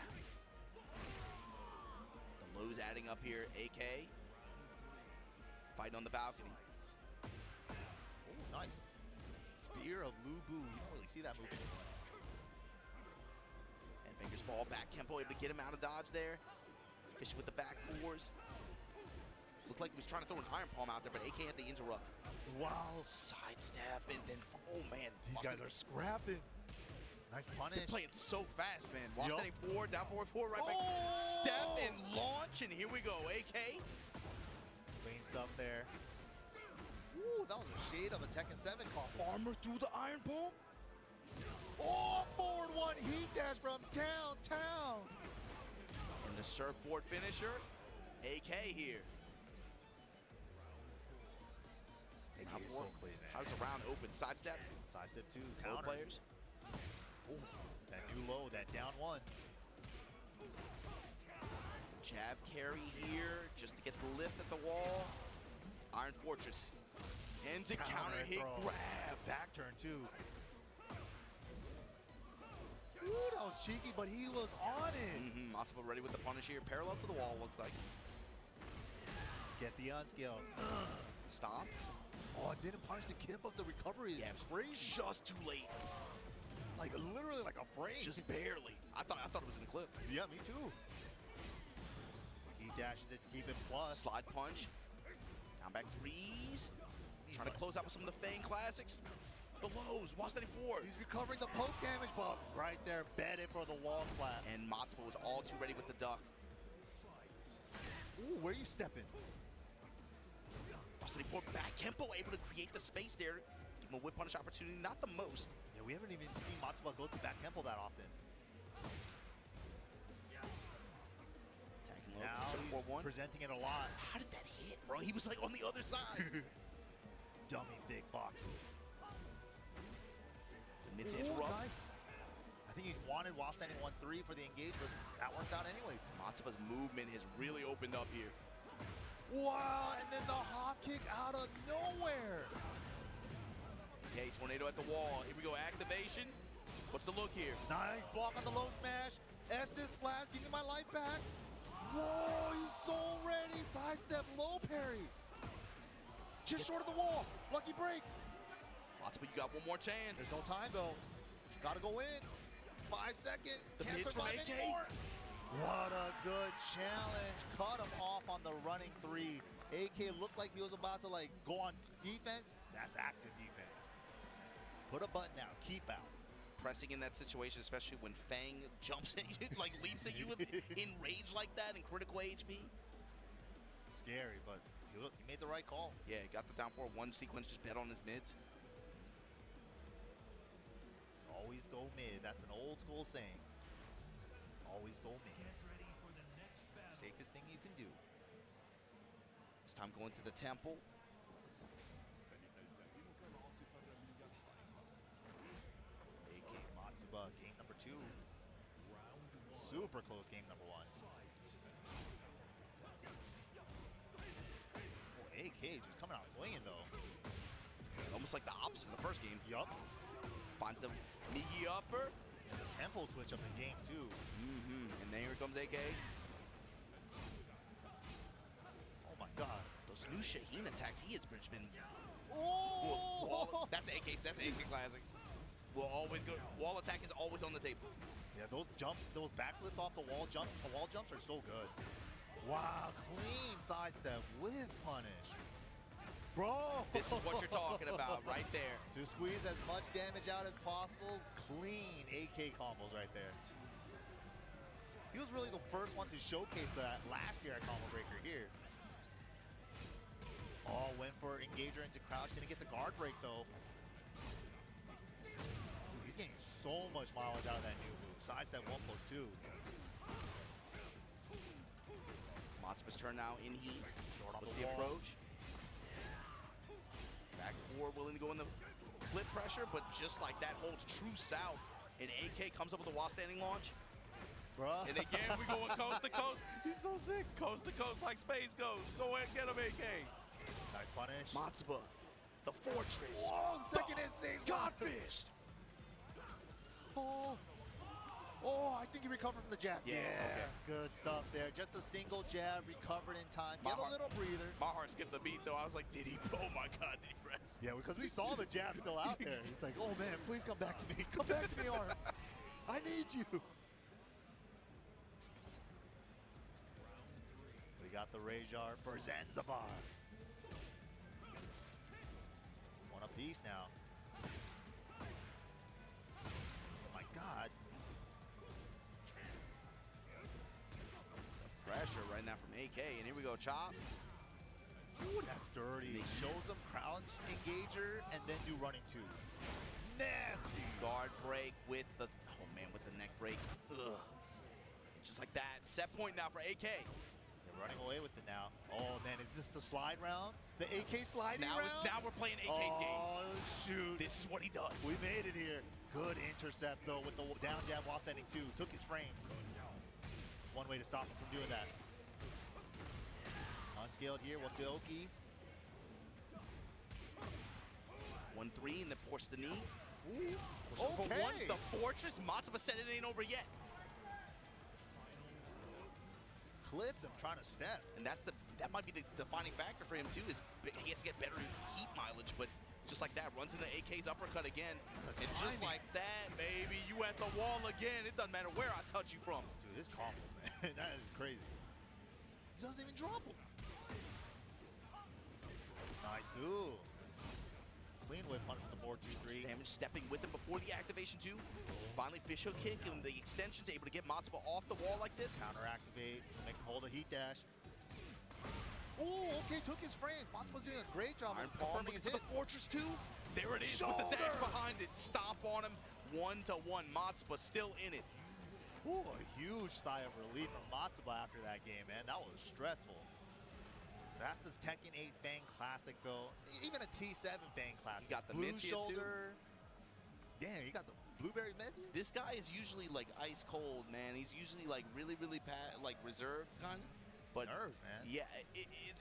Lows adding up here. AK fighting on the balcony. Oh, nice. Spear of Lubu. You don't really see that move anymore. And fingers fall back. Kempo able to get him out of dodge there. Especially with the back 4s. Looked like he was trying to throw an iron palm out there, but AK had the interrupt. Wow. Sidestep and then, oh man. These guys are scrapping. Nice punish. They're playing so fast, man. While standing forward, down forward, right back. Step and launch, and here we go. AK. Clean stuff there. Ooh, that was a shade of a Tekken 7 combo. Armor through the iron palm. Oh, forward 1 heat dash from downtown. And the surfboard finisher, AK here. AK is so clean, man. How's the round open? Sidestep. Sidestep 2, Both counter. players. Ooh, that new low, that down 1. Jab carry here, just to get the lift at the wall. Iron Fortress. Ends a counter hit grab. Back turn too. Ooh, that was cheeky, but he was on it. Matsuba ready with the punish here. Parallel to the wall, looks like. Get the unscaled. Stop. Oh, it didn't punish the kip of the recovery. Yeah, it's crazy. Just too late. Like literally like a frame. Just barely. I thought it was in the clip. Yeah, me too. He dashes it to keep it plus. Slide punch. Down back 3s. Trying to close out with some of the Fang classics. The lows, 174. He's recovering the poke damage, but right there, bedded for the wall clap. And Matsuba was all too ready with the duck. Ooh, where you stepping? velocity for back Kempo, able to create the space there. Give him a whip punish opportunity, not the most. Yeah, we haven't even seen Matsuba go to back temple that often. Attacking low, Now he's 4-1. presenting it a lot. How did that hit, bro? He was like on the other side. Dummy big box. The mid to interrupt. Nice. I think he wanted while standing 1-3 for the engage, but that worked out anyways. Matsuba's movement has really opened up here. Wow, and then the hop kick out of nowhere. Okay, tornado at the wall. Here we go, activation. What's the look here? Nice block on the low smash. Estes flash, give me my life back. Whoa, he's so ready. Sidestep, low parry. Just short of the wall. Lucky breaks. Matsuba, you got one more chance. There's no time though. Gotta go in. 5 seconds. The Can't mids from survive AK. anymore. What a good challenge. Cut him off on the running 3. AK looked like he was about to like go on defense. That's active defense. Put a button out. Keep out. Pressing in that situation, especially when Fang jumps at you, like leaps at you with in rage like that and critical HP. Scary, but he made the right call. Yeah, got the down 4-1 sequence, just bet on his mids. Always go mid. That's an old school saying. Always go mid. Get ready for the next battle. Safest thing you can do. It's time going to the temple. AK Matsuba, game number 2. Super close game number 1. Oh, AK just coming out swinging though. Almost like the opposite of the first game. Yup. Finds the Migi upper. Tempo switch up in game 2. And then here comes AK. Oh my god. Those new Shaheen attacks, he has been. Oh! That's AK. That's AK classic. Will always go. Wall attack is always on the table. Yeah, those backflips off the wall jumps are so good. Wow, clean sidestep with punish. Bro! This is what you're talking about right there. To squeeze as much damage out as possible, clean AK combos right there. He was really the first one to showcase that last year at Combo Breaker here. Oh, went for engager into crouch, didn't get the guard break though. Dude, he's getting so much mileage out of that new move. Sidestep 1+2. Matsuba's turn now in heat. Short off What's the the wall. approach? Back 4 willing to go in the flip pressure, but just like that holds true south. And AK comes up with a while standing launch. Bruh. And again, we going coast to coast. He's so sick. Coast to coast like space goes. Go ahead, get him, AK. Nice punish. Matsuba, the fortress. Whoa, second hit saves. Godfist. Oh, I think he recovered from the jab. Yeah, okay. Good stuff there. Just a single jab, recovered in time. My Get a heart- little breather. My heart skipped the beat though. I was like, did he? Oh my God, did he press? Yeah, because we saw the jab still out there. It's like, oh man, please come back to me. Come back to me, Arm. I need you. We got the Rajar for Zanzibar. One apiece now. Oh my God. Pressure right now from AK, and here we go, chop. Ooh, that's dirty. Shows him crouch engager and then do running 2. Nasty. Guard break with the, oh man, with the neck break. Ugh. Just like that. Set point now for AK. They're running away with it now. Oh man, is this the slide round? The AK sliding Now, round? now we're playing AK's game. Oh shoot. This is what he does. We made it here. Good intercept though with the down jab while standing 2. Took his frames. One way to stop him from doing that. Unscaled here with the Oki. 1-3 and then force the knee. Ooh, Force for okay. one. The fortress. Matsuba said it ain't over yet. Clipped him trying to step. And that might be the defining factor for him too, is he has to get better heat mileage, but just like that, runs into AK's uppercut again. And just like that, baby, you at the wall again. It doesn't matter where I touch you from. Dude, this combo, man, that is crazy. He doesn't even drop him. Nice, ooh. Clean whip punch from the 4-2-3. Damage stepping with him before the activation too. Finally, fish hook kick, and the extension's able to get Matsuba off the wall like this. Counter activate, makes him hold a heat dash. Oh, okay, took his frame. Matsuba's doing a great job Iron of Palm confirming his for the hits. Fortress 2. There it is with the dash behind it. Stomp on him. 1-1. Matsuba still in it. Ooh, a huge sigh of relief from Matsuba after that game, man. That was stressful. That's this Tekken 8 Fang Classic, though. Even a T7 Fang Classic. He got the blue mids here, too. shoulder. Damn, he got the blueberry mid. This guy is usually like ice cold, man. He's usually like really like reserved kind of. But Nerves, man. yeah,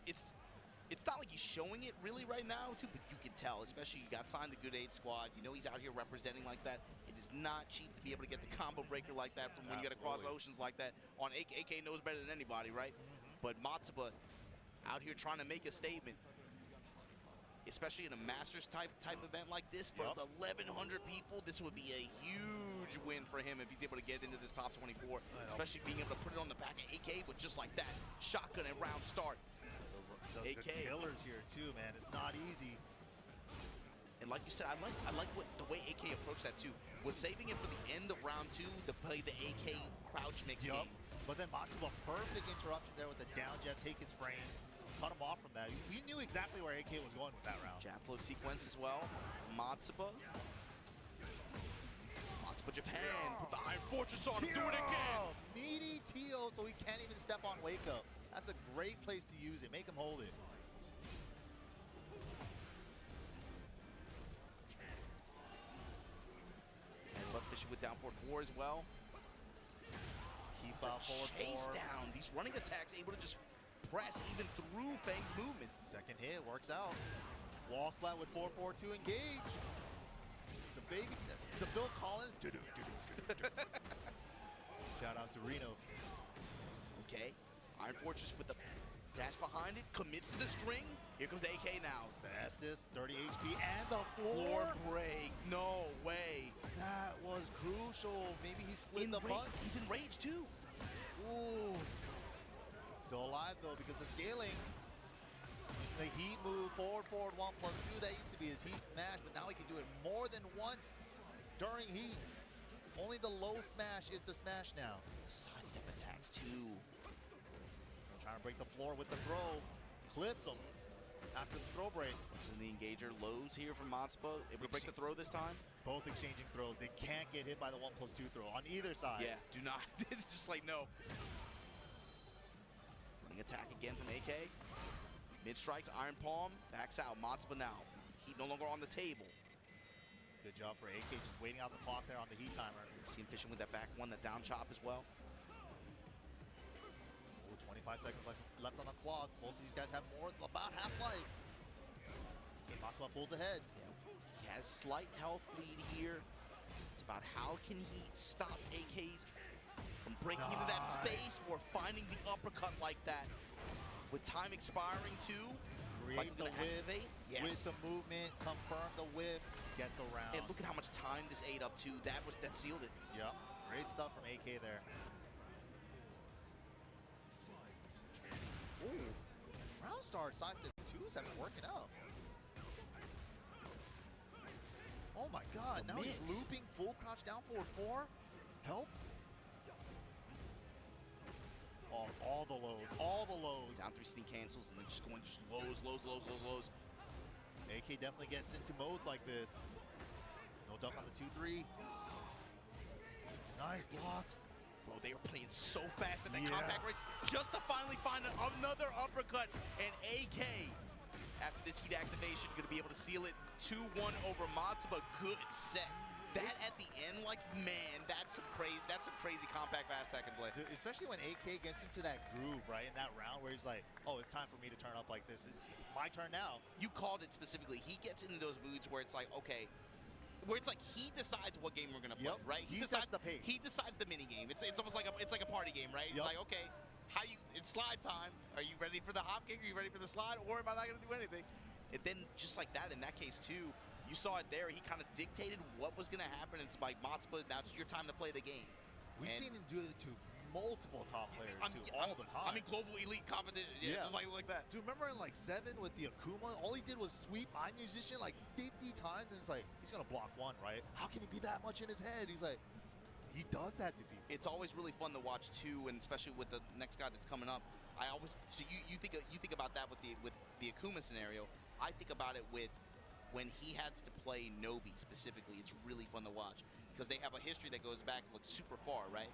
it's not like he's showing it really right now, too. But you can tell, especially you got signed the Good 8 squad. You know he's out here representing like that. It is not cheap to be able to get the combo breaker like that from when you got to cross oceans like that. On AK, AK knows better than anybody, right? But Matsuba out here trying to make a statement. Especially in a Masters type event like this for 1,100 people, this would be a huge win for him if he's able to get into this top 24. Especially being able to put it on the back of AK with just like that shotgun and round start. The AK killers here too, man. It's not easy. And like you said, I like what the way AK approached that too. Was saving it for the end of round 2 to play the AK crouch mix game. But then Matsuba, perfect interruption there with the down jab, take his frame. Cut him off from that. We knew exactly where AK was going with that round. Jab flow sequence as well. Matsuba. Matsuba Japan. Put the Iron Fortress on him. Do it again. Meaty Tio, so he can't even step on wake up. That's a great place to use it. Make him hold it. And Buck fishing with down forward 4 as well. Keep out forward 4. Chase down. These running attacks able to just press even through Fang's movement. Second hit works out. Wall splat with 4-4-2 engage. The baby, the Phil Collins. Shout out to Reno. Okay. Iron Fortress with the dash behind it. Commits to the string. Here comes AK now. The Estes, 30 HP, and the floor break. No way. That was crucial. Maybe he slid the punch. He's in rage too. Ooh. Still alive though because the scaling. Using the heat move, forward, 1+2. That used to be his heat smash, but now he can do it more than once during heat. Only the low smash is the smash now. Sidestep attacks too. Trying to break the floor with the throw. Clips him after the throw break. This is the engager. Lows here from Matsuba. Able to break the throw this time. Both exchanging throws. They can't get hit by the 1+2 throw on either side. Yeah, do not. It's just like no. Running attack again from AK. Mid strikes, Iron Palm, backs out. Matsuba now. Heat no longer on the table. Good job for AK, just waiting out the clock there on the heat timer. See him fishing with that back one, that down chop as well. Ooh, 25 seconds left on the clock. Both of these guys have about half life. Okay, Matsuba pulls ahead. Yeah. He has slight health lead here. It's about how can he stop AKs from breaking into that space or finding the uppercut like that. With time expiring too. Create the whip yes. with the movement, confirm the whip, get the round. And look at how much time this ate up to. That sealed it. Yep, great stuff from AK there. Ooh, round start sidestep 2s have been working out. Oh my God, now he's looping full crouch down forward 4. Help. Oh, all the lows. Down 3 sneak cancels and then just going lows. AK definitely gets into modes like this. No duck on the 2-3. Nice blocks. Bro, they are playing so fast at that compact rate just to finally find another uppercut. And AK, after this heat activation, going to be able to seal it 2-1 over Matsuba. Good set. That at the end, like, man, that's a crazy compact fast attack and play. Dude, especially when AK gets into that groove, right, in that round where he's like, oh, it's time for me to turn up like this. It's my turn now. You called it specifically. He gets into those moods where it's like, okay, where it's like he decides what game we're gonna play, right? He decides the pace. He decides the mini game. It's almost like a party game, right? It's like, okay, it's slide time. Are you ready for the hop kick? Are you ready for the slide? Or am I not gonna do anything? And then just like that, in that case too, you saw it there. He kind of dictated what was going to happen. It's like, Matsuba, now it's your time to play the game. We've seen him do it to multiple top players, all the time. I mean, global elite competition. Yeah, just like that. Do you remember in like 7 with the Akuma? All he did was sweep Eye Musician like 50 times, and it's like, he's going to block 1, right? How can he be that much in his head? He's like, He does that to people. It's always really fun to watch too, and especially with the next guy that's coming up. You think about that with the Akuma scenario. I think about it with when he has to play Nobi specifically. It's really fun to watch because they have a history that goes back like super far, right?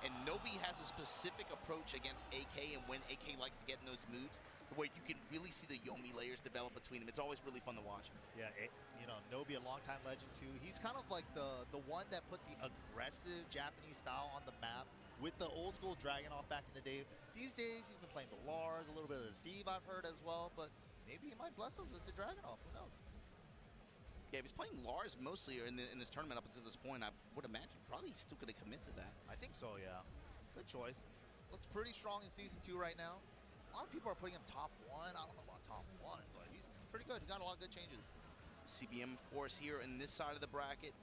And Nobi has a specific approach against AK and when AK likes to get in those moves where you can really see the Yomi layers develop between them. It's always really fun to watch. Yeah, you know, Nobi, a longtime legend too. He's kind of like the one that put the aggressive Japanese style on the map with the old school Dragunov back in the day. These days, he's been playing the Lars, a little bit of the Sieve I've heard as well, but maybe he might bless us with the Dragunov, who knows? Yeah, he was playing Lars mostly in this tournament up until this point. I would imagine probably he's still going to commit to that. I think so, yeah. Good choice. Looks pretty strong in Season 2 right now. A lot of people are putting him top 1. I don't know about top 1, but he's pretty good. He got a lot of good changes. CBM, of course, here in this side of the bracket.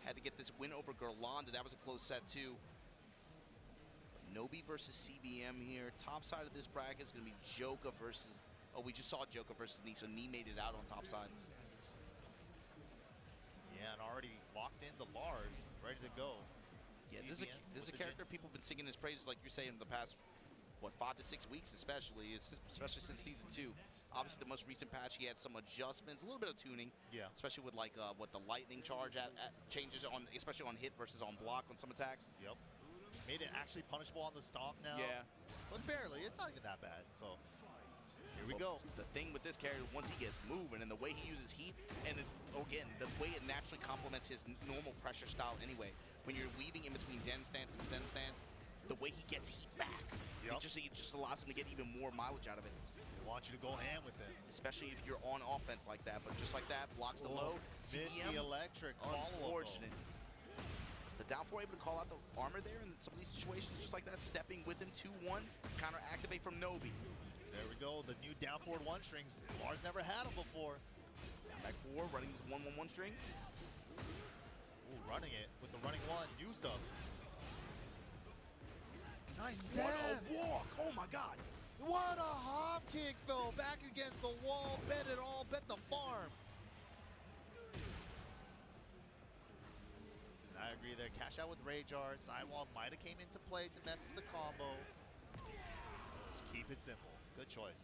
Had to get this win over Gerlanda. That was a close set, too. Nobi versus CBM here. Top side of this bracket is going to be Joka versus... Oh, we just saw Joka versus Nee, so Nee made it out on top side. Yeah, and already locked in the Lars, ready to go. Yeah, this is a character people have been singing his praises, like you're saying, in the past, what, 5 to 6 weeks especially, especially since Season 2. Obviously, the most recent patch, he had some adjustments, a little bit of tuning. Yeah. Especially with, like, what the lightning charge changes on, especially on hit versus on block on some attacks. Yep. Made it actually punishable on the stomp now. Yeah. But barely. It's not even that bad, so... Here we go. The thing with this character, once he gets moving and the way he uses heat, and again, the way it naturally complements his normal pressure style anyway, when you're weaving in between Den stance and Zen stance, the way he gets heat back, Yep. it just allows him to get even more mileage out of it. They want you to go ham with it. Especially if you're on offense like that, but just like that, blocks the low. Missed the electric follow-up. Unfortunate. The down 4 able to call out the armor there in some of these situations just like that, stepping with him 2-1, counter activate from Nobi. There we go, the new down forward 1 strings. Lars never had them before. Back 4, running 1-1-1 string. Ooh, running it with the running 1, new stuff. Nice stab. What a walk! Oh my god! What a hop kick though, back against the wall, bet it all, bet the farm. I agree there, cash out with Rage Art. Sidewalk might have came into play to mess with the combo. Just keep it simple. Good choice.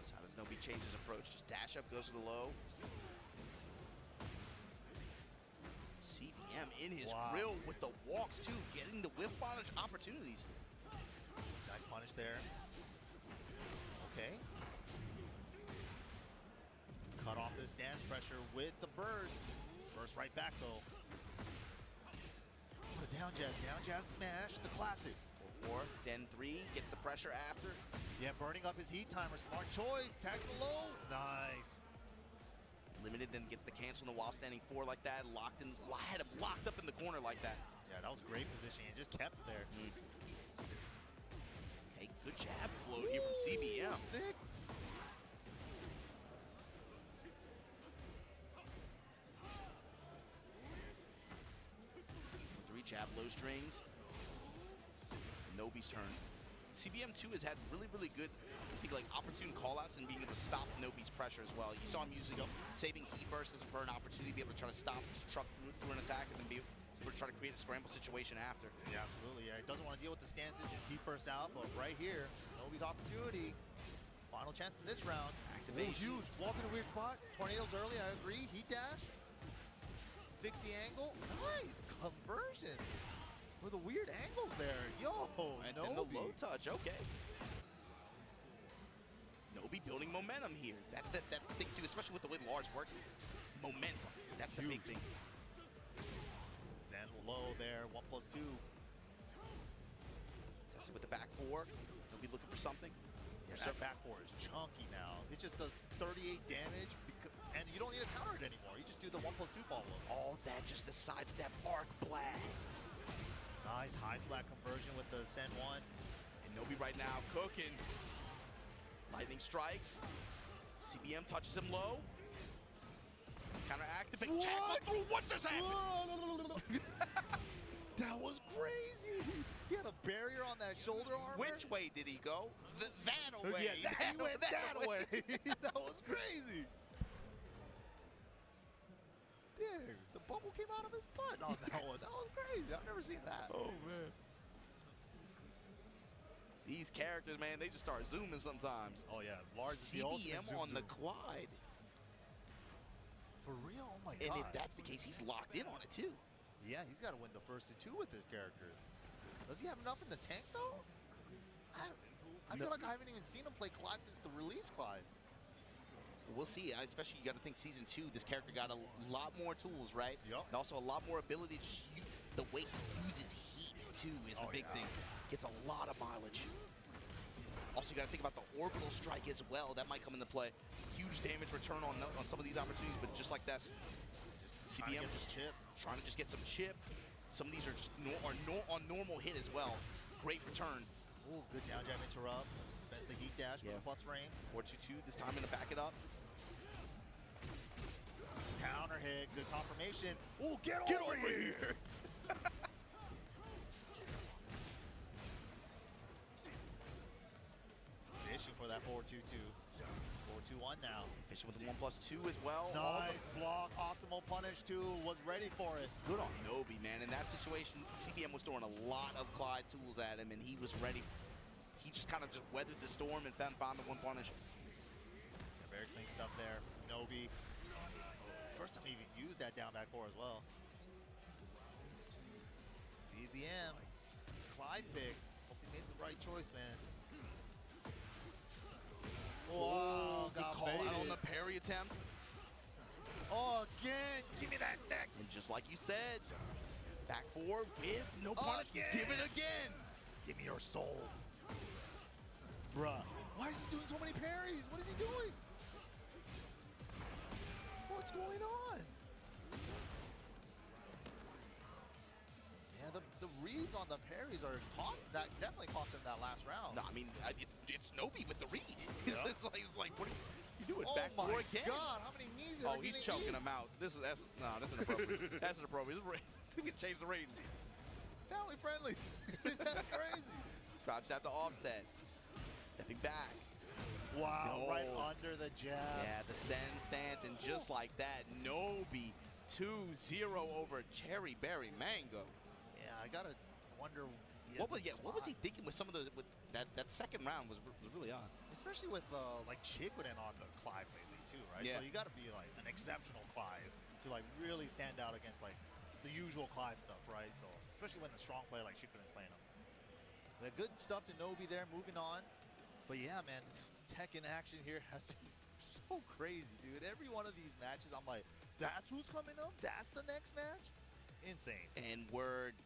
So how does Nobi change his approach? Just dash up, goes to the low. CBM in his grill with the walks too, getting the whip punish opportunities. Nice punish there. Okay. Cut off the stance pressure with the burst. Burst right back though. The down jab smash, the classic. 4-4, Den 3, gets the pressure after. Yeah, burning up his heat timer, smart choice, tag below, nice. Limited, then gets the cancel in the while standing 4 like that, locked in, had him locked up in the corner like that. Yeah, that was great positioning, and just kept it there. Okay, good jab flow here from CBM. Sick. Jab low strings. Nobi's turn. CBM 2 has had really good, I think, like opportune callouts and being able to stop Nobi's pressure as well. You saw him using saving heat burst for an opportunity to be able to try to stop, truck through an attack, and then be able to try to create a scramble situation after. Yeah, absolutely. Yeah, he doesn't want to deal with the stances, just heat burst out, but right here, Nobi's opportunity. Final chance in this round. Activation. Huge. Walked in a weird spot. Tornadoes early, I agree. Heat dash. Fix the angle. Nice conversion. With a weird angle there. Yo, And Nobi. then the low touch, okay. Nobi building momentum here. That's the thing too, especially with the way Lars works. Momentum. That's the big thing. Zen low there. 1+2. Testing with the back 4. Nobi looking for something. Yeah, that back 4 is chunky now. It just does 38 damage, and you don't need to counter it anymore. You just do the 1+2 follow-up. All that just a sidestep arc blast. Nice high splat conversion with the Sen 1. And Nobi right now cooking. Lightning strikes. CBM touches him low. Counter activate. What? What just happened? That was crazy. He had a barrier on that shoulder armor. Which way did he go? That away. Yeah, he went that way. That was crazy. Dude, the bubble came out of his butt on that one. That was crazy. I've never seen that. Oh, man. These characters, man, they just start zooming sometimes. Oh, yeah. Large is the ultimate CBM zoom on the zoom. Clyde. For real? Oh, my And God. if that's the case, he's locked in on it, too. Yeah, he's got to win the first of two with this character. Does he have enough in the tank, though? I feel like I haven't even seen him play Clyde since the release Clyde. We'll see. Especially, you got to think season 2, this character got a lot more tools, right? Yup. And also a lot more ability to just use. The way he uses heat, too, is the big thing. Gets a lot of mileage. Also, you got to think about the orbital strike as well. That might come into play. Huge damage return on some of these opportunities, but just like that, CBM just trying to just get some chip. Some of these are just on normal hit as well. Great return. Oh, good down jab interrupt. Spends the heat dash for the plus frames. 4-2-2, this time in to back it up. Counter hit, good confirmation. Oh, get over here! Fishing for that 4-2-2. 4-2-1 now. Fishing with the 1+2 as well. Nice block, optimal punish too, was ready for it. Good on Nobi, man. In that situation, CBM was throwing a lot of Clyde tools at him, and he was ready. He just kind of just weathered the storm and found the one punish. Yeah, very clean stuff there. Nobi. First time he even used that down back four as well. CBM. Clyde pick. Hope he made the right choice, man. Oh, Good got call out on baited. the parry attempt. Oh, again. Give me that neck. And just like you said, back four with no punish. Again. Give it again. Give me your soul. Bruh. Why is he doing so many parries? What is he doing? What's going on? Yeah, the reads on the parries are that definitely cost him that last round. No, I mean, it's Nobi with the read. Yeah. It's like, what are you doing? Oh Back four my again? God, how many knees are Oh, he's choking him out. That's inappropriate. That's inappropriate. We can change the rating. Family friendly. That's crazy. Crouched at the offset. Stepping back. Wow, No. right under the jab. Yeah, the send stance, and just like that, Nobi 2-0 over Cherry Berry Mango. Yeah, I gotta wonder. What was he thinking with some of the that second round was really odd. Especially with like Chiquiden on the Clive lately too, right? Yeah. So you got to be like an exceptional Clive to like really stand out against like the usual Clive stuff, right? So especially when the strong player like Chiquiden's playing him. The good stuff to Nobi there, moving on. But yeah, man, tech in action here has been so crazy, dude. Every one of these matches, I'm like, that's who's coming up? That's the next match? Insane. And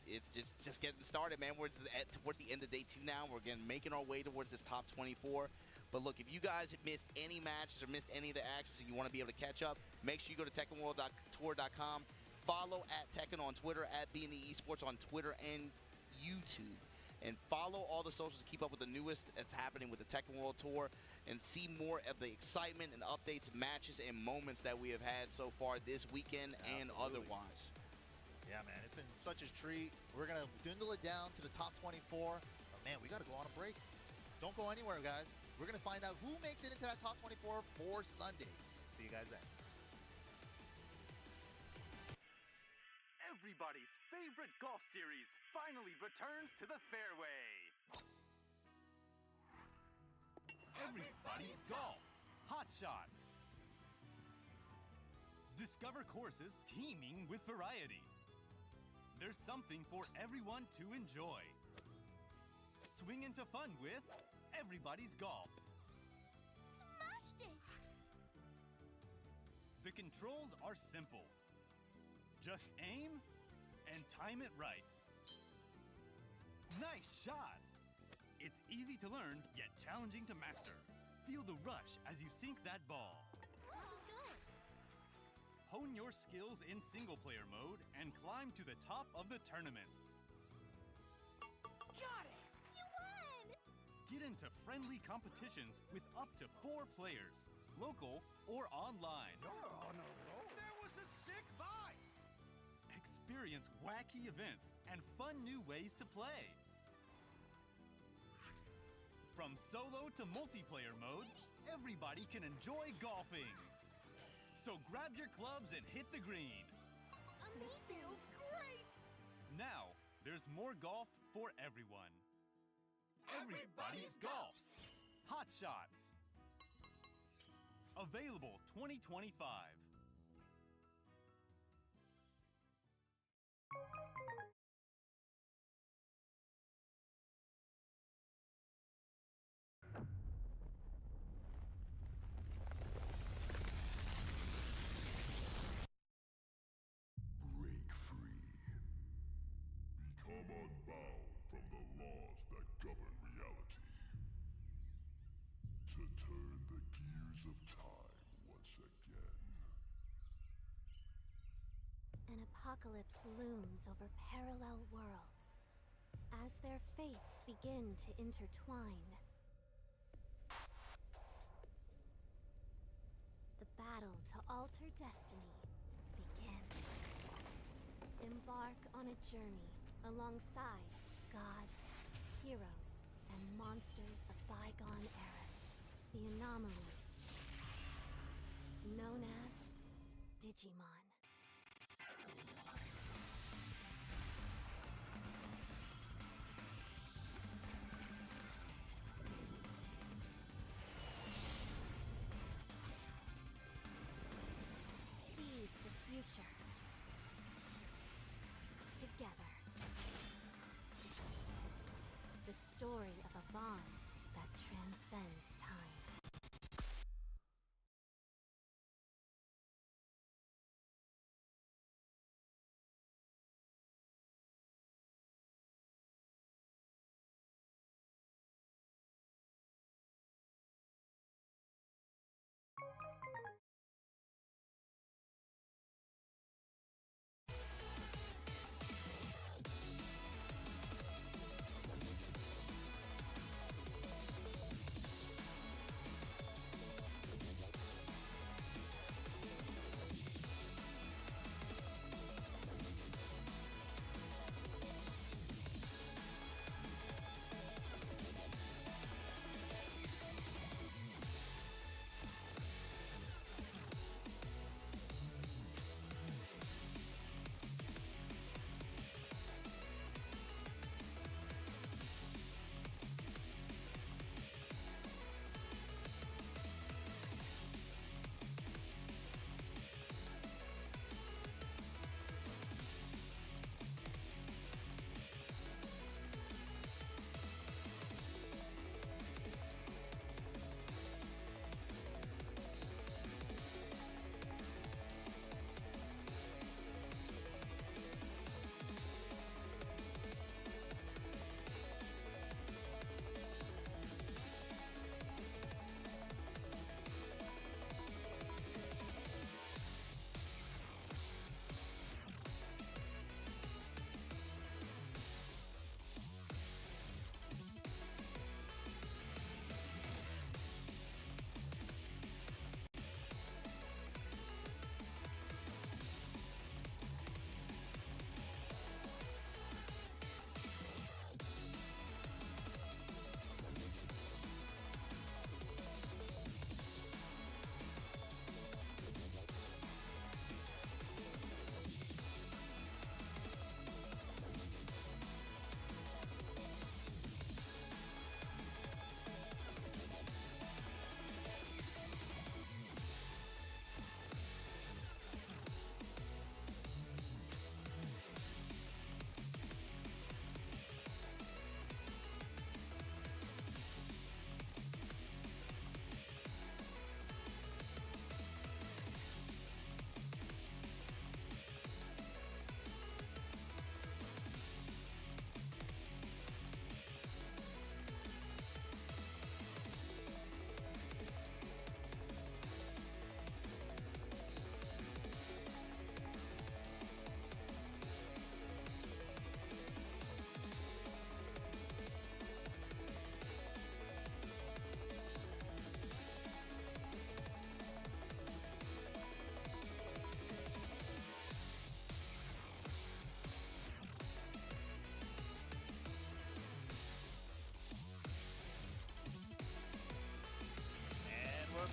it's just getting started, man. We're towards the end of day 2 now. We're again making our way towards this top 24. But look, if you guys have missed any matches or missed any of the actions and you want to be able to catch up, make sure you go to TekkenWorld.tour.com. Follow at Tekken on Twitter, at B&E Esports on Twitter and YouTube. And follow all the socials to keep up with the newest that's happening with the Tekken World Tour and see more of the excitement and updates, matches, and moments that we have had so far this weekend and otherwise. Yeah, man, it's been such a treat. We're going to dwindle it down to the top 24. But man, we got to go on a break. Don't go anywhere, guys. We're going to find out who makes it into that top 24 for Sunday. See you guys then. Everybody's favorite golf series finally returns to the fairway. Everybody's golf. Hot shots. Discover courses teeming with variety. There's something for everyone to enjoy. Swing into fun with Everybody's Golf. Smashed it! The controls are simple. Just aim and time it right. Nice shot! It's easy to learn, yet challenging to master. Feel the rush as you sink that ball. That was good. Hone your skills in single-player mode and climb to the top of the tournaments. Got it! You won! Get into friendly competitions with up to 4 players, local or online. Your Honor, there was a sick fight. Experience wacky events and fun new ways to play. From solo to multiplayer modes, everybody can enjoy golfing. So grab your clubs and hit the green. This feels great! Now, there's more golf for everyone. Everybody's Golf. Hot Shots. Available 2025. Break free. Become unbound from the laws that govern reality. To turn the gears of time once again. An apocalypse looms over parallel worlds as their fates begin to intertwine. The battle to alter destiny begins. Embark on a journey alongside gods, heroes, and monsters of bygone eras. The anomalies, known as Digimon. Seize the future. Together. The story of a bond that transcends time.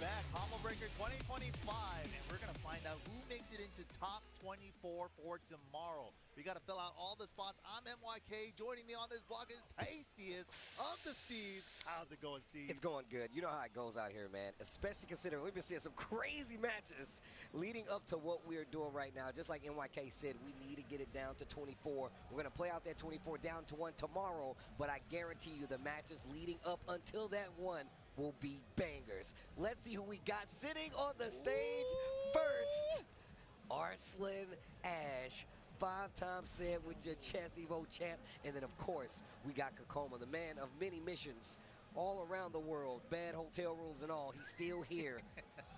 back. Combo Breaker 2025, and we're gonna find out who makes it into top 24 for tomorrow. We gotta fill out all the spots. I'm MYK. Joining me on this block is Tastiest of the Steves. How's it going, Steve? It's going good. You know how it goes out here, man. Especially considering we've been seeing some crazy matches leading up to what we're doing right now. Just like NYK said, we need to get it down to 24. We're going to play out that 24 down to 1 tomorrow, but I guarantee you the matches leading up until that one will be bangers. Let's see who we got sitting on the stage first. Arslan Ash. 5-time said with your chess Evo champ. And then, of course, we got Kakoma, the man of many missions all around the world. Bad hotel rooms and all. He's still here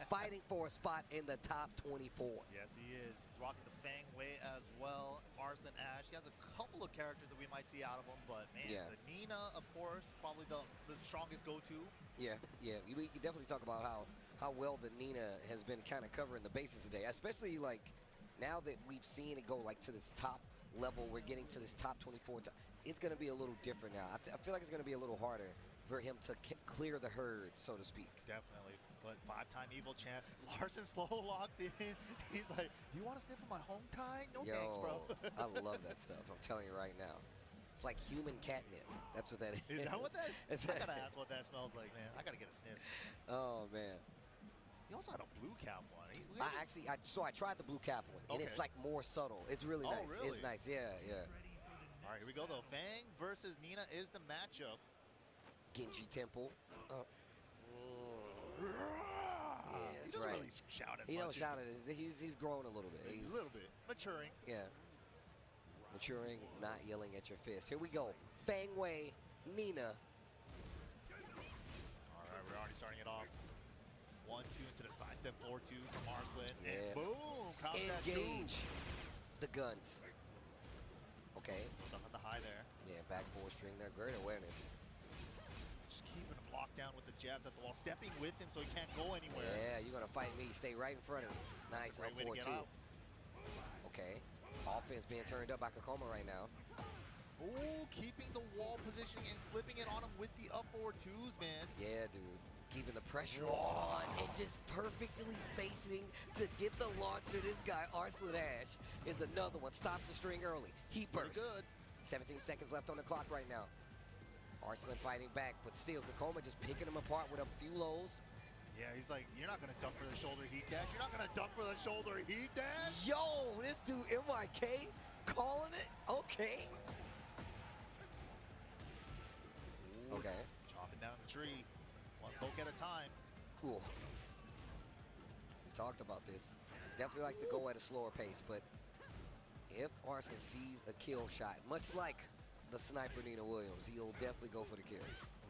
fighting for a spot in the top 24. Yes, he is. He's rocking the Fang Wei as well. Arslan Ash. He has a couple of characters that we might see out of him, but, man, the Nina, of course, probably the strongest go-to. Yeah. We can definitely talk about how well the Nina has been kind of covering the bases today, especially, like, now that we've seen it go like to this top level, we're getting to this top 24. It's going to be a little different now. I feel like it's going to be a little harder for him to clear the herd, so to speak. Definitely. But 5-time Evo champ. Larson slow locked in. He's like, you want to sniff on my home tie? No thanks, bro. I love that stuff. I'm telling you right now. It's like human catnip. That's what that is. Is that what that is? I got to ask what that smells like, man. I got to get a sniff. Oh, man. He also had a blue cap one. I tried the blue cap one, and it's like more subtle. It's really nice. Really? It's nice, yeah. All right, here we go though. Fang versus Nina is the matchup. Genji Temple. Yeah, that's he doesn't right. really shout at He don't much. shout at it. He's grown a little bit. A little bit. Maturing. Yeah. Maturing, not yelling at your fist. Here we go. Fang Wei, Nina. All right, we're already starting it off. 1-2 into the side step, 4-2 from Arslan. Yeah. And boom! Counter that Engage the guns. Okay. Stuck on the high there. Yeah, back 4 string there. Great awareness. Just keeping him locked down with the jabs at the wall. Stepping with him so he can't go anywhere. Yeah, you're going to fight me. Stay right in front of me. Nice. That's a great way to get out. Okay. Offense being turned up by Kakoma right now. Oh, keeping the wall positioning and flipping it on him with the up 4-2s, man. Yeah, dude. Keeping the pressure on and just perfectly spacing to get the launcher. This guy, Arslan Ash, is another one. Stops the string early. Heat burst. Good. 17 seconds left on the clock right now. Arslan fighting back, but still, Kakoma just picking him apart with a few lows. Yeah, he's like, you're not going to duck for the shoulder heat dash. You're not going to duck for the shoulder heat dash. Yo, this dude, MYK, calling it? Okay. Ooh, Okay. Chopping down the tree. One poke at a time. Cool. We talked about this. Definitely likes to go at a slower pace, but if Arslan sees a kill shot, much like the sniper Nina Williams, he'll definitely go for the kill.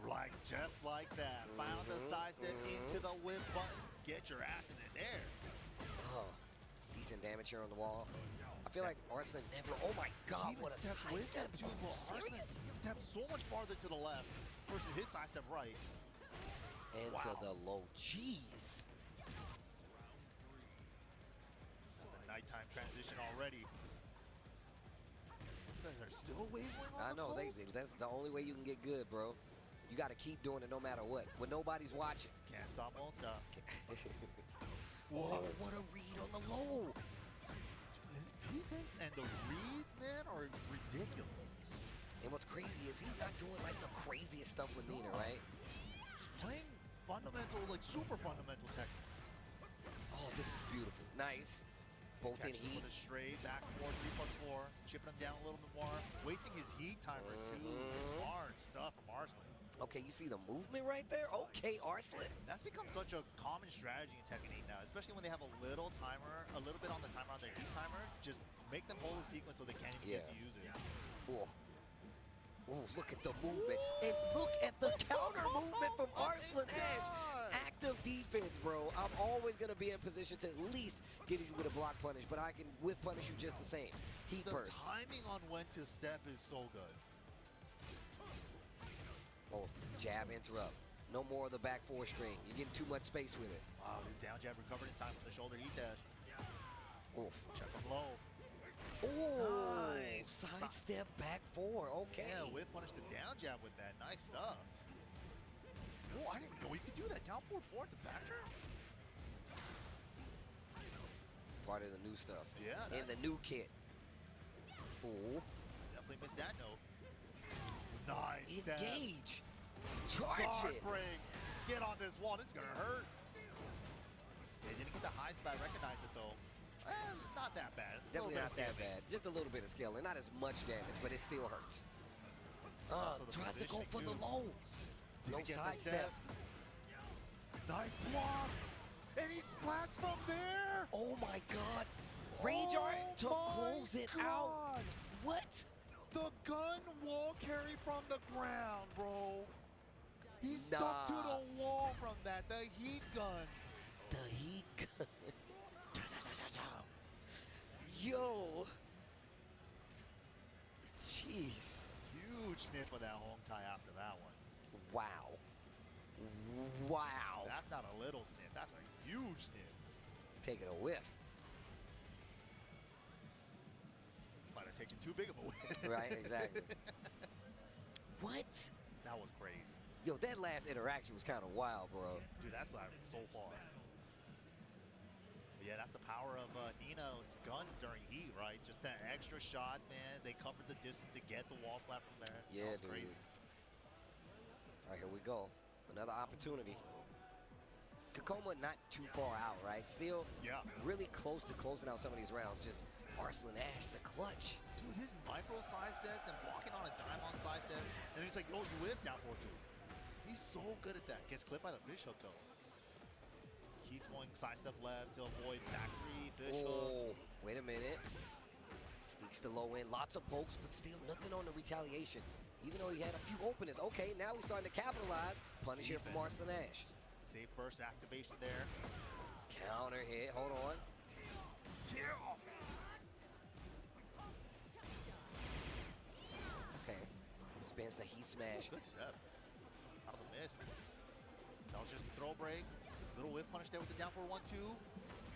Like, just like that. Found the side step into the whip button. Get your ass in this air. Oh, decent damage here on the wall. I feel like Arslan never, oh my God, Even what a stepped side with step. him, too. Well, Arslan stepped so much farther to the left versus his side step right. And to the low, jeez. The nighttime transition already. You guys are still wavering on I know, that's the only way you can get good, bro. You got to keep doing it no matter what. When nobody's watching. Can't stop, won't stop. Whoa, what a read on the low. His defense and the reads, man, are ridiculous. And what's crazy is he's not doing like the craziest stuff with Nina, right? Just playing fundamental, like super fundamental technique. Oh, this is beautiful. Nice. Both in Catches him heat. with a straight, back 4, 3+4, chipping him down a little bit more, wasting his heat timer too. Smart stuff from Arslan. Okay, you see the movement right there? Okay, Arslan. That's become such a common strategy in Tekken 8 now, especially when they have a little timer, a little bit on the timer on their heat timer. Just make them hold the sequence so they can't even get to use it. Oh. Oh, look at the movement. And look at the counter movement from Arslan Ash. Active defense, bro. I'm always going to be in position to at least get you with a block punish, but I can whip punish you just the same. Heat burst. The timing on when to step is so good. Oh, jab interrupt. No more of the back 4 string. You're getting too much space with it. Wow, his down jab recovered in time with the shoulder heat dash. Oof. Check him low. Oh, Nice. sidestep back 4. Okay. Yeah, whip punish the down jab with that. Nice stuff. Oh, I didn't know he could do that. Down 4-4 at the factor? Part of the new stuff. Yeah. In the new kit. Ooh. Definitely missed that note. Nice step. Engage. Charge Guard it. break. Get on this wall. This is going to hurt. They didn't get the high spot. Recognize it, though. Not that bad. Definitely not that bad. Just a little bit of scaling. Not as much damage, but it still hurts. Tries to go for the low. No side step. Nice block. And he splats from there. Oh my God. Range art to close it out. What? The gun wall carry from the ground, bro. He stuck to the wall from that. The heat guns. The heat guns. Yo. Jeez. Huge sniff of that home tie after that one. Wow. Wow. That's not a little sniff. That's a huge sniff. Taking a whiff. Might have taken too big of a whiff. Right, exactly. What? That was crazy. Yo, that last interaction was kind of wild, bro. Dude, that's like so far. But yeah, that's the power of Nino's guns during heat, right? Just that extra shots, man. They covered the distance to get the wall slap from there. Yeah, that was dude. crazy. All right, here we go. Another opportunity. Kakoma not too far out, right? Still really close to closing out some of these rounds. Just Arslan Ash, the clutch. Dude, his micro side steps and blocking on a dime on side step. And he's like, oh, you whip down 4-2. He's so good at that. Gets clipped by the fish hook, though. Keeps going side step left to avoid back three, fish hook. Wait a minute. Sneaks the low end. Lots of pokes, but still nothing on the retaliation. Even though he had a few openings. Okay, now he's starting to capitalize. Punish here from Arslan Ash. Safe burst activation there. Counter hit. Hold on. Tear off. Okay. Spins the heat smash. Good step. Out of the mist. That was just a throw break. Little whip punish there with the down for 1-2.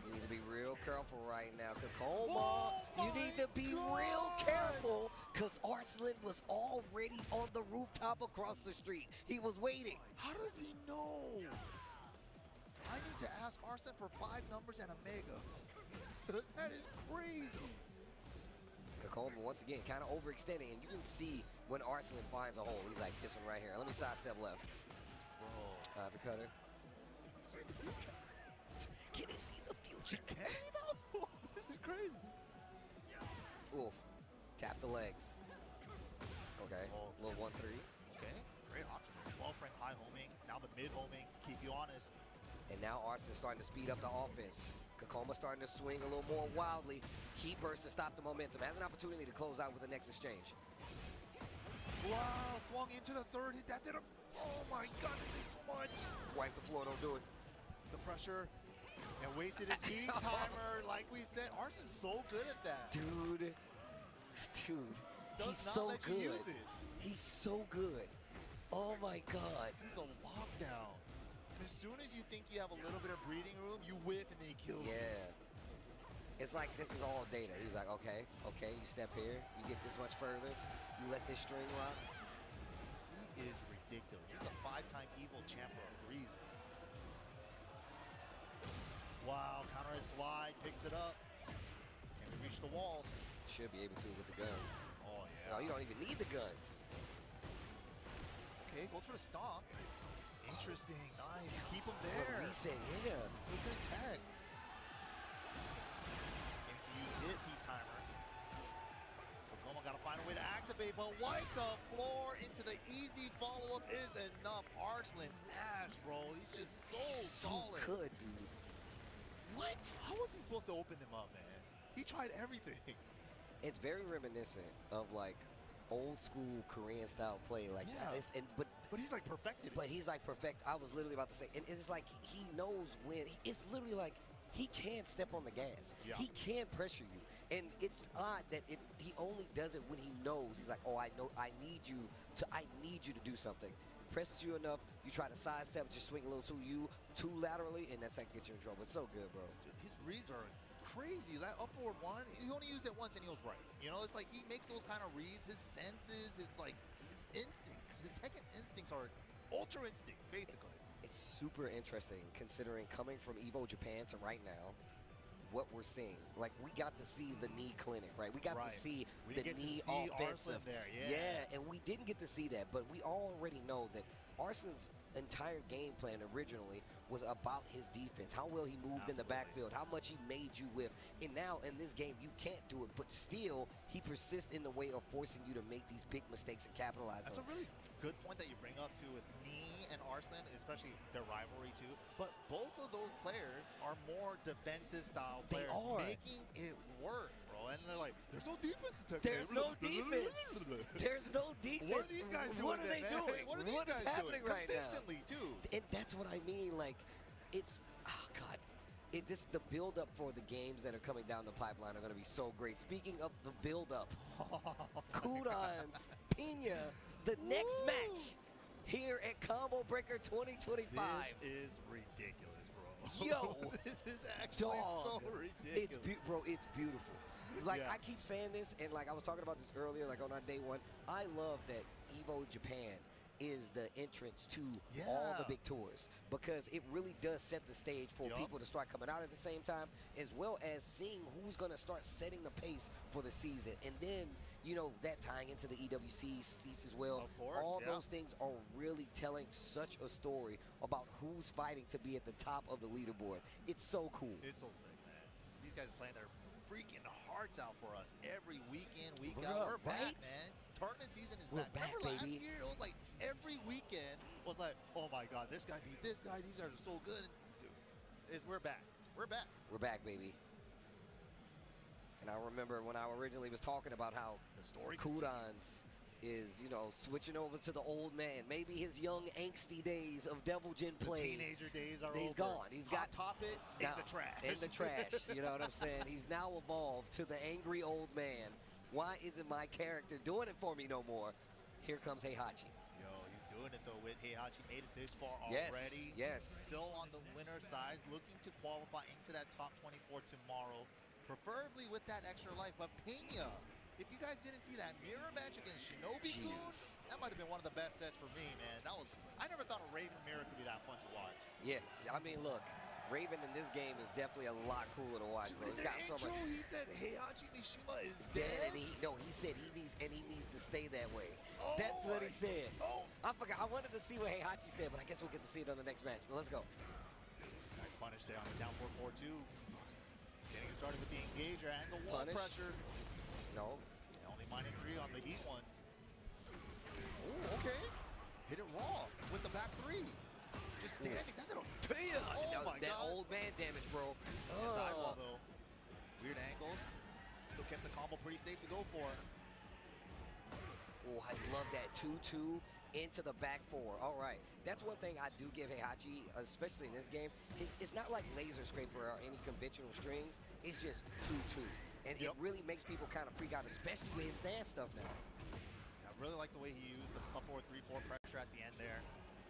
You need to be real careful right now. Kakoma, you need to be real careful because Arslan was already on the rooftop across the street. He was waiting. How does he know? I need to ask Arslan for 5 numbers and a mega. That is crazy. Kakoma, once again, kind of overextending, and you can see when Arslan finds a hole. He's like, this one right here. Let me sidestep left. Bro. The cutter. See the future. Can he see the future? Can he though? This is crazy. Oof. Tap the legs. Okay. Little 1-3. Okay. Great option. Well frame high homing. Now the mid homing. Keep you honest. And now Arslan's starting to speed up the offense. Kakoma starting to swing a little more wildly. Key burst to stop the momentum. Has an opportunity to close out with the next exchange. Wow, swung into the third. That did a... Oh my God, it did so much. Wipe the floor, don't do it. The pressure. And wasted his heat timer. Like we said, Arslan's so good at that. Dude. Does He's not so let you good. use it. He's so good. Oh my God. Dude, the lockdown. As soon as you think you have a little bit of breathing room, you whip and then he kills you. Yeah. It's like this is all data. He's like, okay, you step here, you get this much further, you let this string rock. He is ridiculous. He's a 5-time Evo champ for a reason. Wow, counter his slide, picks it up. Can we reach the wall? Should be able to with the guns. Oh, yeah. No, you don't even need the guns. Okay, goes for the stomp. Interesting, nice. Keep him there. Reset, yeah. Good tag. And to use his heat timer. Kakoma got to find a way to activate, but wipe the floor into the easy follow-up is enough. Arslan Ash, bro. He's just so solid. Good, dude. What? How was he supposed to open him up, man? He tried everything. It's very reminiscent of like old school Korean style play, like that. But he's like perfected. But he's like perfect. I was literally about to say, and it's like he knows when. It's literally like he can step on the gas. Yeah. He can pressure you, and it's odd that he only does it when he knows. He's like, oh, I know, I need you to do something. Presses you enough, you try to sidestep, just swing a little too laterally, and that's how it gets you in trouble. It's so good, bro. Dude, his reads are crazy. That up forward one, he only used it once and he was right. You know, it's like he makes those kind of reads. His senses, it's like his instincts, his second instincts are Ultra Instinct, basically. It's super interesting considering coming from Evo Japan to right now, what we're seeing. Like, we got to see the knee clinic, right? We got to see the knee offensive. There, and we didn't get to see that, but we already know that Arsen's entire game plan originally was about his defense, how well he moved in the backfield, how much he made you whiff. And now in this game, you can't do it, but still, he persists in the way of forcing you to make these big mistakes and capitalize That's on a really good point that you bring up, too, with Knee and Arslan, especially their rivalry, too. But both of those players are more defensive-style players. They are. Making it work, bro. And they're like, there's no defense in Tekken. There's no defense. There's no defense. What are these guys doing? What are they doing? What are these guys happening doing? right now? Consistently, too. And that's what I mean. Like, it's, oh, God. This, the build-up for the games that are coming down the pipeline are going to be so great. Speaking of the build-up, Kudans, Pina, the next match here at Combo Breaker 2025. This is ridiculous, bro. Yo, this is actually so ridiculous. It's beautiful. Like, I keep saying this, and like I was talking about this earlier, like on our day one, I love that Evo Japan is the entrance to all the big tours, because it really does set the stage for people to start coming out at the same time, as well as seeing who's going to start setting the pace for the season. And then, you know, that tying into the EWC seats as well. Of course, all those things are really telling such a story about who's fighting to be at the top of the leaderboard. It's so cool. It's so sick, man. These guys are playing their freaking hearts out for us every week in, week out. We're back, man. Tournament season is back. Remember last year? It was like every weekend was like, oh my God, this guy beat this guy. These guys are so good. We're back. We're back. We're back, baby. And I remember when I originally was talking about how the story Kudans is, you know, switching over to the old man. Maybe his young angsty days of Devil Jin play. The teenager days are He's over. gone. He's got top it in the trash. In the trash. You know what I'm saying? He's now evolved to the angry old man. Why isn't my character doing it for me no more? Here comes Heihachi. Yo, he's doing it though with Heihachi. Made it this far already. Yes. Still on the winner side, looking to qualify into that top 24 tomorrow, preferably with that extra life. But Pena, if you guys didn't see that mirror match against Shinobi-kun, that might have been one of the best sets for me, man. I never thought a Raven mirror could be that fun to watch. Yeah, I mean, look, Raven in this game is definitely a lot cooler to watch, bro. It's got so much. He said Heihachi Mishima is dead. dead. And he said he needs to stay that way. Oh, that's what he said. Oh, I forgot. I wanted to see what Heihachi said, but I guess we'll get to see it on the next match. But let's go. Nice punish there on the down 4-4-2. Getting started with the engager and the wall pressure. No. Only -3 on the heat ones. Oh, okay. Hit it raw with the back 3. Just standing. That little that old man damage, bro. Sidewall though. Weird angles. Still kept the combo pretty safe to go for. Oh, I love that 2-2 into the back 4. All right. That's one thing I do give Heihachi, especially in this game. It's not like Laser Scraper or any conventional strings. It's just 2-2. And it really makes people kind of freak out, especially with his stance stuff now. I really like the way he used the up 4-3-4 pressure at the end there.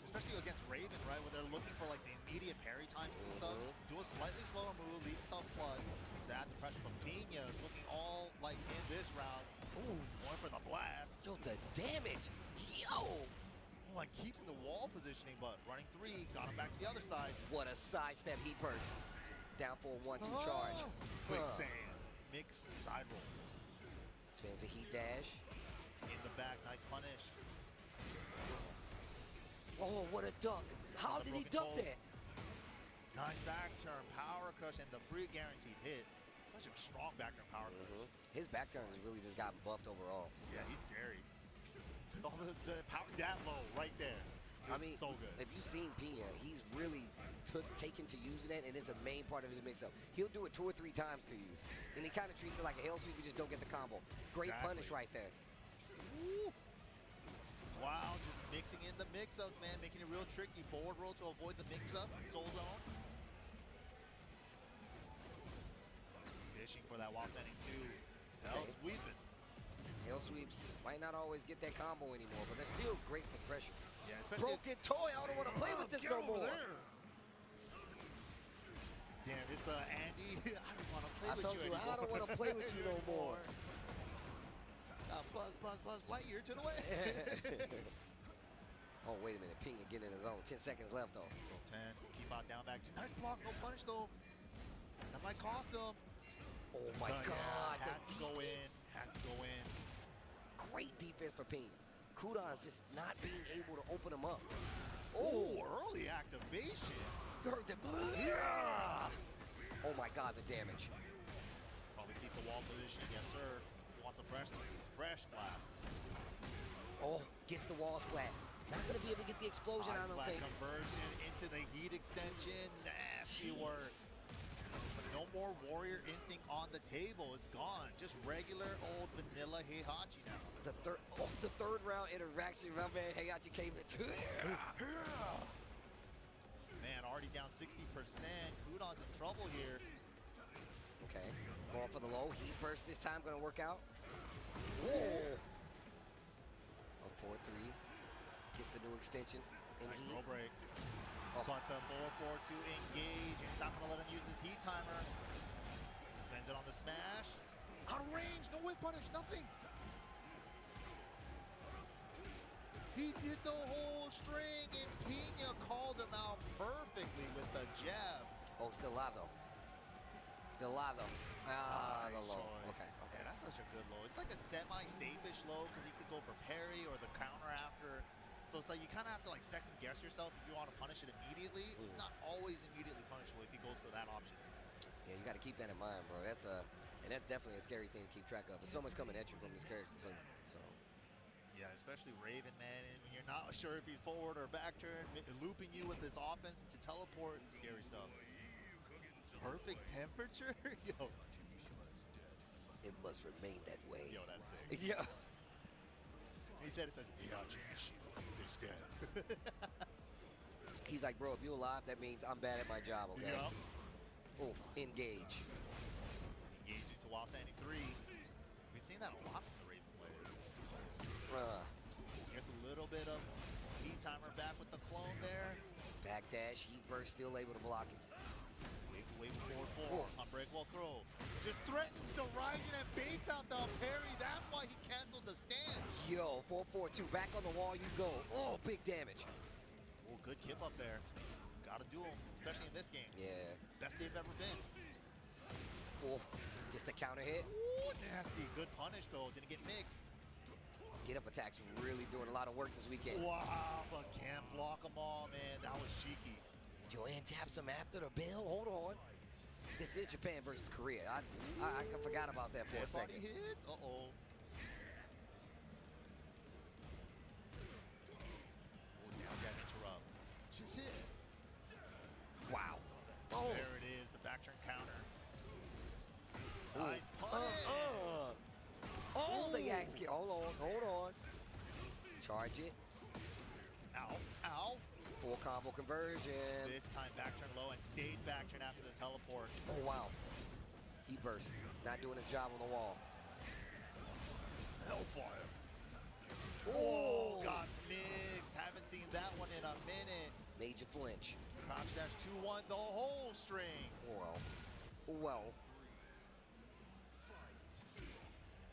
Especially against Raven, right, where they're looking for like the immediate parry time and stuff. Do a slightly slower move, leave himself plus to add the pressure. From Pena is looking all like in this round. Ooh, going for the blast. Yo, the damage. Yo! Oh, and keeping the wall positioning, but running 3, got him back to the other side. What a sidestep he burst. Down for a 1-2 charge. Quicksand. Mix side roll. Spins a heat dash. In the back, nice punish. Oh, what a duck. How did he duck that? Nice back turn, power crush, and the free guaranteed hit. Such a strong back turn power crush. His back turn has really just gotten buffed overall. Yeah, he's scary. All the power that low right there. I mean, so good. If you've seen Pena, he's really taken to using it, and it's a main part of his mix-up. He'll do it 2 or 3 times to you, and he kind of treats it like a hell sweep. You just don't get the combo. Great punish right there. Woo. Wow, just mixing in the mix-ups, man, making it real tricky. Forward roll to avoid the mix-up. Soul zone. Fishing for that while sending 2. Hell sweeping. Hell sweeps might not always get that combo anymore, but they're still great for pressure. Yeah, especially broken toy. I don't want to play with this no more. Damn, it's Andy. I don't want to play with you anymore. I don't want to play with you no more. Buzz, Lightyear to the way. Oh, wait a minute. Ping getting in his zone. 10 seconds left, though. So tense. Keep out down back. Nice block. No punish, though. That might cost him. Oh, my Yeah, God. had to go in. Had to go in. Great defense for Ping. Kudos just not being able to open him up. Oh, early activation. You heard the... Yeah! Oh, my God, the damage. Probably keep the wall position. Yes, sir. Wants a fresh blast. Oh, gets the wall splat. Not going to be able to get the explosion, I don't think. Conversion into the heat extension. Nasty work. But no more warrior instinct on the table. It's gone. Just regular old vanilla Heihachi now. The third round interaction, my man Heihachi came into it. Man, already down 60%. Kudon's in trouble here. Okay, going for the low. Heat burst this time, going to work out. Whoa! A 4-3. Gets the new extension. Nice low break. But the 4-4-2 engage. He's not going to let him use his heat timer. Spends it on the smash. Out of range. No whip punish. Nothing. He did the whole string, and Pina called him out perfectly with the jab. Oh, still alive, though. Still alive, though. The low. Okay. Yeah, that's such a good low. It's like a semi-safe-ish low because he could go for parry or the counter after. So it's like you kind of have to like second guess yourself if you want to punish it immediately. It's not always immediately punishable if he goes for that option. Yeah, you got to keep that in mind, bro. And that's definitely a scary thing to keep track of. There's so much coming at you from this character, so. Yeah, especially Raven, man. And when you're not sure if he's forward or back turn, looping you with his offense into teleport, scary stuff. Perfect temperature, yo. It must remain that way. Yo, that's sick. Yeah. He said it says, is dead. He's like, bro, if you're alive, that means I'm bad at my job, okay? Yeah. Oof, engage. Engage into while standing 3. We've seen that a lot from the Raven players. Gets a little bit of heat timer back with the clone there. Backdash, heat burst, still able to block it. Wave forward 4. Unbreakable throw. Just threatens to Raiden and baits out the parry. That's why he canceled the stand. Yo, 4-4-2. Back on the wall you go. Oh, big damage. Oh, good kip up there. Gotta do him, especially in this game. Yeah. Best they've ever been. Oh, just a counter hit. Ooh, nasty. Good punish, though. Didn't get mixed. Get up attacks really doing a lot of work this weekend. Wow, but can't block them all, man. That was cheeky. Joanne taps him after the bell. Hold on. This is Japan versus Korea. I forgot about that for a second. Body hits. Uh-oh. Now got interrupt. Just hit. Wow. Oh. There it is. The back turn counter. Nice punish. Oh, the Yaks kick. Hold on. Charge it. Ow. Ow. Full combo conversion. This time back turn low and stays back turn after the teleport. Oh, wow. He burst. Not doing his job on the wall. Hellfire. Oh, got mixed. Haven't seen that one in a minute. Major flinch. Crouch dash 2-1, the whole string. Well.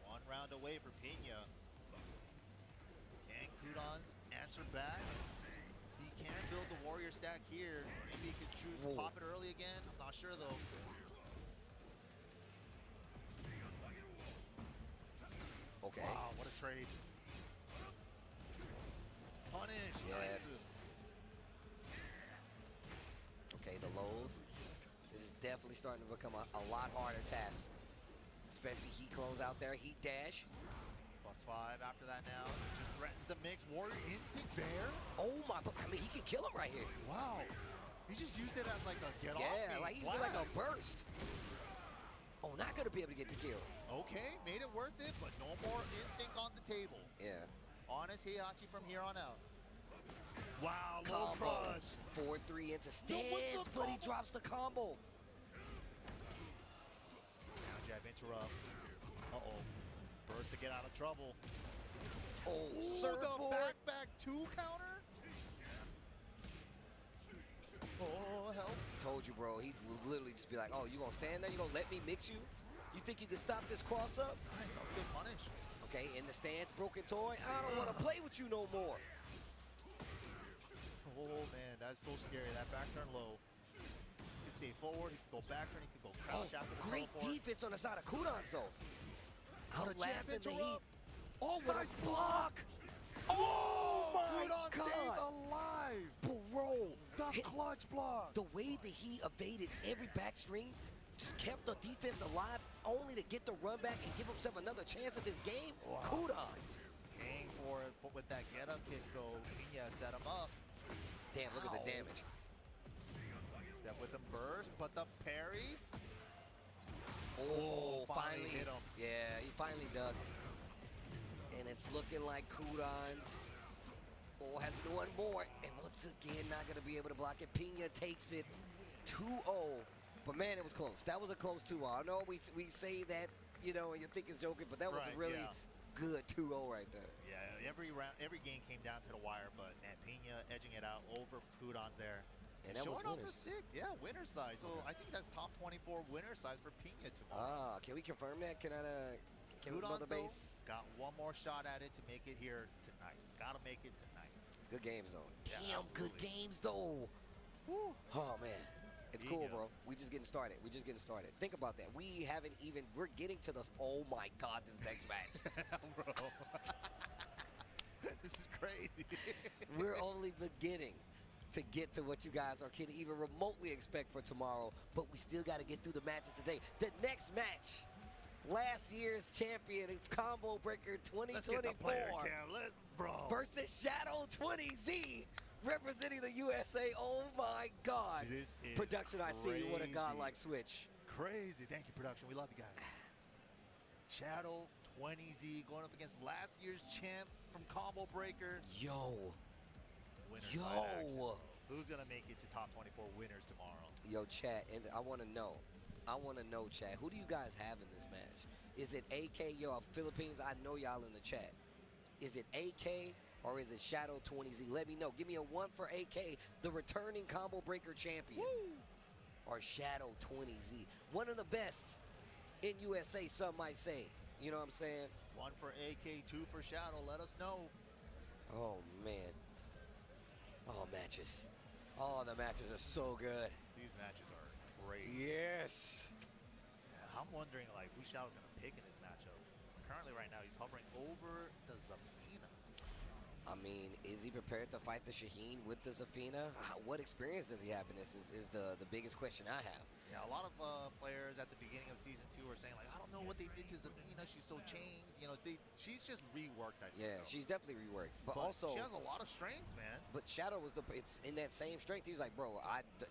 One round away for Pena. Can Kudon's answer back? He can build the warrior stack here. Maybe he could choose to pop it early again. I'm not sure though. Okay. Wow, what a trade. Punish. Yes. Nice. Okay, the lows. This is definitely starting to become a lot harder task. Especially heat clones out there. Heat dash. +5 after that now. Just threatens the mix. Warrior instinct there. Oh my, I mean, he can kill him right here. Wow. He just used it as like a get off. Yeah, like he did like a burst. Oh, not gonna be able to get the kill. Okay, made it worth it, but no more instinct on the table. Yeah. Honest Heihachi from here on out. Wow, low Combo. crush. 4-3 into stance, but he drops the combo. Down jab interrupt. Uh-oh. Burst to get out of trouble. Oh, Ooh, surfboard. the back 2 counter. Oh, help. Told you, bro. He would literally just be like, oh, you gonna stand there? You gonna let me mix you? You think you can stop this cross up? Nice, a good punish. Okay, in the stance, broken toy. I don't want to play with you no more. Oh, man, that's so scary. That back turn low. He can stay forward. He can go back turn. He can go crouch after the Great teleport. defense on the side of Kudan's, though. What a champ Outlasting the heat. interrupt. Oh, what Nice a block! Oh, my Kudan stays God! alive. Bro, The clutch block. the way that he evaded every backstring, just kept the defense alive, only to get the run back and give himself another chance at this game. Wow. Kudos. Paying for it, but with that get-up kick, though, Pina set him up. Damn, look at the Ow. damage. Step with him burst, but the parry. Oh, finally finally. hit him. Yeah, he finally ducked. And it's looking like Kudan's has one more. And once again, not going to be able to block it. Pina takes it 2-0. But, man, it was close. That was a close 2-0. I know we say that, you know, and you think it's joking, but that was a really good 2-0 right there. Yeah, every round, every game came down to the wire, but man, Pina edging it out over Kudan there. And that was showing off the winners. stick, yeah, winner side. So I think that's top 24 winner size for Pina tomorrow. Can we confirm that? Can we know Kudan the base? got one more shot at it to make it here tonight. Gotta make it tonight. Good games, though. Yeah, Damn, good absolutely. games, though. Woo. Oh, man. It's There you cool, go. bro. We just getting started. We're just getting started. Think about that. We're getting to the, oh, my God, this next match. Bro. This is crazy. We're only beginning to get to what you guys can even remotely expect for tomorrow, but we still got to get through the matches today. The next match, last year's champion of Combo Breaker Let's get the 2024 player cam, bro. versus Shadow 20Z representing the USA. Oh my God. This is Production, I see you. What a crazy. godlike switch. Crazy. Thank you, production. We love you guys. Shadow 20Z going up against last year's champ from Combo Breaker. Yo. Winners Yo. side action. Who's going to make it to top 24 winners tomorrow? Yo, chat, and I want to know, chat, who do you guys have in this match? Is it AK, yo, Philippines? I know y'all in the chat. Is it AK or is it Shadow 20Z? Let me know. Give me a 1 for AK, the returning Combo Breaker champion. Woo! Or Shadow 20Z. One of the best in USA, some might say. You know what I'm saying? 1 for AK, 2 for Shadow. Let us know. Oh, man. Oh, matches. Oh, the matches are so good. These matches are great. Yes. Yeah, I'm wondering, like, who Shadow's going to pick in this matchup. Currently, right now, he's hovering over the Zafina. I mean, is he prepared to fight the Shaheen with the Zafina? What experience does he have in this is the biggest question I have. Yeah, a lot of players at the beginning of Season 2 are saying, like, I don't know what they did to Zafina. She's so changed. You know, she's just reworked, I think. Yeah, though. she's definitely reworked. But also, she has a lot of strengths, man. but Shadow was it's in that same strength. He's like, bro,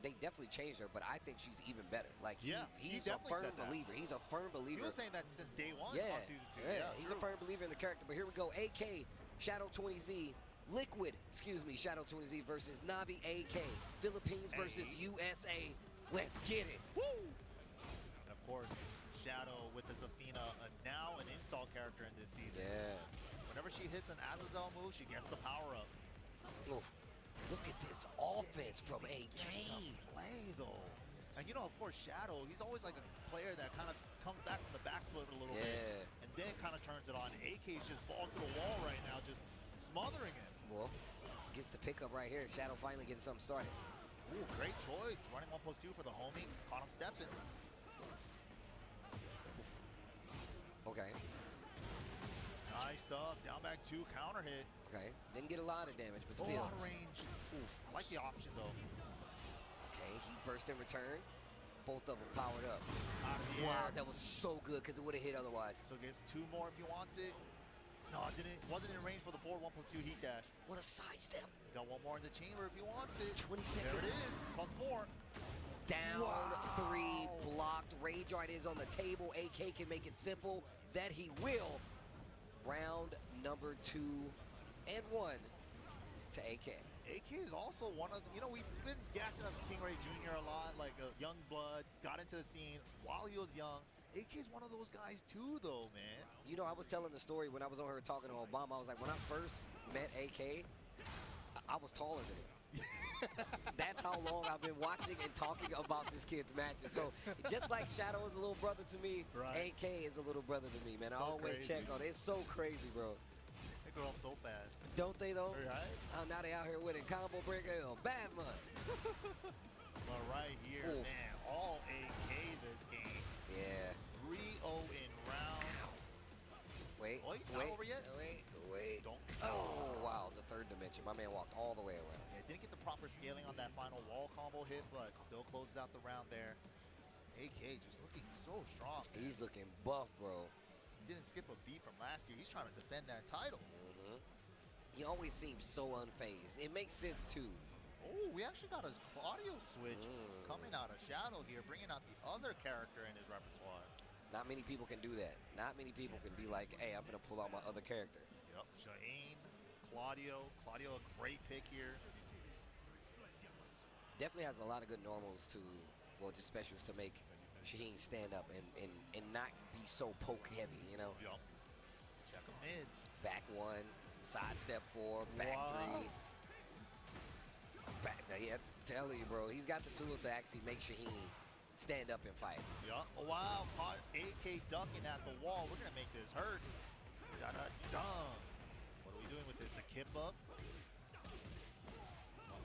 they definitely changed her, but I think she's even better. Like, Yeah, he he's a definitely firm said that. believer. He's a firm He believer. was saying that since day one Yeah, on Season 2. yeah, he's a true. firm believer in the character. But here we go, AK, Shadow 20Z, Liquid, Shadow 20Z versus Navi AK, Philippines versus USA. Let's get it. Woo! And of course, Shadow with the Zafina, now an install character in this season. Yeah. Whenever she hits an Azazel move, she gets the power up. Oof. Look at this offense from AK. Play though. And you know, of course, Shadow, he's always like a player that kind of comes back from the back foot a little bit. And then kind of turns it on. AK's just balls to the wall right now, just smothering it. Well, gets the pickup right here. Shadow finally getting something started. Ooh, great choice. Running 1+2 for the homie. Caught him stepping. Okay. Nice stuff. Down back 2, counter hit. Okay. Didn't get a lot of damage, but A still. lot of range. Oof. I like the option though. Okay, he burst in return. Both of them powered up. Out of the Wow, air. that was so good because it would have hit otherwise. So gets 2 more if he wants it. No, it didn't. Wasn't in range for the forward 1+2 heat dash. What a sidestep. He got 1 more in the chamber if he wants it. 20 There seconds. it is. +4. Down Wow. 3, blocked. Rage Art is on the table. AK can make it simple. That he will. Round number 2 and 1 to AK. AK is also one of, you know, we've been gassing up King Ray Jr. a lot, like a young blood, got into the scene while he was young. AK is one of those guys too, though, man. You know, I was telling the story when I was on here talking to Obama. I was like, when I first met AK, I was taller than him. That's how long I've been watching and talking about this kid's matches. So just like Shadow is a little brother to me, Right. AK is a little brother to me, man. I So always crazy. check on it. It's so crazy, bro. There throw up so fast. Don't they though? Right? Oh, now they out here winning combo breaker. Bad month. But right here, Oof. man, all AK this game. Yeah. 3-0 in round. Wait, Oh, he's not over yet? wait. Don't. Oh, wow, the third dimension. My man walked all the way around. Yeah, didn't get the proper scaling on that final wall combo hit, but still closes out the round there. AK just looking so strong. He's looking buff, bro. Didn't skip a beat from last year. He's trying to defend that title. He always seems so unfazed. It makes sense, too. Oh, we actually got a Claudio switch coming out of Shadow here, bringing out the other character in his repertoire. Not many people can do that. Not many people can be like, hey, I'm going to pull out my other character. Yep, Shane, Claudio. Claudio, a great pick here. Definitely has a lot of good normals to, well, just specials to make Shaheen stand up and not be so poke heavy, you know? Yup. Check the mids. Back one, sidestep four, back three. Back, yeah, it's telling you, bro. He's got the tools to actually make Shaheen stand up and fight. Yup. Oh, wow. AK ducking at the wall. We're going to make this hurt. Da-da-da. What are we doing with this? The kip up. 1,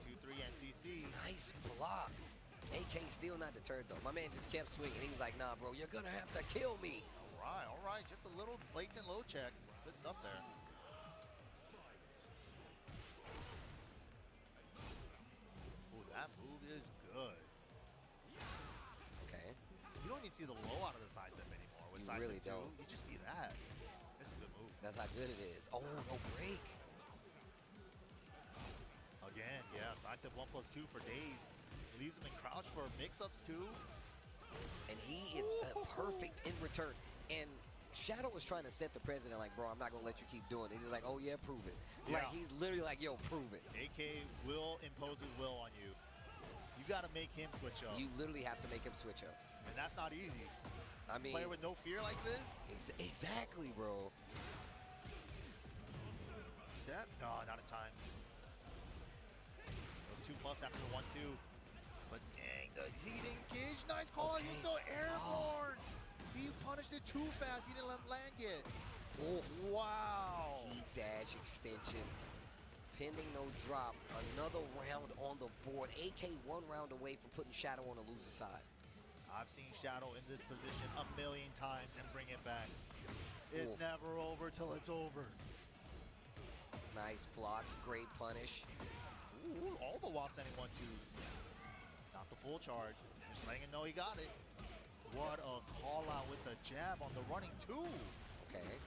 2, 3, NCC. Nice block. AK still not deterred, though. My man just kept swinging. He was like, nah, bro, you're going to have to kill me. All right. Just a little blatant low check. Good stuff there. Ooh, that move is good. Okay. You don't even see the low out of the sidestep anymore. With You sidestep really 2, don't. You just see that. This is a good move. That's how good it is. Oh, no break. Again, yeah, sidestep 1+2 for days. Leaves him in crouch for mix-ups too. And he is perfect in return. And Shadow was trying to set the president like, bro, I'm not going to let you keep doing it. He's like, oh, yeah, prove it. Yeah. Like, he's literally like, yo, prove it. AK will impose his will on you. You got to make him switch up. You literally have to make him switch up. And that's not easy. I mean, Player with no fear like this? Exactly, bro. Step? No, not in time. Those 2+ after the 1-2. But dang, the heating gauge. Nice call. Okay. He's still airborne. He punished it too fast. He didn't let him land yet. Oh, Wow. heat dash extension. Pending no drop. Another round on the board. AK 1 round away from putting Shadow on the loser side. I've seen Shadow in this position a million times and bring it back. It's never over till it's over. Nice block. Great punish. Ooh, all the while sending 1-2s. Not the full charge. Just letting him know he got it. What a call out with the jab on the running 2. Okay.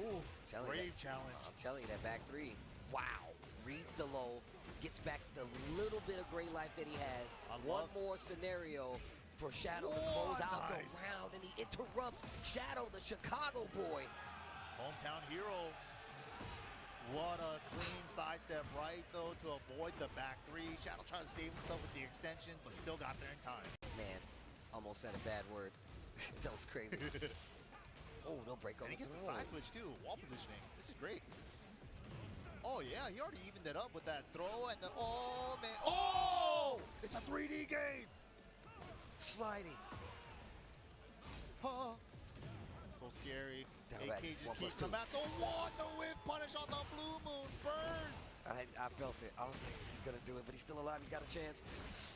Ooh, Telling brave you challenge. I'm telling you, that back three. Wow. Reads the low. Gets back the little bit of gray life that he has. One more scenario for Shadow to close out the round, and he interrupts Shadow, the Chicago boy. Hometown hero. What a clean sidestep right, though, to avoid the back three. Shadow trying to save himself with the extension, but still got there in time. Man, almost said a bad word. That was crazy. Oh, no break on And he the gets the throw. side switch, too. Wall positioning. This is great. Oh, yeah, he already evened it up with that throw and the... Oh, man. Oh! It's a 3D game! Sliding. Huh. So scary. Down AK back. just keeps the back. The one, the whip punish on the blue moon. Burst. I felt it. I was like, he's going to do it, but he's still alive. He's got a chance.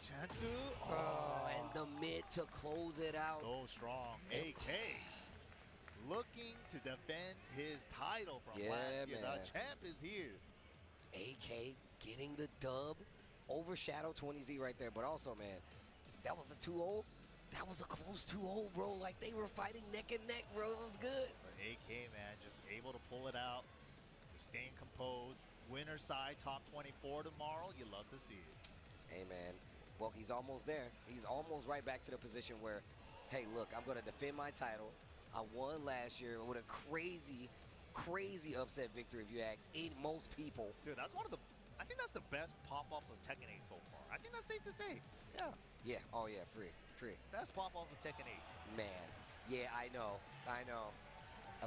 Chance to... Oh, and the mid to close it out. So strong. AK looking to defend his title from last year. Man. The champ is here. AK getting the dub over Shadow 20Z right there. But also, man, that was a 2-0. That was a close 2-0, bro. Like, they were fighting neck and neck, bro. It was good. But AK, man, just able to pull it out. Just staying composed. Winner side, top 24 tomorrow. You love to see it. Hey, man. Well, he's almost there. He's almost right back to the position where, hey, look, I'm going to defend my title. I won last year with a crazy, crazy upset victory, if you ask most people. Dude, that's one of the... I think that's the best pop-off of Tekken 8 so far. I think that's safe to say. Yeah. Yeah. Oh, yeah. Free. Best pop-off of Tekken 8. Man. Yeah, I know.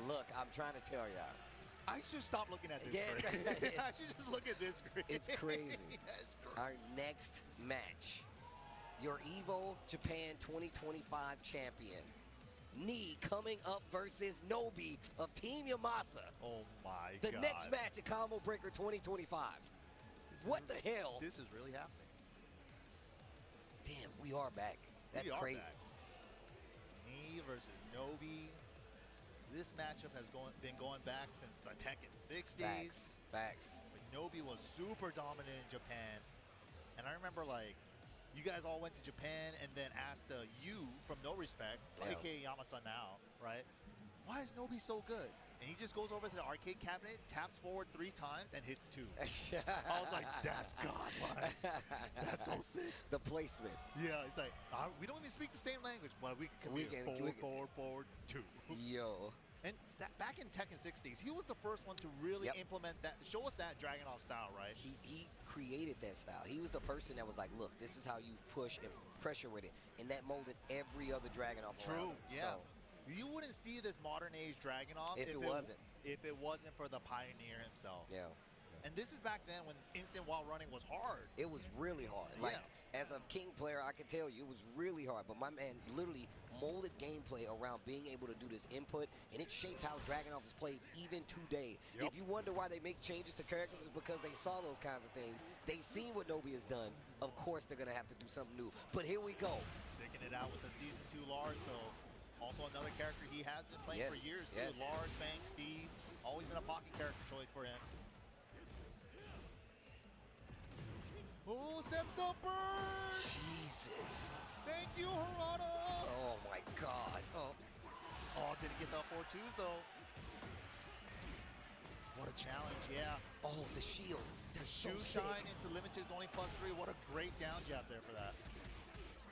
Look, I'm trying to tell y'all. I should stop looking at this screen. I should just look at this screen. It's crazy. Yeah, it's crazy. Our next match, your EVO Japan 2025 champion, Knee coming up versus Nobi of Team Yamasa. Oh my The God. next match at Combo Breaker 2025. What the hell? This is really happening. Damn, we are back. That's We are crazy. back. Knee versus Nobi. This matchup has been going back since the Tekken 60s. Facts. But Nobi was super dominant in Japan. And I remember, like, you guys all went to Japan and then asked you from No Respect, Yeah. aka Yamasa now, right? Why is Nobi so good? And he just goes over to the arcade cabinet, taps forward 3 times, and hits 2. I was like, that's godlike. That's so sick. The placement. Yeah, it's like, we don't even speak the same language, but we can forward, 2. Yo. And back in Tekken 60s, he was the first one to really implement that, show us that Dragunov style, right? He created that style. He was the person that was like, look, this is how you push and pressure with it. And that molded every other Dragunov around him. Yeah. So, you wouldn't see this modern age Dragunov if it wasn't for the pioneer himself. Yeah. And this is back then when instant while running was hard. It was really hard. Like, as a King player, I can tell you, it was really hard. But my man literally molded gameplay around being able to do this input, and it shaped how Dragunov is played even today. If you wonder why they make changes to characters, it's because they saw those kinds of things. They've seen what Nobi has done. Of course, they're going to have to do something new. But here we go. Sticking it out with the Season 2 Lars, though. Also another character he has been playing for years, too. Lars, Fang, Steve. Always been a pocket character choice for him. Oh, steps the burn! Jesus. Thank you, Harada! Oh, my God. Oh, didn't get the 4-2s, though. What a challenge, yeah. Oh, the shield. That's so Shoe sick. shine into limited, only +3. What a great down jab there for that.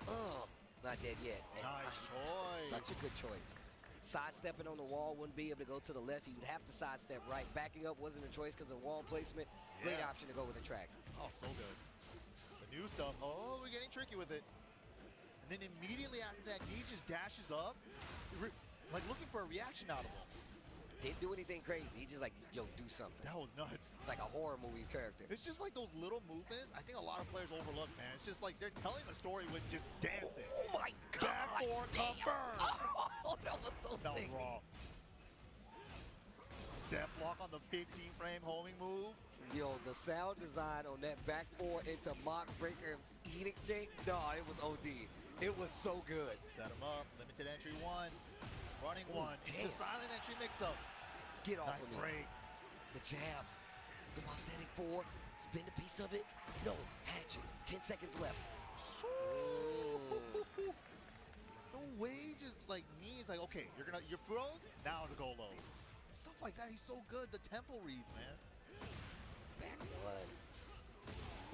Oh, not dead yet. Nice choice. Such a good choice. Sidestepping on the wall, wouldn't be able to go to the left. He would have to sidestep right. Backing up wasn't a choice because of wall placement. Great option to go with the track. Oh, so good. The new stuff. Oh, we're getting tricky with it. And then immediately after that, he just dashes up, like looking for a reaction out of him. Didn't do anything crazy. He just like, yo, do something. That was nuts. Like a horror movie character. It's just like those little movements. I think a lot of players overlook, man. It's just like they're telling a story with just dancing. Oh my God. Back four to burn. Oh, that was so That was sick. raw. Step block on the 15 frame homing move. Yo, the sound design on that back four into mock breaker heat exchange. No, it was OD. It was so good. Set him up. Limited entry 1. Running 1. Into silent entry mix-up. Get off Nice of me. break. The jabs. The prosthetic 4. Spin a piece of it. No. Hatchet. 10 seconds left. The way he just like knees like, okay, you're froze, now to go low. Stuff like that, he's so good. The tempo reads, man. Back one.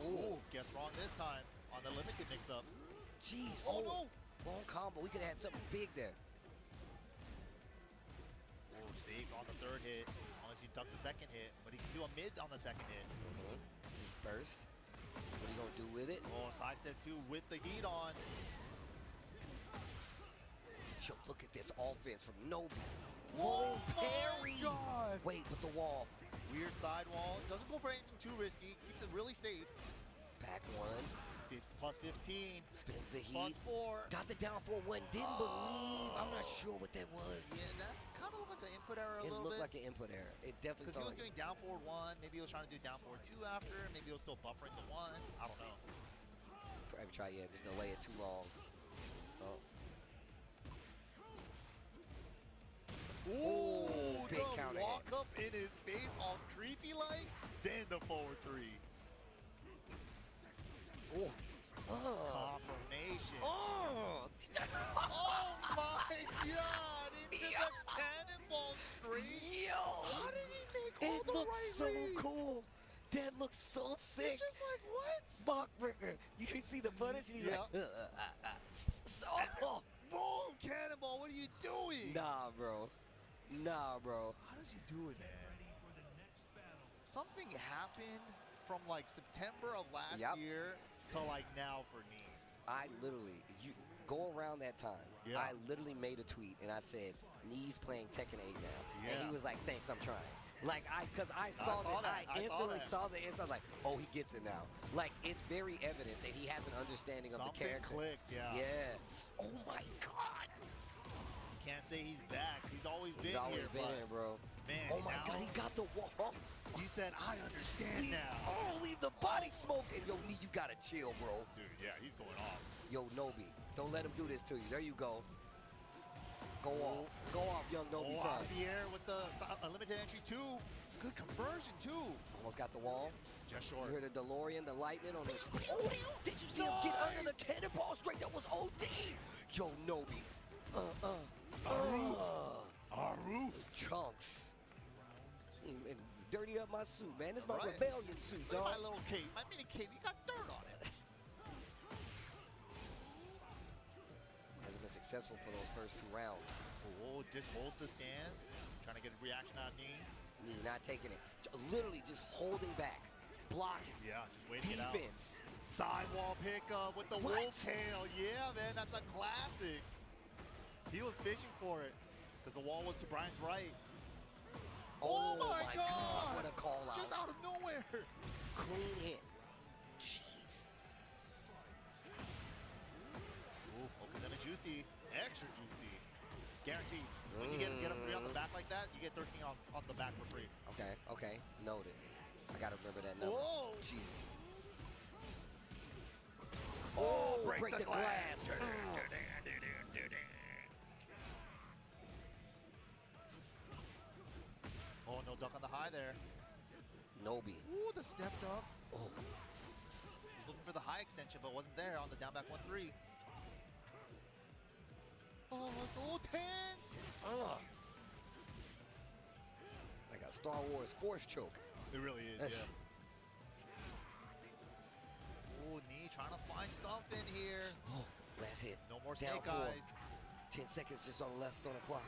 Oh, guess wrong this time on the limited mix-up. Jeez. Oh no. Wrong combo. We could have had something big there. Oh, safe on the 3rd hit, unless you duck the 2nd hit, but he can do a mid on the 2nd hit. Burst. What are you gonna do with it? Oh, side step 2 with the heat on. Yo, look at this offense from Nobi. Whoa, parry. my God. Wait, but the wall. Weird sidewall. Doesn't go for anything too risky. Keeps it really safe. Back one. Plus 15. Spins the Plus heat. 4. Got the down 4-1. Didn't believe. I'm not sure what that was. Yeah, that kind of looked like an input error a It little looked bit. like an input error. It definitely Because he felt was like doing down forward 1. Maybe he was trying to do down forward 2 after. Maybe he was still buffering the 1. I don't know. Probably try, just delay it too long. Oh. Ooh, big the counter walk up in his face all creepy like. Then the forward 3. Oh. Confirmation. Oh. Oh my God! Into the cannonball straight. Yo. How did he make all It the looks right so reads? cool. That looks so sick. It's just like what? Mockbreaker. You can see the punish and he's like, oh. Boom! Cannonball, what are you doing? Nah, bro. Nah, bro. How does he do it, man? Something happened from like September of last year to like now for me. I literally, you go around that time. Yeah. I literally made a tweet and I said, Knee's playing Tekken 8 now. Yeah. And he was like, thanks, I'm trying. Like, because I saw that. I instantly saw the instant. I was like, oh, he gets it now. Like, it's very evident that he has an understanding of the character. Clicked, yeah. Yeah. Oh my God. can't say he's back. He's always He's been always here, been but here, bro. man, Oh my now God, he got the wall. he said, I understand now. Oh, leave the body smoking. Yo, Knee, you gotta chill, bro. Dude, yeah, he's going off. Yo, Nobi, don't let him do this to you. There you go. Go off. Go off, young Nobi Out son. of the air with the unlimited entry too. Good conversion too. Almost got the wall. Just You short. heard the DeLorean, the lightning on his. Oh, did you see him get under the cannonball straight? That was OD. Yo, Nobi. Aruf. Chunks. And dirtied up my suit, man. This is my Right. rebellion suit, Look at dog. my little cape, my mini cape. You got dirt on it. Hasn't been successful for those first 2 rounds. Oh, just holds the stance. Trying to get a reaction on Knee. Knee not taking it. Literally just holding back. Blocking. Yeah, just waiting it out. Defense. Sidewall pickup with the What? wolf tail. Yeah, man, that's a classic. He was fishing for it because the wall was to Brian's right. Oh, my God. What a call out. Just out of nowhere. Clean hit. Jeez. Ooh, open and juicy. Extra juicy. It's guaranteed. When you get him 3 on the back like that, you get 13 on the back for free. Okay. Noted. I gotta remember that number. Whoa. Jesus. Oh, break the glass. Oh, no duck on the high there. Nobi. Ooh, the stepped up. Oh. He's looking for the high extension, but wasn't there on the down back 1-3. Oh, so tense. Like a Star Wars force choke. It really is, That's- yeah. Oh, Knee trying to find something here. Oh, last hit. No more Down snake 4. eyes. 10 seconds just on the left on the clock.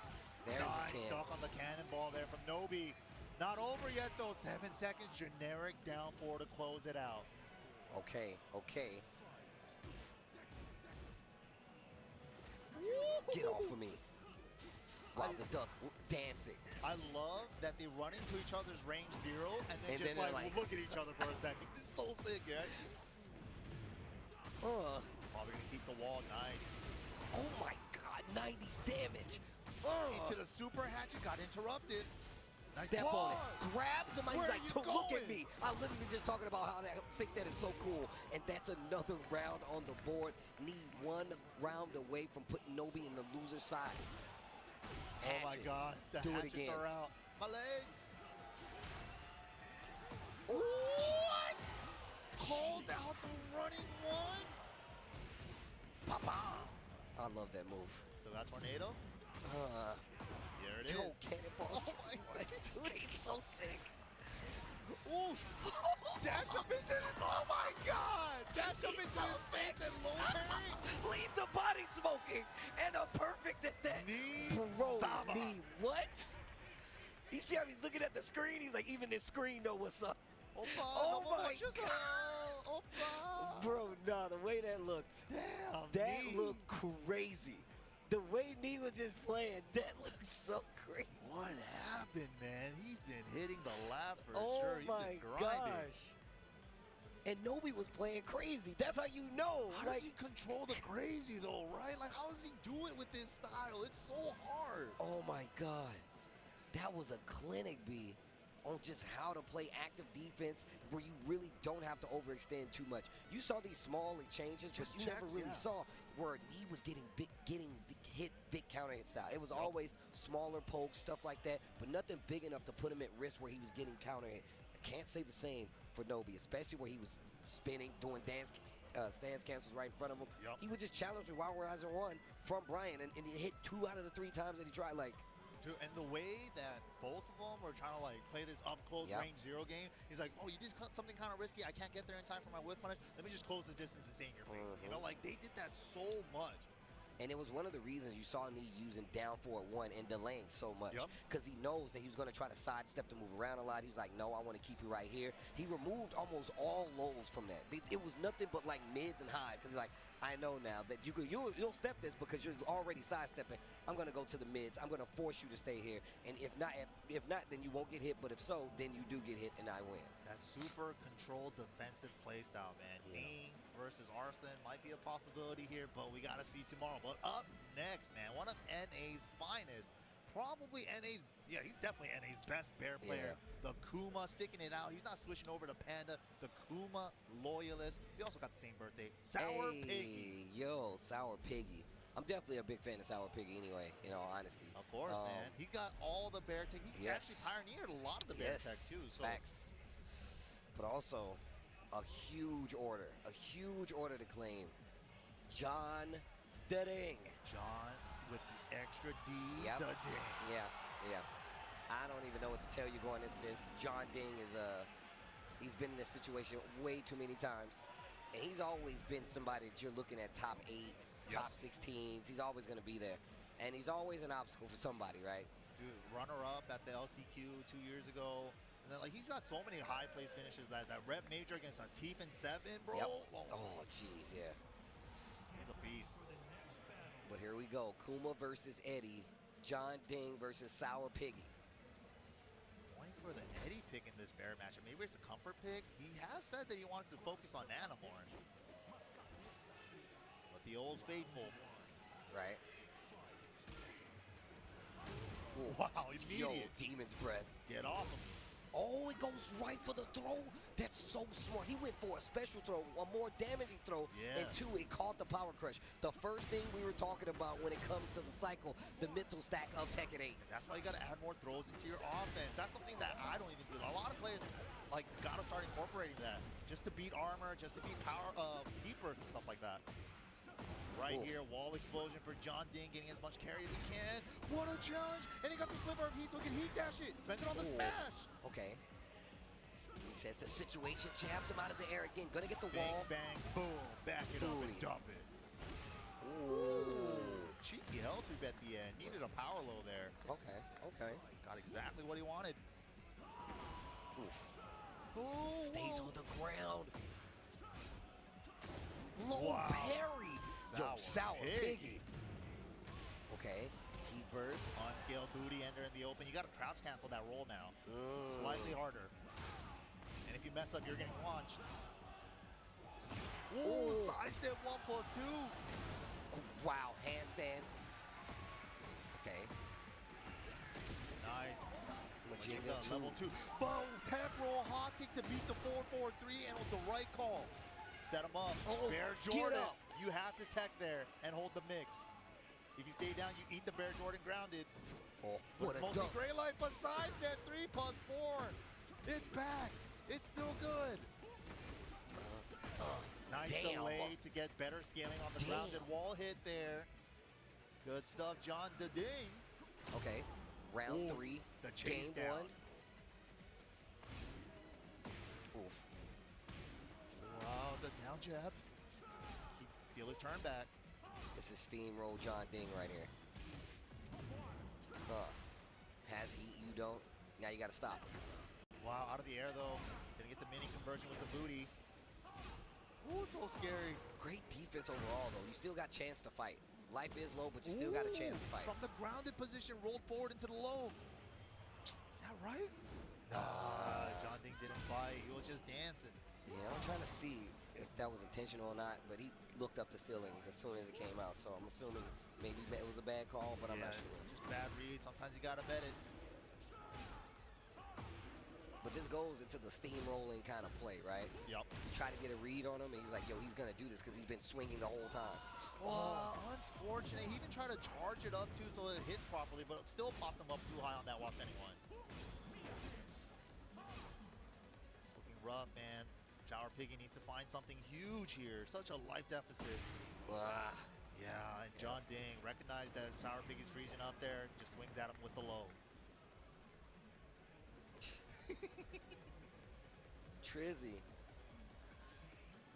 There's Nice the 10. duck on the cannonball there from Nobi. Not over yet though. 7 seconds. Generic down 4 to close it out. Okay. Get off of me. Wow, the duck dancing. I love that they run into each other's range 0 and then And just then they're like, like- look at each other for a second. This is so sick, yeah. Uh, Probably gonna keep the wall. Nice. oh my God, 90 damage. Into the super hatchet, got interrupted. Nice Step on quad. it. Grab somebody. Where He's are like, you look at going?" me. I'm literally just talking about how I think that is so cool. And that's another round on the board. Need 1 round away from putting Nobi in the loser side. Oh my Hatchet. God. The Do it hatchets again. are out. My legs. Oh, What? Called out the running 1. Papa. I love that move. So that tornado. There it is. Yo, cannonballs. Oh my God. Dude, he's so sick. Oof. Dash up into it. Oh my God. Dash up He's into so his face sick. and low parry. Leave the body smoking and a perfect at that. Knee Bro, Sama. knee what? You see how he's looking at the screen? He's like, even this screen know what's up. Opa, Oh no my muchachos. Opa. Bro, nah, the way that looked, Damn. that Knee. looked crazy. The way Knee was just playing, that looked so crazy. What happened, man? He's been hitting the lap for Oh sure. He's my been grinding. gosh. And Nobi was playing crazy. That's how you know. How does he control the crazy though, right? Like, how does he do it with his style? It's so hard. Oh my God. That was a clinic, B, on just how to play active defense where you really don't have to overextend too much. You saw these small changes, Just but you never checks, really yeah. saw where he was getting hit big counter hit style. It was always smaller pokes, stuff like that, but nothing big enough to put him at risk where he was getting counter hit. I can't say the same for Nobi, especially where he was spinning, doing stance cancels right in front of him. Yup. He would just challenge the Wild Riser 1 from Brian, and he hit 2 out of the 3 times that he tried. Like, Dude, and the way that both of them were trying to like play this up close Yep. range 0 game, he's like, oh, you did something kind of risky. I can't get there in time for my whip punish. Let me just close the distance and stay in your face. You know, like they did that so much. and it was one of the reasons you saw me using down 4-1 and delaying so much. Yup. Because he knows that he was going to try to sidestep to move around a lot. He was like, no, I want to keep you right here. He removed almost all lows from that. It was nothing but like mids and highs. Because he's like, I know now that you'll step this because you're already sidestepping. I'm going to go to the mids. I'm going to force you to stay here. And if not, then you won't get hit. But if so, then you do get hit and I win. That super controlled defensive play style, man. Yeah. Knee, versus Arslan might be a possibility here, but we got to see tomorrow. But up next, man, one of NA's finest, probably NA's, yeah, he's definitely NA's best bear player. The Kuma sticking it out. He's not switching over to Panda. The Kuma loyalist. We also got the same birthday. Sour Piggy. Yo, Sour Piggy. I'm definitely a big fan of Sour Piggy anyway, in all honesty. Of course, man. He got all the bear tech. He actually pioneered a lot of the bear tech, too. So. Facts. But also, a huge order to claim. John the Ding. John with the extra D, Yep. the Ding. Yeah. I don't even know what to tell you going into this. John Ding is he's been in this situation way too many times. And he's always been somebody that you're looking at top 8, top 16s. He's always going to be there. And he's always an obstacle for somebody, right? Dude, runner-up at the LCQ 2 years ago. And then, like, he's got so many high-place finishes. That rep major against a Teef and 7, bro. Yep. Oh, jeez, yeah. He's a beast. But here we go. Kuma versus Eddie. John Ding versus Sour Piggy. Going for the Eddie pick in this bear matchup. Maybe it's a comfort pick. He has said that he wants to focus on Nanamorn. But the old faithful. Right. Ooh. Wow, immediate. Yo, Demon's Breath. Get off him. Oh, it goes right for the throw. That's so smart. He went for a special throw, a more damaging throw, and 2, it caught the power crush. The first thing we were talking about when it comes to the cycle, the mental stack of Tekken 8. That's why you got to add more throws into your offense. That's something that I don't even do. A lot of players, like, got to start incorporating that just to beat armor, just to beat power, heat burst and stuff like that. Right here, wall explosion for John Ding, getting as much carry as he can. What a challenge! And he got the sliver of heat, so he can heat dash it. Spends it on the smash. Okay. He says the situation, jabs him out of the air again. Gonna get the wall. Bang, boom. Back it up and dump it. Ooh. Cheeky hell sweep at the end. Needed a power low there. Okay. Got exactly what he wanted. Oof. Ooh, stays on the ground. Low parry. Yo, Sour Piggy. Okay. Heat burst. Unscaled booty ender in the open. You got to crouch cancel that roll now. Slightly harder. And if you mess up, you're getting launched. Ooh, side step 1+2. Oh, wow, handstand. Okay. Nice. Majinga level 2. Boom, tap roll, hot kick to beat the 4-4-3, and with the right call. Set him up. Bear Jordan. You have to tech there and hold the mix. If you stay down, you eat the Bear Jordan grounded. Oh, what a mostly great life, but side step 3+4. It's back. It's still good. Nice delay to get better scaling on the grounded wall hit there. Good stuff, John the Ding. Okay, round 3, the chase game down. 1. Oof. Wow, the down jabs. Steal his turn back. This is steamroll John Ding right here. Has heat, you don't. Now you gotta stop. Wow, out of the air though. Didn't get the mini conversion with the booty. Ooh, so scary. Great defense overall though. You still got chance to fight. Life is low, but you still got a chance to fight. From the grounded position, rolled forward into the low. Is that right? Nah, John Ding didn't fight. He was just dancing. Yeah, I'm trying to see if that was intentional or not, but he looked up the ceiling as soon as it came out, so I'm assuming maybe it was a bad call, but I'm not sure. Just bad read. Sometimes you gotta bet it. But this goes into the steamrolling kind of play, right? Yep. You try to get a read on him, and he's like, yo, he's going to do this because he's been swinging the whole time. Unfortunate. He even tried to charge it up, too, so it hits properly, but it still popped him up too high on that Watch Anyone. It's looking rough, man. Sour Piggy needs to find something huge here. Such a life deficit. Yeah, and John Ding recognized that Sour Piggy's freezing up there, just swings at him with the low. Trizzy.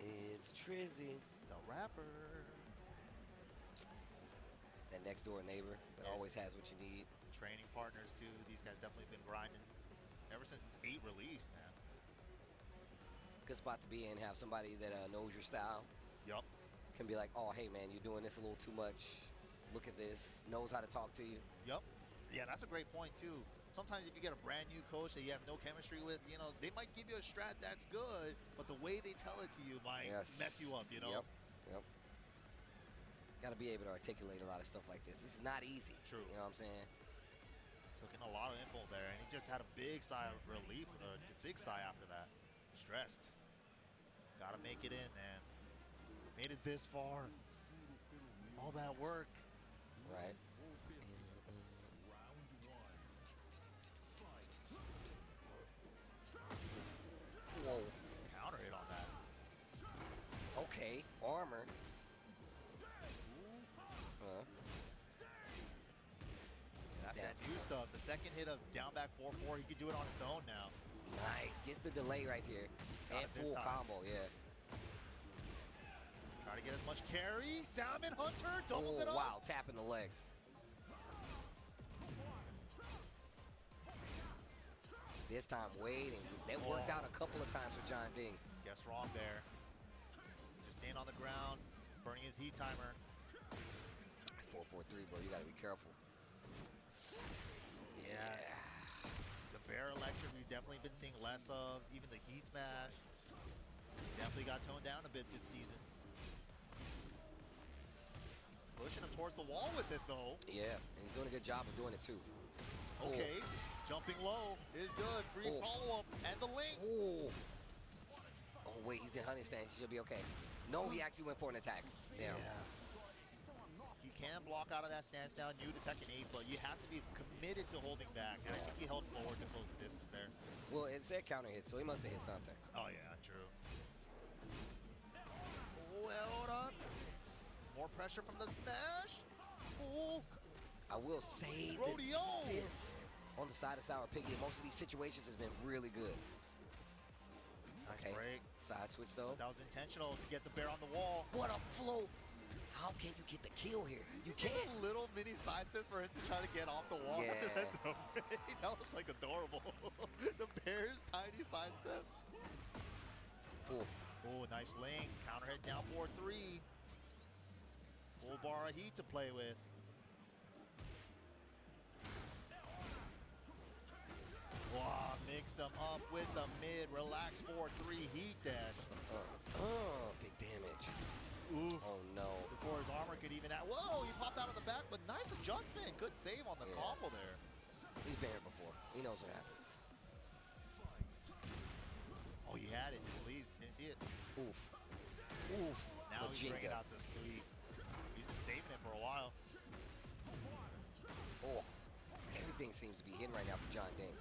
It's Trizzy. The rapper. That next door neighbor that always has what you need. Training partners too. These guys definitely been grinding ever since 8 released, man. Good spot to be in. Have somebody that knows your style. Yup. Can be like, oh, hey, man, you're doing this a little too much. Look at this. Knows how to talk to you. Yup. Yeah, that's a great point too. sometimes if you get a brand new coach that you have no chemistry with, you know, they might give you a strat that's good, but the way they tell it to you might mess you up, you know? Yep. Got to be able to articulate a lot of stuff like this. This is not easy. True. You know what I'm saying? Took in a lot of info there, and he just had a big sigh of relief, a big sigh after that. Stressed. Got to make it in, man. Made it this far. All that work. Right. Whoa. Counter hit on that. Okay. Armor. That's that new stuff. The second hit of down back 4-4, he could do it on his own now. Nice. Gets the delay right here. Got and it this full time. combo, yeah. Try to get as much carry. Salmon Hunter doubles it up. Wow, tapping the legs. This time waiting. That worked out a couple of times for John Ding. Guess wrong there. Just staying on the ground, burning his heat timer. 4-4-3, bro. You gotta be careful. Yeah. The bear electric we've definitely been seeing less of. Even the heat smash. Definitely got toned down a bit this season. Pushing him towards the wall with it though. Yeah, and he's doing a good job of doing it too. Okay, jumping low is good. Free follow-up and the link. Oh wait, he's in hunting stance. He should be okay. No, he actually went for an attack. Damn. Yeah. He can block out of that stance down, new to Tekken 8, but you have to be committed to holding back. And I think he held forward to close the distance there. Well, it said counter hit, so he must have hit something. Oh yeah, true. Well, hold up. More pressure from the smash. Oh. I will say Rodeo the defense on the side of Sour Piggy in most of these situations has been really good. Nice break. Side switch though. That was intentional to get the bear on the wall. What a float. How can you get the kill here? You can't. A little mini side steps for him to try to get off the wall. Yeah. That was like adorable. The bear's tiny side steps. Oh, nice link. Counter hit down 4-3. Full bar of heat to play with. Wow, mixed them up with the mid. Relax 4-3 heat dash. Big damage. Ooh. Oh no. Before his armor could even out. Whoa, he popped out of the back, but nice adjustment. Good save on the combo there. He's been here before. He knows what happens. Oh, he had it. Didn't leave. Didn't see it. Oof. Oof. Now he's bringing out the sleeve. He's been saving it for a while. Oh. Everything seems to be hitting right now for John Ding.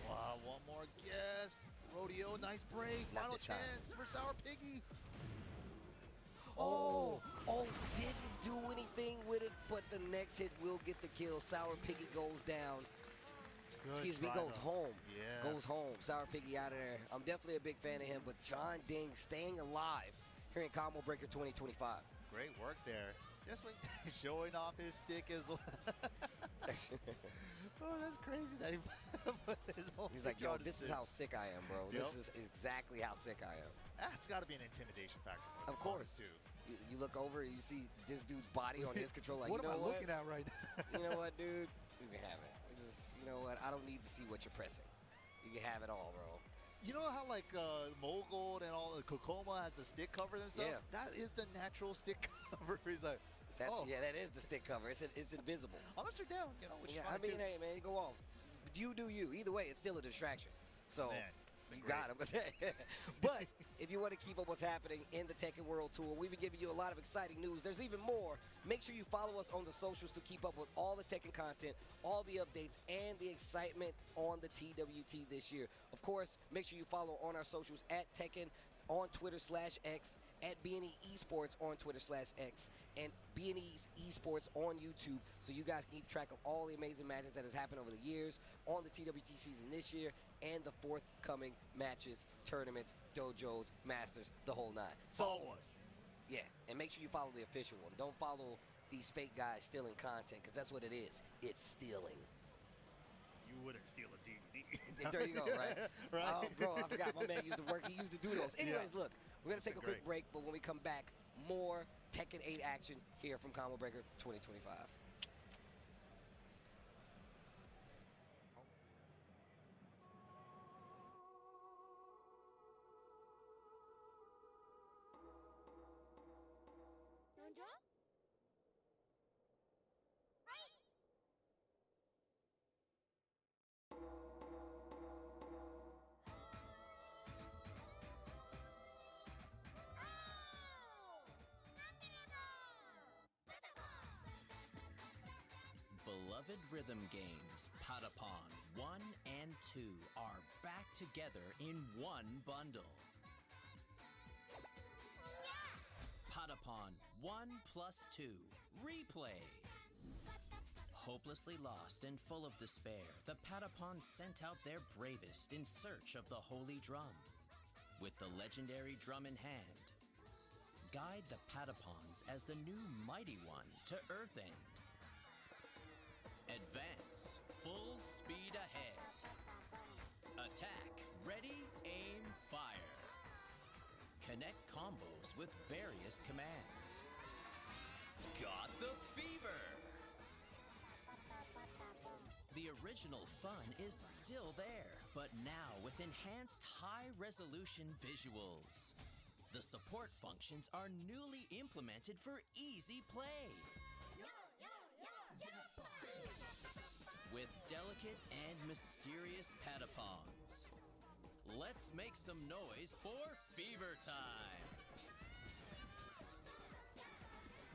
Wow, one more guess. Rodeo, nice break. Not Final this time. chance for Sour Piggy. Oh, didn't do anything with it, but the next hit will get the kill. Sour Piggy goes down. Good try, goes though. home. Yeah. Goes home. Sour Piggy out of there. I'm definitely a big fan of him, but John Ding staying alive here in Combo Breaker 2025. Great work there. Just when showing off his stick as well. Oh, that's crazy that he put his whole He's like, stick yo, on this his is how sick I am, bro. Yep. This is exactly how sick I am. That's got to be an intimidation factor. Of course. Too. You look over, you see this dude's body on his controller. Like, What you am know I looking at right now? You know what, dude? You can have it. You know what? I don't need to see what you're pressing. You can have it all, bro. You know how like Mogold and all the Kokoma has the stick cover and stuff? Yeah. That is the natural stick cover. He's like, Yeah, that is the stick cover. It's invisible. unless you're down, you know, which is I fine mean, too. hey, man, go on. You do you. Either way, it's still a distraction. So, Man, you got him. But if you want to keep up what's happening in the Tekken World Tour, we've been giving you a lot of exciting news. There's even more. Make sure you follow us on the socials to keep up with all the Tekken content, all the updates, and the excitement on the TWT this year. Of course, make sure you follow on our socials at Tekken on Twitter/X, at BNE Esports on Twitter/X, and BNE Esports on YouTube, so you guys can keep track of all the amazing matches that has happened over the years on the TWT season this year and the forthcoming matches, tournaments, dojos, masters, the whole nine. So, Follow us. yeah, and make sure you follow the official one. Don't follow these fake guys stealing content, because that's what it is. It's stealing. You wouldn't steal a DVD. There you go, right? Right. Oh, bro, I forgot. My man used to work. He used to do those. Anyways, look, we're going to take a quick Great. break, but when we come back, more Tekken 8 action here from Combo Breaker 2025. drum? Beloved rhythm games Patapon 1 and 2 are back together in one bundle. Patapon 1 plus 2 Replay. Hopelessly lost and full of despair, the Patapon sent out their bravest in search of the Holy Drum. With the legendary drum in hand, guide the Patapons as the new Mighty One to Earthend. Advance, full speed ahead. Attack, ready, aim, fire. Connect combos with various commands. Got the fever! The original fun is still there, but now with enhanced high-resolution visuals. The support functions are newly implemented for easy play. With delicate and mysterious Patapons. Let's make some noise for Fever Time!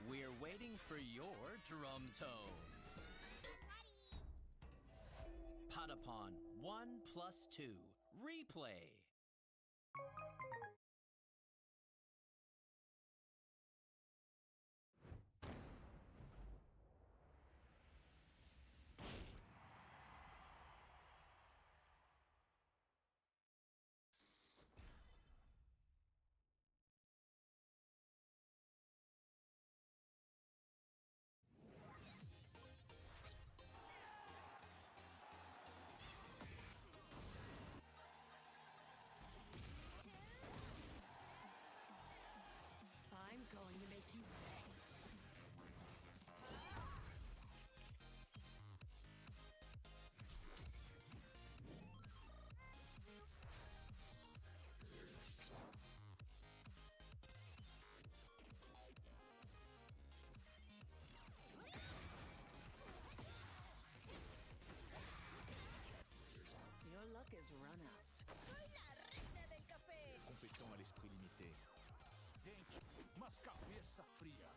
We're waiting for your drum tones. Patapon 1 plus 2 Replay. I'm going to make you pay. Your luck is run out. Soy la reina del café. Compétent à l'esprit limité. Gente, mas cabeça fria.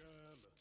girl.